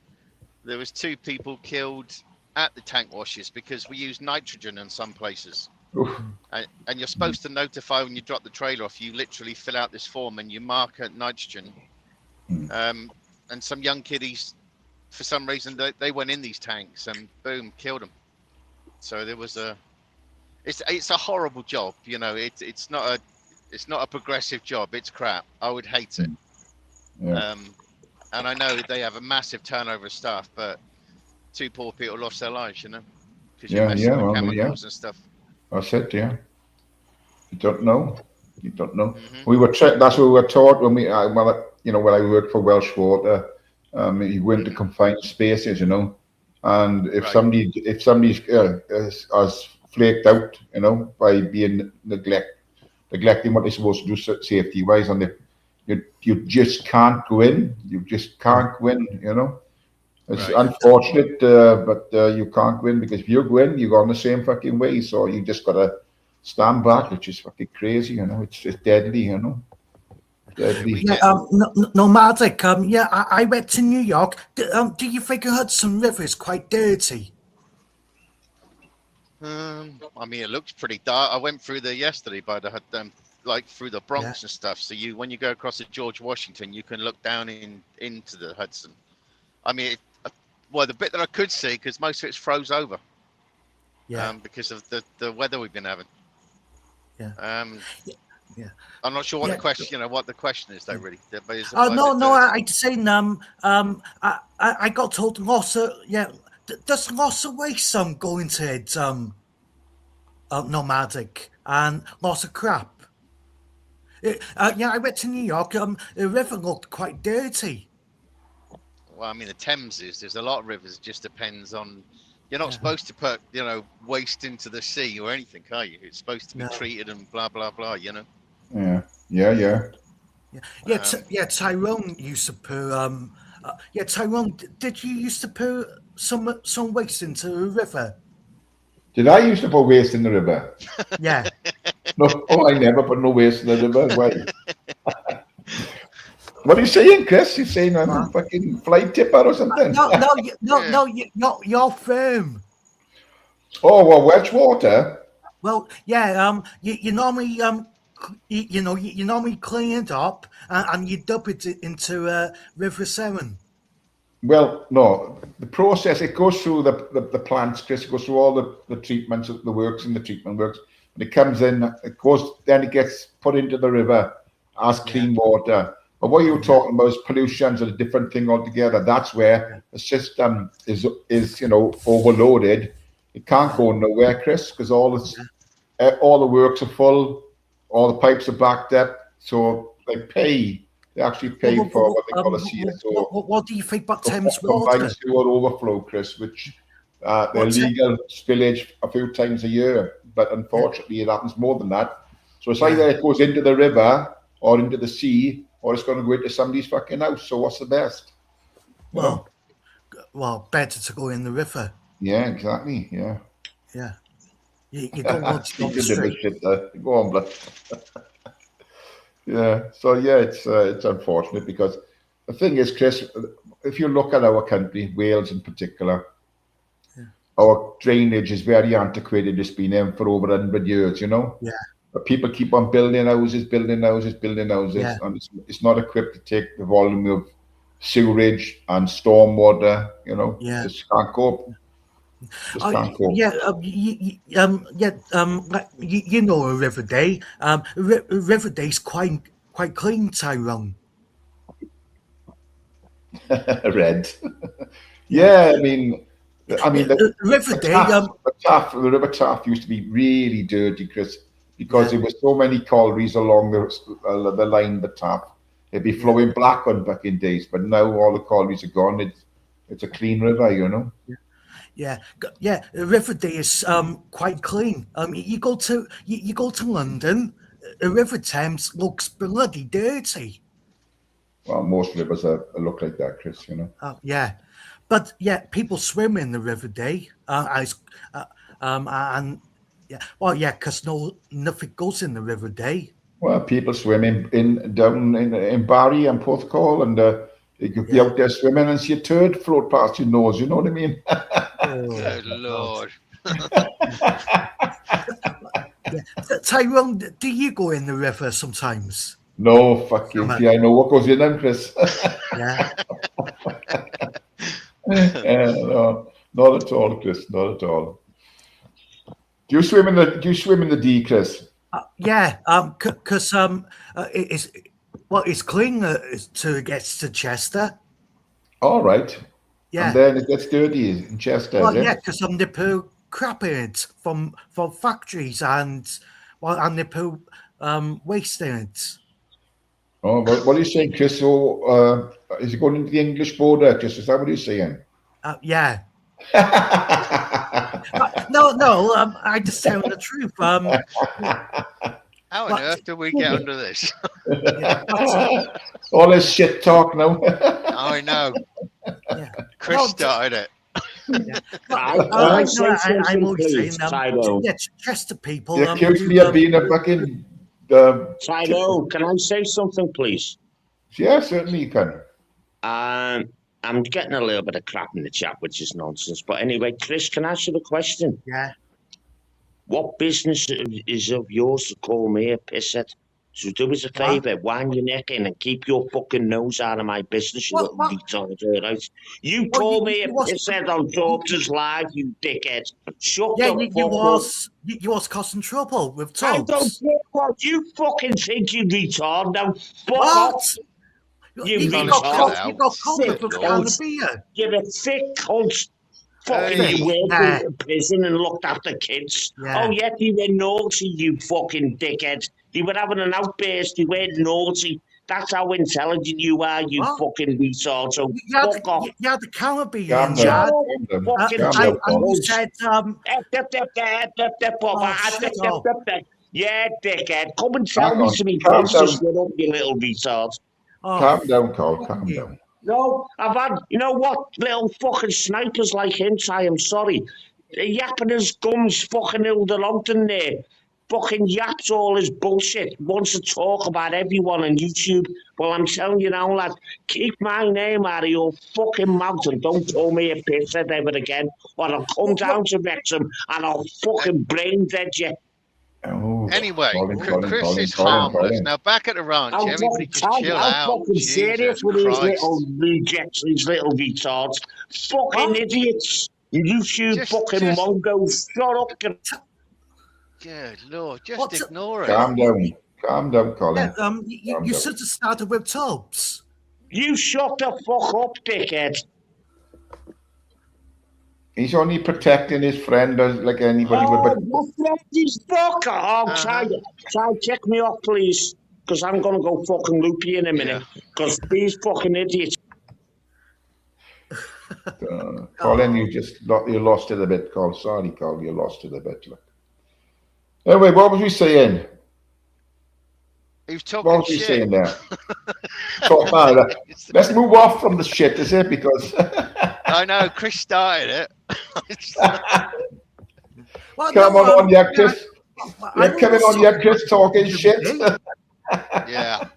there was 2 people killed at the tank washes because we use nitrogen in some places. Oof. And you're supposed to notify when you drop the trailer off. You literally fill out this form and you mark at nitrogen. And some young kiddies, for some reason, they went in these tanks and boom, killed them. So there was it's a horrible job. You know, it's not a progressive job. It's crap. I would hate it. Yeah. And I know they have a massive turnover of staff, but 2 poor people lost their lives, you know, because you're messing with chemicals and stuff. That's it, yeah. You don't know. You don't know. We were that's what we were taught when when I worked for Welsh Water. You go into confined spaces, you know, and if somebody's has flaked out, you know, by being neglecting what they're supposed to do safety wise, and you just can't go in. You just can't go in, you know. It's unfortunate, but you can't win because if you win, you go on the same fucking way. So you just gotta stand back, which is fucking crazy, you know. It's deadly, you know. Deadly. Yeah, nomadic. Yeah, I went to New York. Do you think Hudson River is quite dirty? I mean, it looks pretty dark. I went through there yesterday, but I had like through the Bronx and stuff. So when you go across the George Washington, you can look down into the Hudson. I mean, well, the bit that I could see, because most of it's froze over. Yeah. Because of the weather we've been having. Yeah. Yeah. I'm not sure what the question, what the question is though, really. I'd say I got told lots of there's lots of waste go into it, nomadic, and lots of crap. I went to New York. The river looked quite dirty. Well, I mean, the Thames is. There's a lot of rivers. It just depends on. You're not supposed to put, waste into the sea or anything, are you? It's supposed to be treated and blah blah blah. You know. Yeah. Tyrone used to put. Tyrone, did you used to put some waste into the river? Did I used to put waste in the river? Yeah. No, I never put no waste in the river. Why? What are you saying, Chris? You're saying I'm a fucking fly tipper or something? No, you're firm. Oh, well, Welsh Water? Well, yeah, you normally, you normally clean it up and you dump it into River Severn. Well, no, the process, it goes through the plants, Chris. It goes through all the treatments, the works and the treatment works. And it comes in, then it gets put into the river as clean water. But what you were talking about is pollutions and a different thing altogether. That's where the system is overloaded. It can't go nowhere, Chris, because all the works are full, all the pipes are backed up. So they actually pay for what they call a CSO. What do you think about Thames Water? Combined sewer overflow, Chris, which they're legal spillage a few times a year. But unfortunately, it happens more than that. So it's either it goes into the river or into the sea, or it's going to go into somebody's fucking house. So what's the best? Well, better to go in the river. Yeah, exactly. Yeah. Yeah. You don't want to go straight. Go on, blood. Yeah. So yeah, it's unfortunate because the thing is, Chris, if you look at our country, Wales in particular, our drainage is very antiquated. It's been in for over 100 years, you know. Yeah. But people keep on building houses, and it's not equipped to take the volume of sewerage and stormwater. You know, just can't cope. You know, a Riverdale. Riverdale's quite clean, Tyrone. Red. Yeah, I mean, the Riverdale. The River Taff used to be really dirty, Chris, because there were so many collieries along the line, the Taff. It'd be flowing black on back in days, but now all the collieries are gone. It's a clean river, you know. Yeah. Riverdale is quite clean. You go to London, the River Thames looks bloody dirty. Well, most rivers look like that, Chris. You know. But people swim in the Riverdale, because nothing goes in the Riverdale. Well, people swim down in Barry and Porthcawl, and You could be out there swimming and see a turd float past your nose. You know what I mean? Good Lord. Tyrone, do you go in the river sometimes? No, fuck you. I know what goes in them, Chris. Yeah. No, not at all, Chris. Not at all. Do you swim in the D, Chris? Yeah. Because it's clean till it gets to Chester. All right. Yeah. And then it gets dirty in Chester. Well, yeah, because they put crap in it from factories and they put waste in it. Oh, what are you saying, Chris? So, is it going into the English border, Chris? Is that what you're saying? Yeah. No. I just telling the truth. How on earth do we get under this? All this shit talk now. I know. Yeah. Chris started it. Yeah. I'm always saying, Chester people. They accuse me of being a fucking. Tylo, can I say something, please? Yeah, certainly you can. I'm getting a little bit of crap in the chat, which is nonsense. But anyway, Chris, can I ask you the question? Yeah. What business is of yours to call me a pisshead? So do us a favour, wind your neck in and keep your fucking nose out of my business, you little retard, right? You call me a pisshead on Daughters Live, you dickhead. Shut the fuck up. You was causing trouble with tubs. I don't care what you fucking think, you retard. Now, fuck off. You got caught with a can of beer. You're a thick cunt. Fucking you worked in prison and looked after kids. Yeah. Oh, yeah, you were naughty, you fucking dickhead. You were having an outburst, you weren't naughty. That's how intelligent you are, you fucking retard. So fuck off. You had the can of beer. And you said, yeah, dickhead. Come and tell me to me face to shut up, you little retard. Calm down, Carl. Calm down. No, I've had, you know what, little fucking snipers like him, I am sorry. Yapping his gums, fucking Hilda Longton there. Fucking yaps all his bullshit. Wants to talk about everyone on YouTube. Well, I'm telling you now, lad, keep my name out of your fucking mouth and don't call me a pisshead ever again. Or I'll come down to Wrexham and I'll fucking brain dead you. Oh, anyway, Chris is harmless. Now back at the ranch, everybody just chill out. I'm fucking serious with these little rejects, these little retards. Fucking idiots. YouTube fucking mongos. Shut up. Good Lord, just ignore it. Calm down, Colin. Yeah, you should have started with tubs. You shut the fuck up, dickhead. He's only protecting his friend like anybody would. But my friend is fucker. Oh, try, check me off, please. Because I'm going to go fucking loopy in a minute. Because these fucking idiots. Colin, you lost it a bit, Colin. Sorry, Colin, you lost it a bit. Look. Anyway, what was we saying? He was talking What was shit. he saying there? Let's move off from the shit, is it? Because I know Chris started it. Come on, yeah, Chris. You're coming on, yeah, Chris, talking shit. Yeah.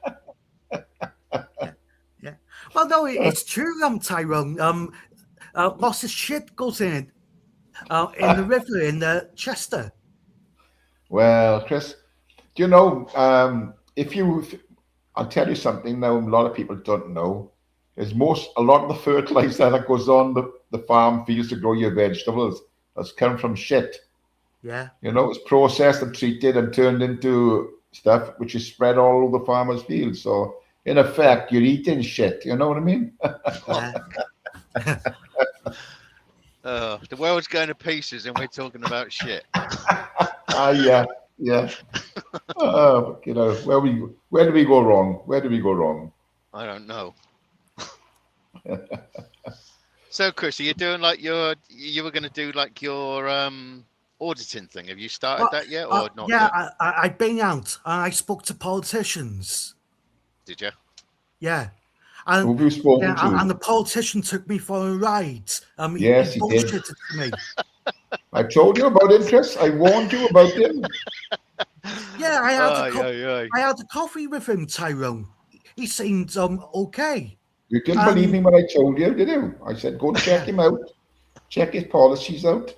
Yeah. Well, no, it's true, Tyrone. Lots of shit goes in the river in Chester. Well, Chris, do you know, I'll tell you something now, a lot of people don't know, is a lot of the fertilizer that goes on the farm fields to grow your vegetables has come from shit. Yeah. You know, it's processed and treated and turned into stuff which is spread all over the farmer's fields. So, in effect, you're eating shit. You know what I mean? The world's going to pieces and we're talking about shit. Yeah. You know, where do we go wrong? Where do we go wrong? I don't know. So, Chris, are you doing like you were going to do like your auditing thing? Have you started that yet or not? Yeah, I've been out and I spoke to politicians. Did you? Yeah. Who have you spoken to? And the politician took me for a ride. Yes, he did. To me. I told you about interest. I warned you about him. Yeah, I had a coffee with him, Tyrone. He seemed okay. You didn't believe me when I told you, did you? I said, go and check him out. Check his policies out.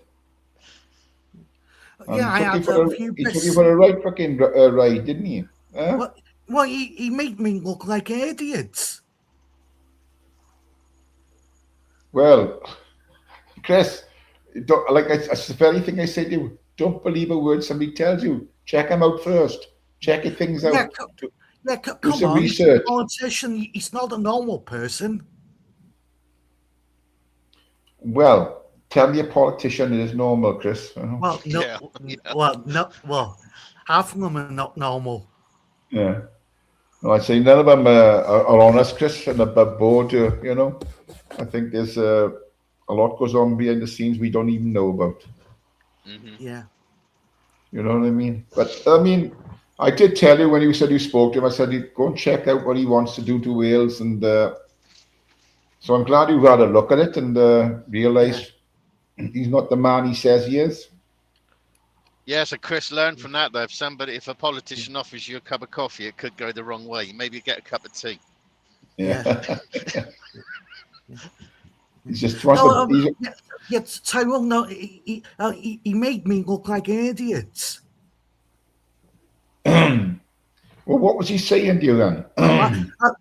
And yeah, I had a few he took bits. you for a right fucking ride, didn't he? Huh? Well, he made me look like an idiot. Well, Chris, that's the very thing I said to you. Don't believe a word somebody tells you. Check him out first. Check your things out. Come some on, research. he's a politician. He's not a normal person. Well, tell me a politician is normal, Chris. Well, no, well, half of them are not normal. Yeah. No, I'd say none of them are honest, Chris, and above board. You know, I think there's a lot goes on behind the scenes we don't even know about. Mm-hmm. Yeah. You know what I mean? But I mean, I did tell you when you said you spoke to him. I said go and check out what he wants to do to Wales, and so I'm glad you had a look at it and realised he's not the man he says he is. Yeah, so Chris, learn from that though. If a politician offers you a cup of coffee, it could go the wrong way. Maybe get a cup of tea. Yeah. He's just trying to. Tyrone, no, he made me look like an idiot. Well, what was he saying to you then?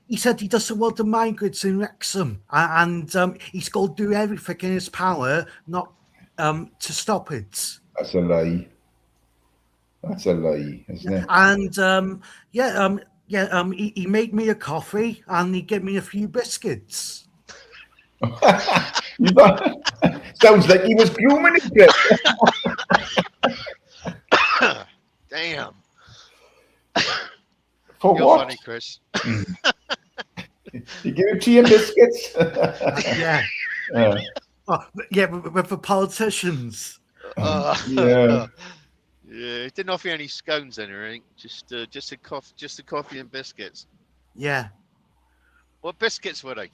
He said he doesn't want the migrants in Wrexham, and he's going to do everything in his power not to stop it. That's a lie. That's a lie, isn't it? And he made me a coffee and he gave me a few biscuits. Sounds like he was grooming his Damn. For You're what? funny, Chris. You give him tea and biscuits? Yeah. With the politicians. Yeah. Yeah, he didn't offer you any scones or anything. Just a coffee and biscuits. Yeah. What biscuits were they?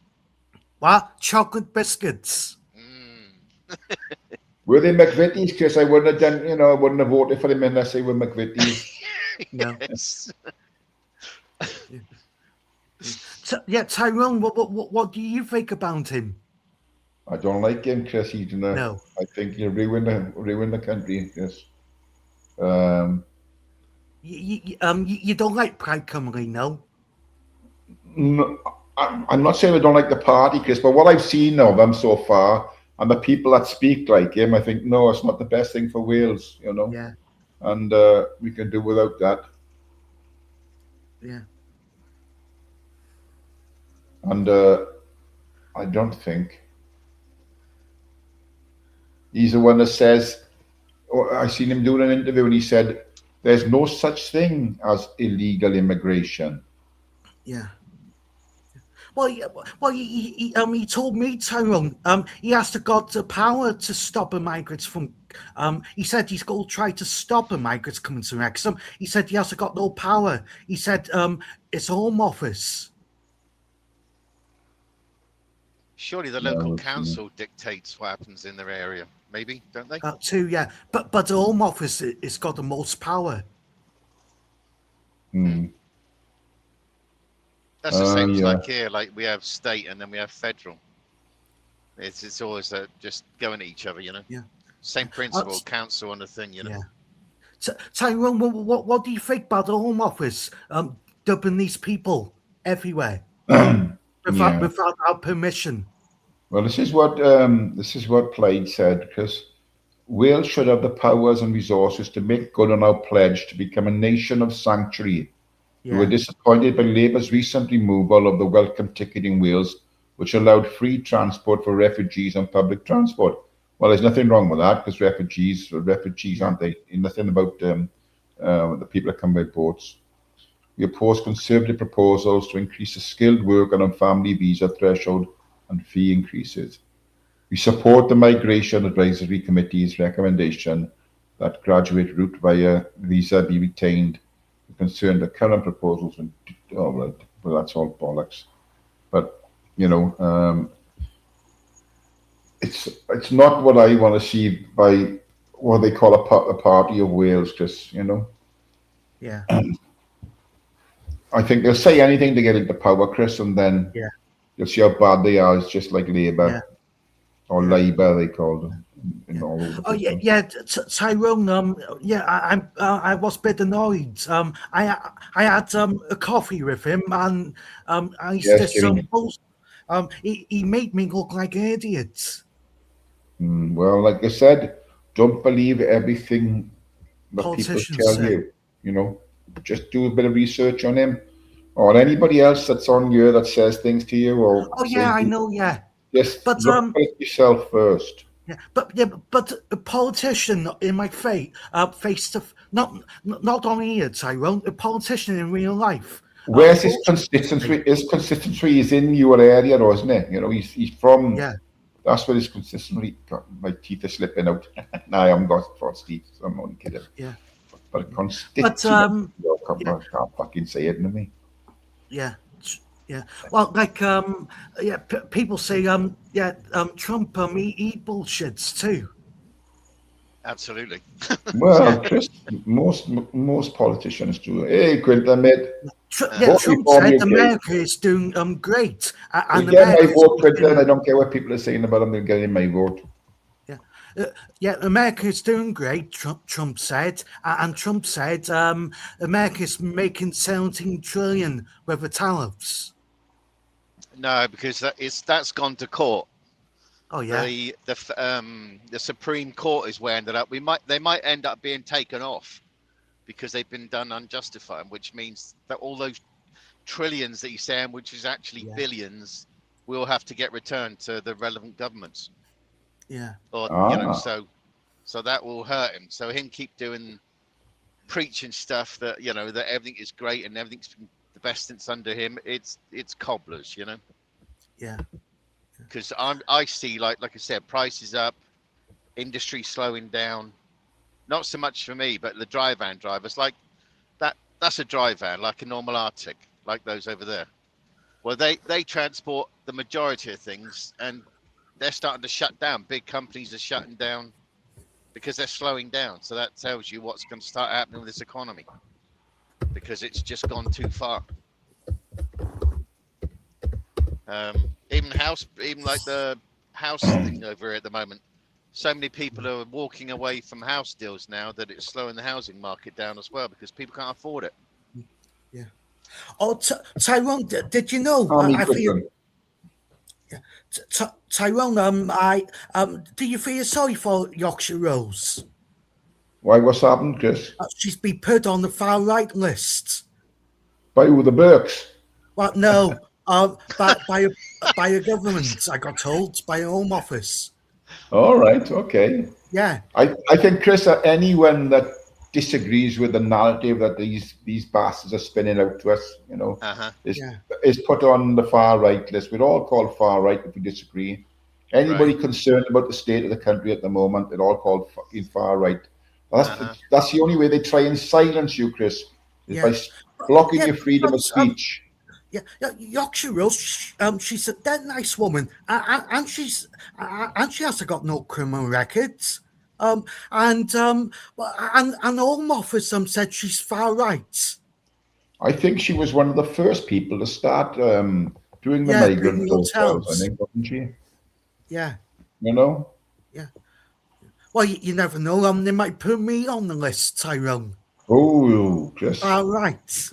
What? Chocolate biscuits. Were they McVitie's? Because I wouldn't have done, I wouldn't have voted for them unless they were McVitie's. No. Tyrone, what do you think about him? I don't like him, Chris. No. I think he'll ruin the country. Yes. You don't like Pride Cymru, no? No, I'm not saying I don't like the party, Chris, but what I've seen of them so far and the people that speak like him, I think, no, it's not the best thing for Wales, Yeah. And we can do without that. Yeah. And I don't think he's the one that says, I seen him doing an interview and he said, there's no such thing as illegal immigration. Yeah. Well, he told me, Tyrone, he has got the power to stop migrants from. He said he's going to try to stop migrants coming to Wrexham. He said he has got no power. He said it's a Home Office. Surely the local council dictates what happens in their area. Maybe, don't they? Too, yeah. But the Home Office has got the most power. That's the same as like here, like we have state and then we have federal. It's always just going at each other, Yeah. Same principle, council on the thing, Yeah. Tyrone, what do you think about the Home Office dumping these people everywhere without our permission? Well, this is what Plaid said, because Wales should have the powers and resources to make good on our pledge to become a nation of sanctuary. We were disappointed by Labour's recent removal of the welcome ticket in Wales, which allowed free transport for refugees on public transport. Well, there's nothing wrong with that, because refugees, aren't they? Nothing about the people that come by boats. We oppose Conservative proposals to increase the skilled worker and family visa threshold and fee increases. We support the Migration Advisory Committee's recommendation that graduate route via visa be retained. Concerned the current proposals, and well, that's all bollocks. But it's not what I want to see by what they call a party of Wales, Chris. Yeah. I think they'll say anything to get into power, Chris, and then you'll see how bad they are. It's just like Labour or Labour, they call them in all over the Oh place. Tyrone. I was a bit annoyed. I had a coffee with him, and he Yes, said Jimmy. he made me look like an idiot. Well, like I said, don't believe everything that people Politicians tell say. you. You know, just do a bit of research on him or anybody else that's on here that says things to you or I know. Yeah, just but look at it yourself first. but a politician in my face, not only here, Tyrone, a politician in real life. Where's his consistency? His consistency is in your area, though, isn't it? You know, he's from. Yeah. That's where his consistency. My teeth are slipping out. No, I haven't got false teeth. So I'm only kidding. Yeah. But consistency. I can't fucking say it to me. Yeah. Yeah. Well, like people say Trump he bullshits too. Absolutely. Well, Chris, most politicians do. Hey, Quinton, mate. Trump said America is doing great. And get my vote, Quinton. I don't care what people are saying about him. They're getting my vote. America is doing great. Trump said, and Trump said America is making 17 trillion with the tariffs. No, because that's gone to court. Oh yeah. The Supreme Court is where ended up. They might end up being taken off because they've been done unjustified, which means that all those trillions that he's saying, which is actually billions, will have to get returned to the relevant governments. Yeah. Or so that will hurt him. So him keep preaching stuff that that everything is great and everything's been the best since under him. It's cobblers, Yeah. Because I see like I said, prices up, industry slowing down. Not so much for me, but the dry van drivers like that. That's a dry van, like a normal Arctic, like those over there. Well, they transport the majority of things, and they're starting to shut down. Big companies are shutting down because they're slowing down. So that tells you what's going to start happening with this economy, because it's just gone too far. Even like the house thing over here at the moment. So many people are walking away from house deals now that it's slowing the housing market down as well because people can't afford it. Yeah. Oh, Tyrone, did you know? Tyrone, do you feel sorry for Yorkshire Rose? Why? What's happened, Chris? She's been put on the far right list. By who? The Burks? Well, no. By a government, I got told, by a Home Office. All right, okay. Yeah. I think, Chris, anyone that disagrees with the narrative that these bastards are spinning out to us, is put on the far right list. We're all called far right if we disagree. Anybody concerned about the state of the country at the moment, they're all called fucking far right. That's the only way they try and silence you, Chris, is by blocking your freedom of speech. Yorkshire Rose, she's a dead nice woman, and she hasn't got no criminal records. And Home Office said she's far right. I think she was one of the first people to start doing the migrant hotels. I think, wasn't she? Yeah. Yeah. Well, you never know. They might put me on the list, Tyrone. Oh, Chris. Far right.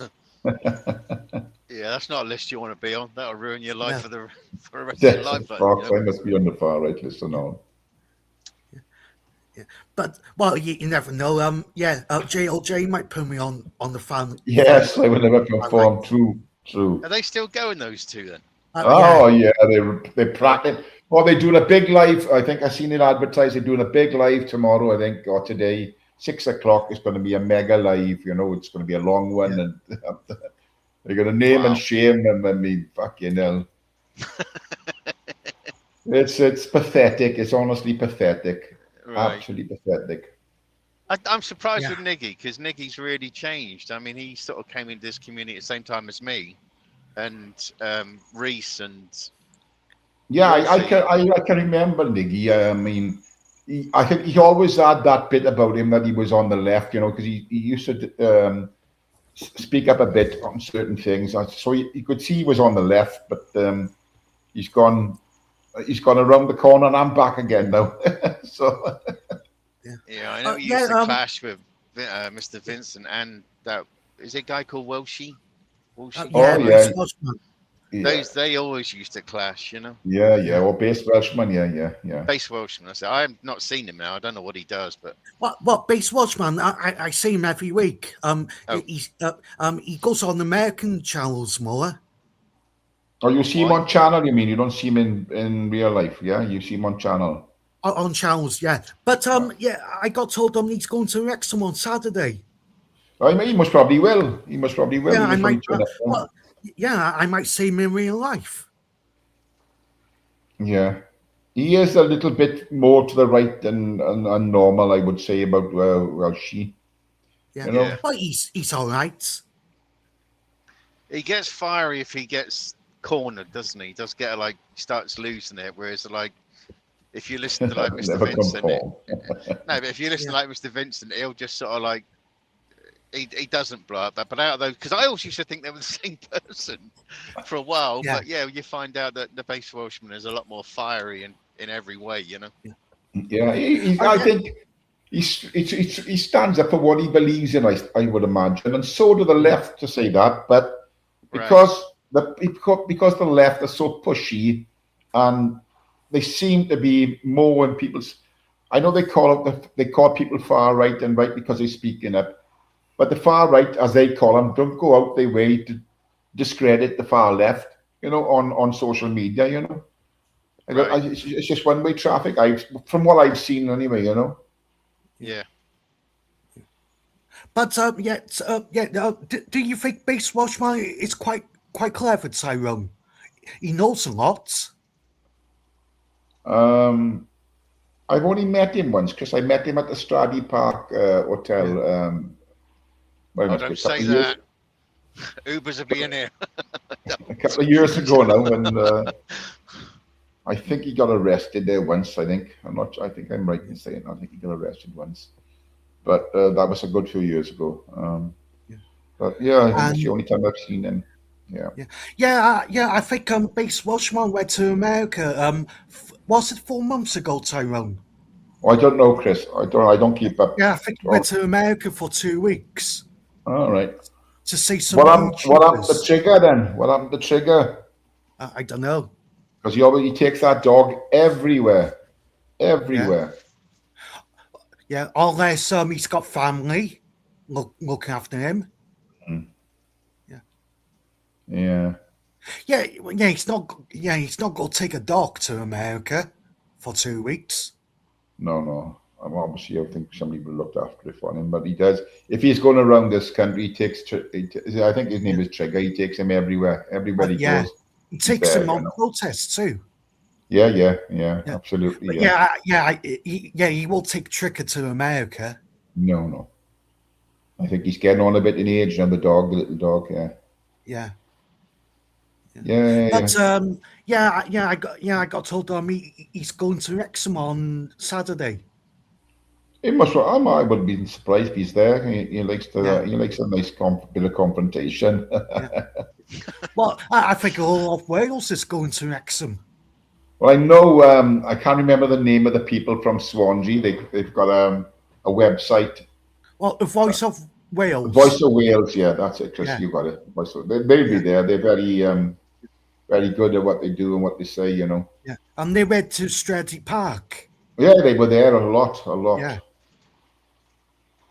Yeah, that's not a list you want to be on. That'll ruin your life for the rest of your life. I must be on the far right list or no. Yeah. But you never know. JLJ might put me on the fan. Yes, I will never conform. True. Are they still going, those two then? They practice. Well, they're doing a big live. I think I've seen it advertised. They're doing a big live tomorrow, I think, or today, 6 o'clock. It's going to be a mega live. It's going to be a long one, and they're going to name and shame them. I mean, fucking hell. It's pathetic. It's honestly pathetic. Right. Absolutely pathetic. I'm surprised with Niggy, because Niggy's really changed. I mean, he sort of came into this community at the same time as me, and Reese and. Yeah, I can remember Niggy. I mean, I think he always had that bit about him that he was on the left, because he used to speak up a bit on certain things. So you could see he was on the left, but he's gone around the corner, and I'm back again now. So yeah, I know he used to clash with Mr. Vincent and that is it a guy called Welshie? yeah. They always used to clash, you know. Yeah. Or Bass Welshman, yeah. Bass Welshman. I've not seen him now. I don't know what he does, but what Bass Welshman? I see him every week. He goes on American channels more. Oh, you see him on channel? You mean you don't see him in real life? Yeah, you see him on channel. On channels, yeah. But I got told he's going to Wrexham on Saturday. I mean, he most probably will. Yeah, I might see him in real life. Yeah, he is a little bit more to the right than normal, I would say, about she. Yeah, you know? But he's all right. He gets fiery if he gets cornered, doesn't he? He does get starts losing it. Whereas if you listen to Mr. Vincent, but if you listen to Mr. Vincent, he'll just sort of he doesn't blow up that. But out of those, because I always used to think they were the same person for a while. Yeah. But you find out that the Bass Welshman is a lot more fiery in every way, you know. Yeah, I think he stands up for what he believes in. I would imagine, and so do the left, to say that. But because the left are so pushy, and they seem to be more in people's. I know they call people far right and right because they're speaking up. But the far right, as they call them, don't go out their way to discredit the far left, on social media, It's just one-way traffic, from what I've seen anyway, Yeah. But, do you think Bass Welshman is quite clever, Tyrone? He knows a lot. I've only met him once, because I met him at the Stradey Park Hotel. Yeah. Don't say that. Ubers will be in here. A couple of years ago now, and I think he got arrested there once. I think I'm right in saying I think he got arrested once, but that was a good few years ago. But yeah, I think it's the only time I've seen him. Yeah. I think Bass Welshman went to America. Was it 4 months ago, Tyrone? I don't know, Chris. I don't keep up. Yeah, I think he went to America for 2 weeks. All right. To see some. What happened to Trigger then? What happened to Trigger? I don't know. Because he takes that dog everywhere. Yeah, unless he's got family looking after him. Mm. Yeah. He's not going to take a dog to America for 2 weeks. No. Obviously, I think somebody will look after it for him, but he does. If he's going around this country, I think his name is Trigger. He takes him everywhere he goes. He takes him on protests too. Yeah, absolutely. He will take Trigger to America. No. I think he's getting on a bit in age now. The little dog. Yeah. But I got told he's going to Wrexham on Saturday. He must. I wouldn't be surprised if he's there. He likes to. He likes a nice bit of confrontation. Well, I think all of Wales is going to Wrexham. Well, I know. I can't remember the name of the people from Swansea. They've got a website. Well, the Voice of Wales. Voice of Wales. Yeah, that's it, Chris. Yeah. You got it. They'll be there. They're very good at what they do and what they say. Yeah, and they went to Stradey Park. Yeah, they were there a lot. Yeah.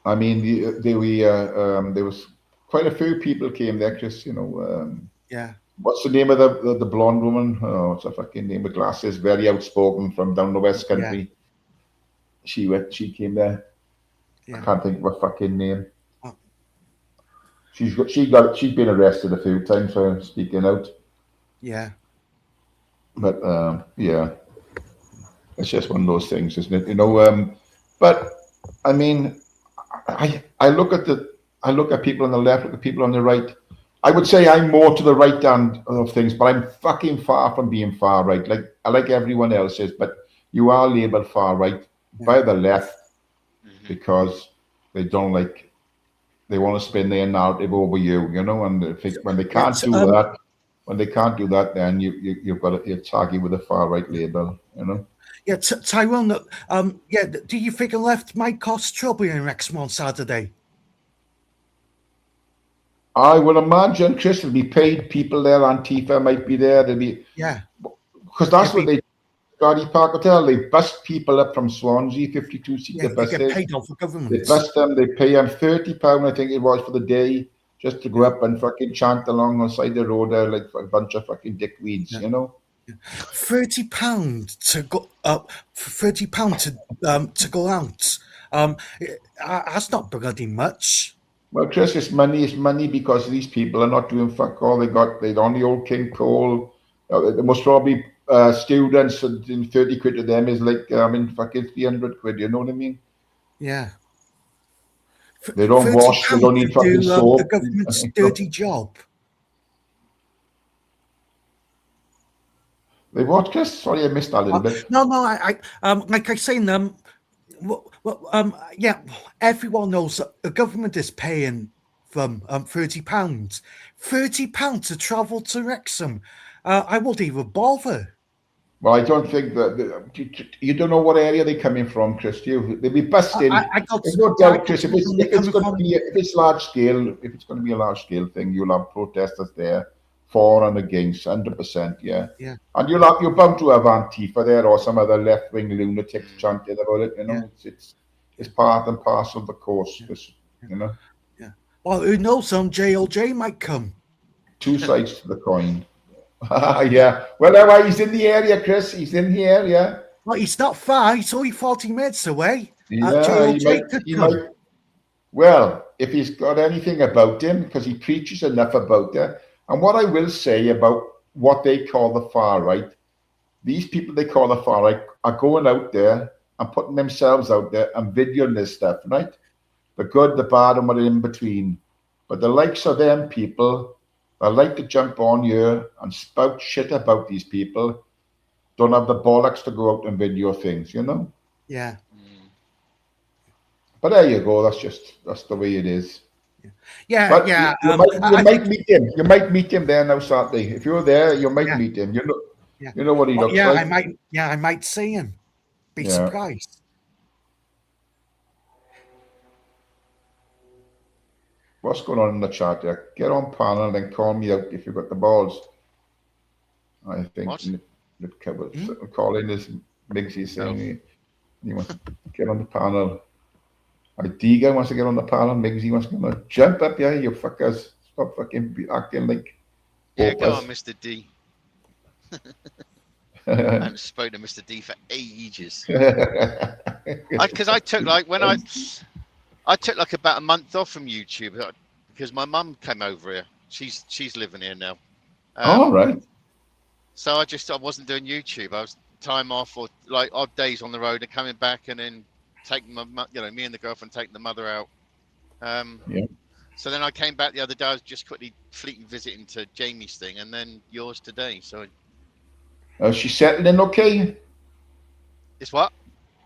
I mean, there was quite a few people came there, Chris. Yeah. What's the name of the blonde woman? Oh, what's her fucking name? With glasses, very outspoken from down the West Country. Yeah. She came there. Yeah. I can't think of her fucking name. Oh. She's been arrested a few times for speaking out. Yeah. But it's just one of those things, isn't it? But I mean, I look at people on the left, look at people on the right. I would say I'm more to the right hand of things, but I'm fucking far from being far right. Like everyone else is, but you are labelled far right by the left because they don't they want to spin their narrative over you, and when they can't do that, when they can't do that, then you've got you're tagging with a far right label, you know. Yeah, Tyrone. Yeah, do you think a left might cause trouble in Wrexham on Saturday? I would imagine, Chris, there'll be paid people there. Antifa might be there. There'll be because that's what they. Gardy Park Hotel, they bus people up from Swansea, 52-seater buses. They get paid off for government. They bus them, they pay them £30, I think it was, for the day, just to go up and fucking chant along on the side of the road there like a bunch of fucking dickweeds, you know? £30 to go up, £30 to go out. That's not bloody much. Well, Chris, it's money because these people are not doing fuck all. They're on the old King Cole. They must probably students, and 30 quid to them is like fucking 300 quid, you know what I mean? Yeah. They don't wash, they don't need fucking soap. The government's dirty job. They what, Chris? Sorry, I missed that a little bit. No, I like I say, yeah, everyone knows that the government is paying them £30. £30 to travel to Wrexham. I won't even bother. Well, I don't think that you don't know what area they're coming from, Chris. They'll be busting. There's no doubt, Chris. If it's large scale, if it's going to be a large scale thing, you'll have protesters there, for and against, 100%. Yeah. And you're bound to have Antifa there or some other left wing lunatics chanting about it. You know, it's part and parcel of the course. You know. Yeah. Well, who knows? Some JLJ might come. Two sides to the coin. Yeah. Well, he's in the area, Chris. He's in here, yeah. Well, he's not far. He's only 40 minutes away. Yeah, he might. Well, if he's got anything about him, because he preaches enough about it. And what I will say about what they call the far right, these people they call the far right are going out there and putting themselves out there and videoing this stuff, right? The good, the bad, and what in between. But the likes of them people, I like to jump on here and spout shit about these people. Don't have the bollocks to go out and video things, you know? Yeah. But there you go. That's the way it is. Yeah, but yeah. You might meet him. You might meet him there now Saturday. If you're there, you might meet him. You know what he looks like. I might see him. Be surprised. What's going on in the chat there? Get on panel and then call me out if you've got the balls. I think Nick covers. Calling is Miggsy saying he wants to get on the panel. Diga wants to get on the panel. Miggsy wants to jump up, yeah, you fuckers. Stop fucking acting like. Yeah, go on, Mr. D. I haven't spoken to Mr. D for ages. Because I took I took like about a month off from YouTube because my mum came over here. She's living here now. All right. So I wasn't doing YouTube. I was time off or like odd days on the road and coming back and then taking me and the girlfriend taking the mother out. So then I came back the other day. I was just quickly fleeting visiting to Jamie's thing and then yours today. So. She settled in okay? It's what?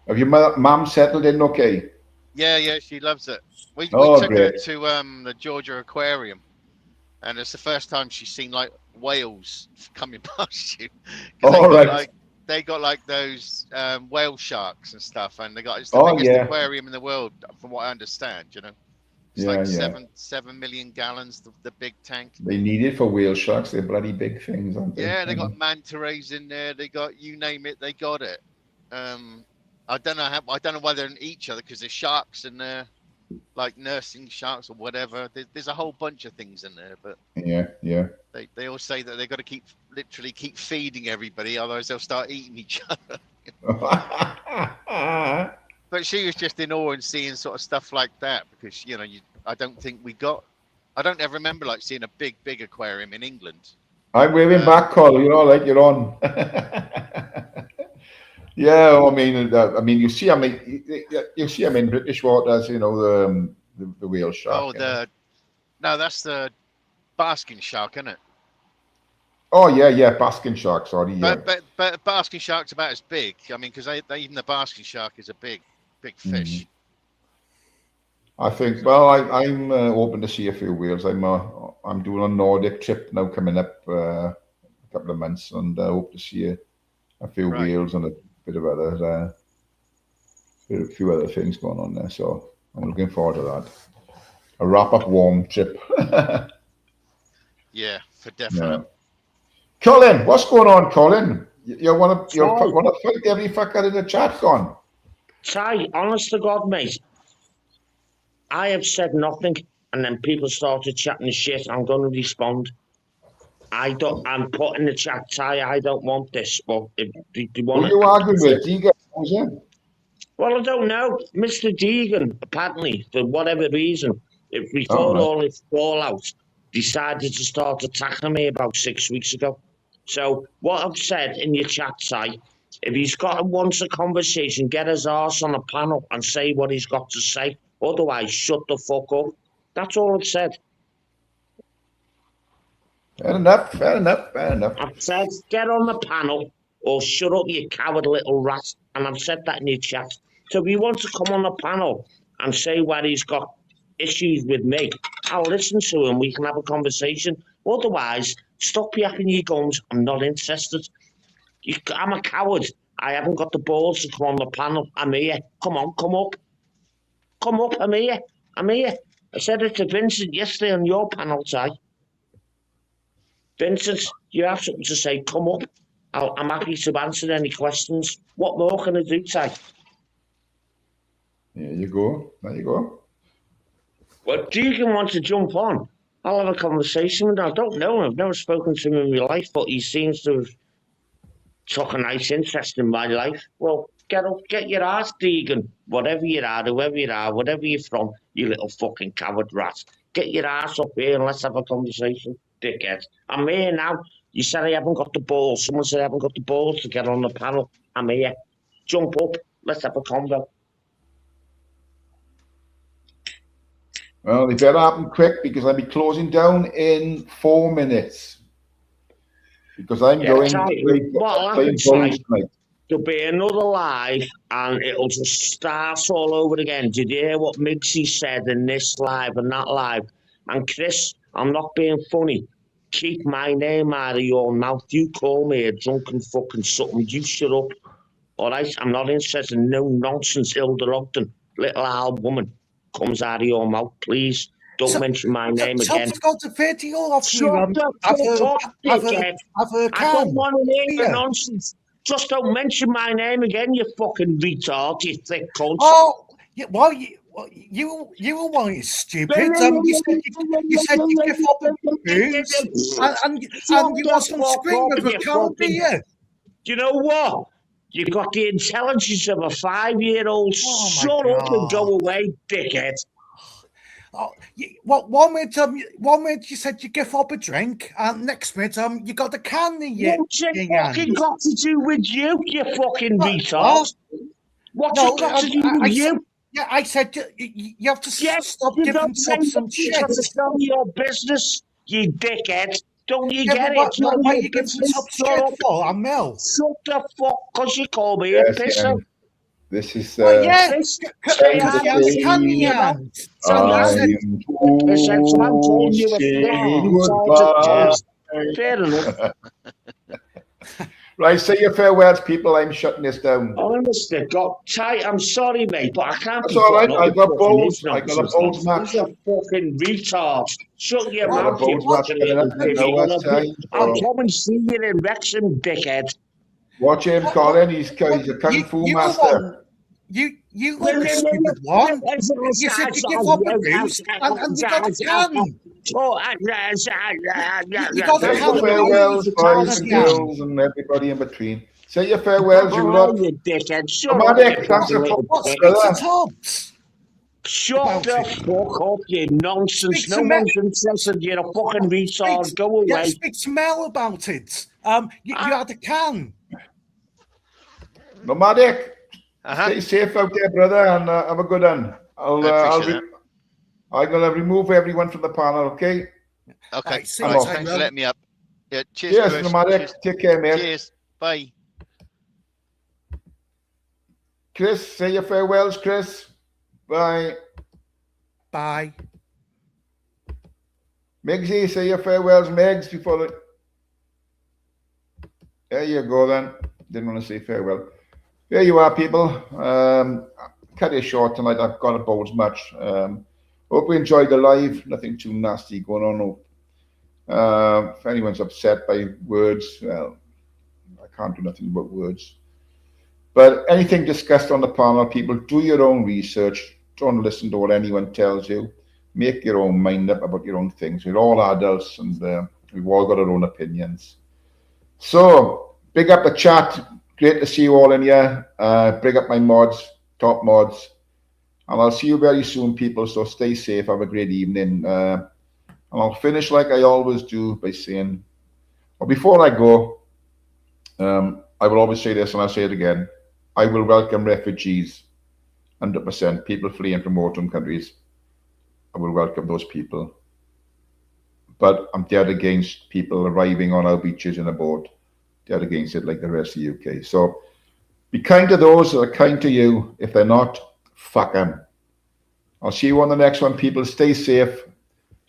Have your mum settled in okay? Yeah, she loves it. We took her great. to the Georgia Aquarium, and it's the first time she's seen like whales coming past you. They got like those whale sharks and stuff, and it's the biggest aquarium in the world, from what I understand. You know, it's 7 million gallons, the big tank. They need it for whale sharks. They're bloody big things, aren't they? Yeah, they got manta rays in there. They got you name it. They got it. I don't know why they're in each other because there's sharks in there, like nursing sharks or whatever. There's a whole bunch of things in there, but yeah. They all say that they got to literally keep feeding everybody, otherwise they'll start eating each other. But she was just in awe and seeing sort of stuff like that because I don't ever remember like seeing a big aquarium in England. I'm waving back, Carl. You're on. Yeah, I mean, you see, you see, in British waters, the whale shark. No, that's the basking shark, isn't it? Oh yeah, basking shark. Sorry, yeah. But basking shark's about as big. I mean, because even the basking shark is a big fish. I think. Well, I'm open to see a few whales. I'm I'm doing a Nordic trip now coming up a couple of months, and I hope to see a few whales and a bit of other, a few other things going on there. So I'm looking forward to that. A wrap-up warm trip. Yeah, for definite. Yeah. Colin, what's going on, Colin? You want to fight every fucker in the chat, gone? Ty, honest to God, mate, I have said nothing, and then people started chatting shit. I'm going to respond. I'm putting in the chat, Ty, I don't want this, but if they want Who you arguing with? Deegan, was it? Well, I don't know. Mr. Deegan, apparently, for whatever reason, before all this fallout, decided to start attacking me about 6 weeks ago. So what I've said in your chat, Ty, if he's wants a conversation, get his arse on a panel and say what he's got to say. Otherwise, shut the fuck up. That's all I've said. Fair enough. I've said, get on the panel or shut up, you coward little rat. And I've said that in your chat. So if he wants to come on the panel and say where he's got issues with me, I'll listen to him. We can have a conversation. Otherwise, stop yapping your guns. I'm not interested. I'm a coward. I haven't got the balls to come on the panel. I'm here. Come on, come up. Come up, I'm here. I said it to Vincent yesterday on your panel, Ty. Vincent, you have something to say, come up. I'm happy to answer any questions. What more can I do, Ty? There you go. Well, Deegan wants to jump on. I'll have a conversation with him. I don't know him. I've never spoken to him in my life, but he seems to have took a nice interest in my life. Well, get up, get your ass, Deegan. Whatever you are, whoever you are, whatever you're from, you little fucking coward rat. Get your ass up here and let's have a conversation, dickhead. I'm here now. You said I haven't got the balls. Someone said I haven't got the balls to get on the panel. I'm here. Jump up. Let's have a convo. Well, it better happen quick because I'll be closing down in 4 minutes. Because I'm going playing bowls tonight. There'll be another live and it'll just start all over again. Did you hear what Migsy said in this live and that live? And Chris, I'm not being funny. Keep my name out of your mouth. You call me a drunken fucking something. You shut up. All right? I'm not interested in no nonsense, Hilda Ogden, little old woman, comes out of your mouth, please. Don't mention my name again. I've got to 30 off you. Shut the fuck up, dickhead. I don't want to hear the nonsense. Just don't mention my name again, you fucking retard, you thick cunt. Oh, yeah, well, you were one is stupid. You said you give up the booze, and you was on screen with a car, do you? You know what? You've got the intelligence of a 5-year-old. Shut up and go away, dickhead. Oh, one minute you said you give up a drink, and next minute you got the can in your What's it fucking got to do with you, you fucking retard? What's it got to do with you? Yeah, I said you have to stop giving some shit. It's none of your business, you dickhead. Don't you get it? What are you giving some shit for, Mel? Shut the fuck, because you call me a pisser. This is Fair enough. Right, say your farewells, people. I'm shutting this down. Honestly, God, Ty, I'm sorry, mate, but I can't. That's all right. I got balls. I got a balls match. You're a fucking retard. Shut your mouth, you fucking little baby. I'll come and see you in Wrexham, dickhead. Watch him, Colin. He's a kung fu master. You look a stupid one. You said you give up a booze and you got a can. You got a can. Farewells, boys and girls and everybody in between. Say your farewells, you lot. Dramatic, thanks for Shut the fuck up, you nonsense. No one's interested. You're a fucking retard. Go away. Yeah, speak to Mel about it. You had a can. Nomadic. Stay safe out there, brother, and have a good one. I'm gonna remove everyone from the panel, okay? Okay. Thanks for letting me up. Yeah, cheers, Nomadic. Cheers. Take care, mate. Cheers. Bye. Chris, say your farewells, Chris. Bye. Bye. Megsy, say your farewells, Megs, before the... There you go then. Didn't want to say farewell. There you are, people. Cut it short tonight. I've got about as much. Hope you enjoyed the live. Nothing too nasty going on. If anyone's upset by words, well, I can't do nothing about words. But anything discussed on the panel, people, do your own research. Don't listen to what anyone tells you. Make your own mind up about your own things. We're all adults and we've all got our own opinions. So, big up the chat. Great to see you all in here. Big up my mods, top mods. And I'll see you very soon, people. So stay safe. Have a great evening. And I'll finish like I always do by saying, well, before I go, I will always say this and I'll say it again. I will welcome refugees, 100%. People fleeing from war-torn countries. I will welcome those people. But I'm dead against people arriving on our beaches in a boat. Dead against it like the rest of the UK. So be kind to those that are kind to you. If they're not, fuck them. I'll see you on the next one, people. Stay safe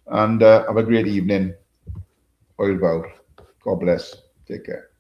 and have a great evening. Oil bow. God bless. Take care.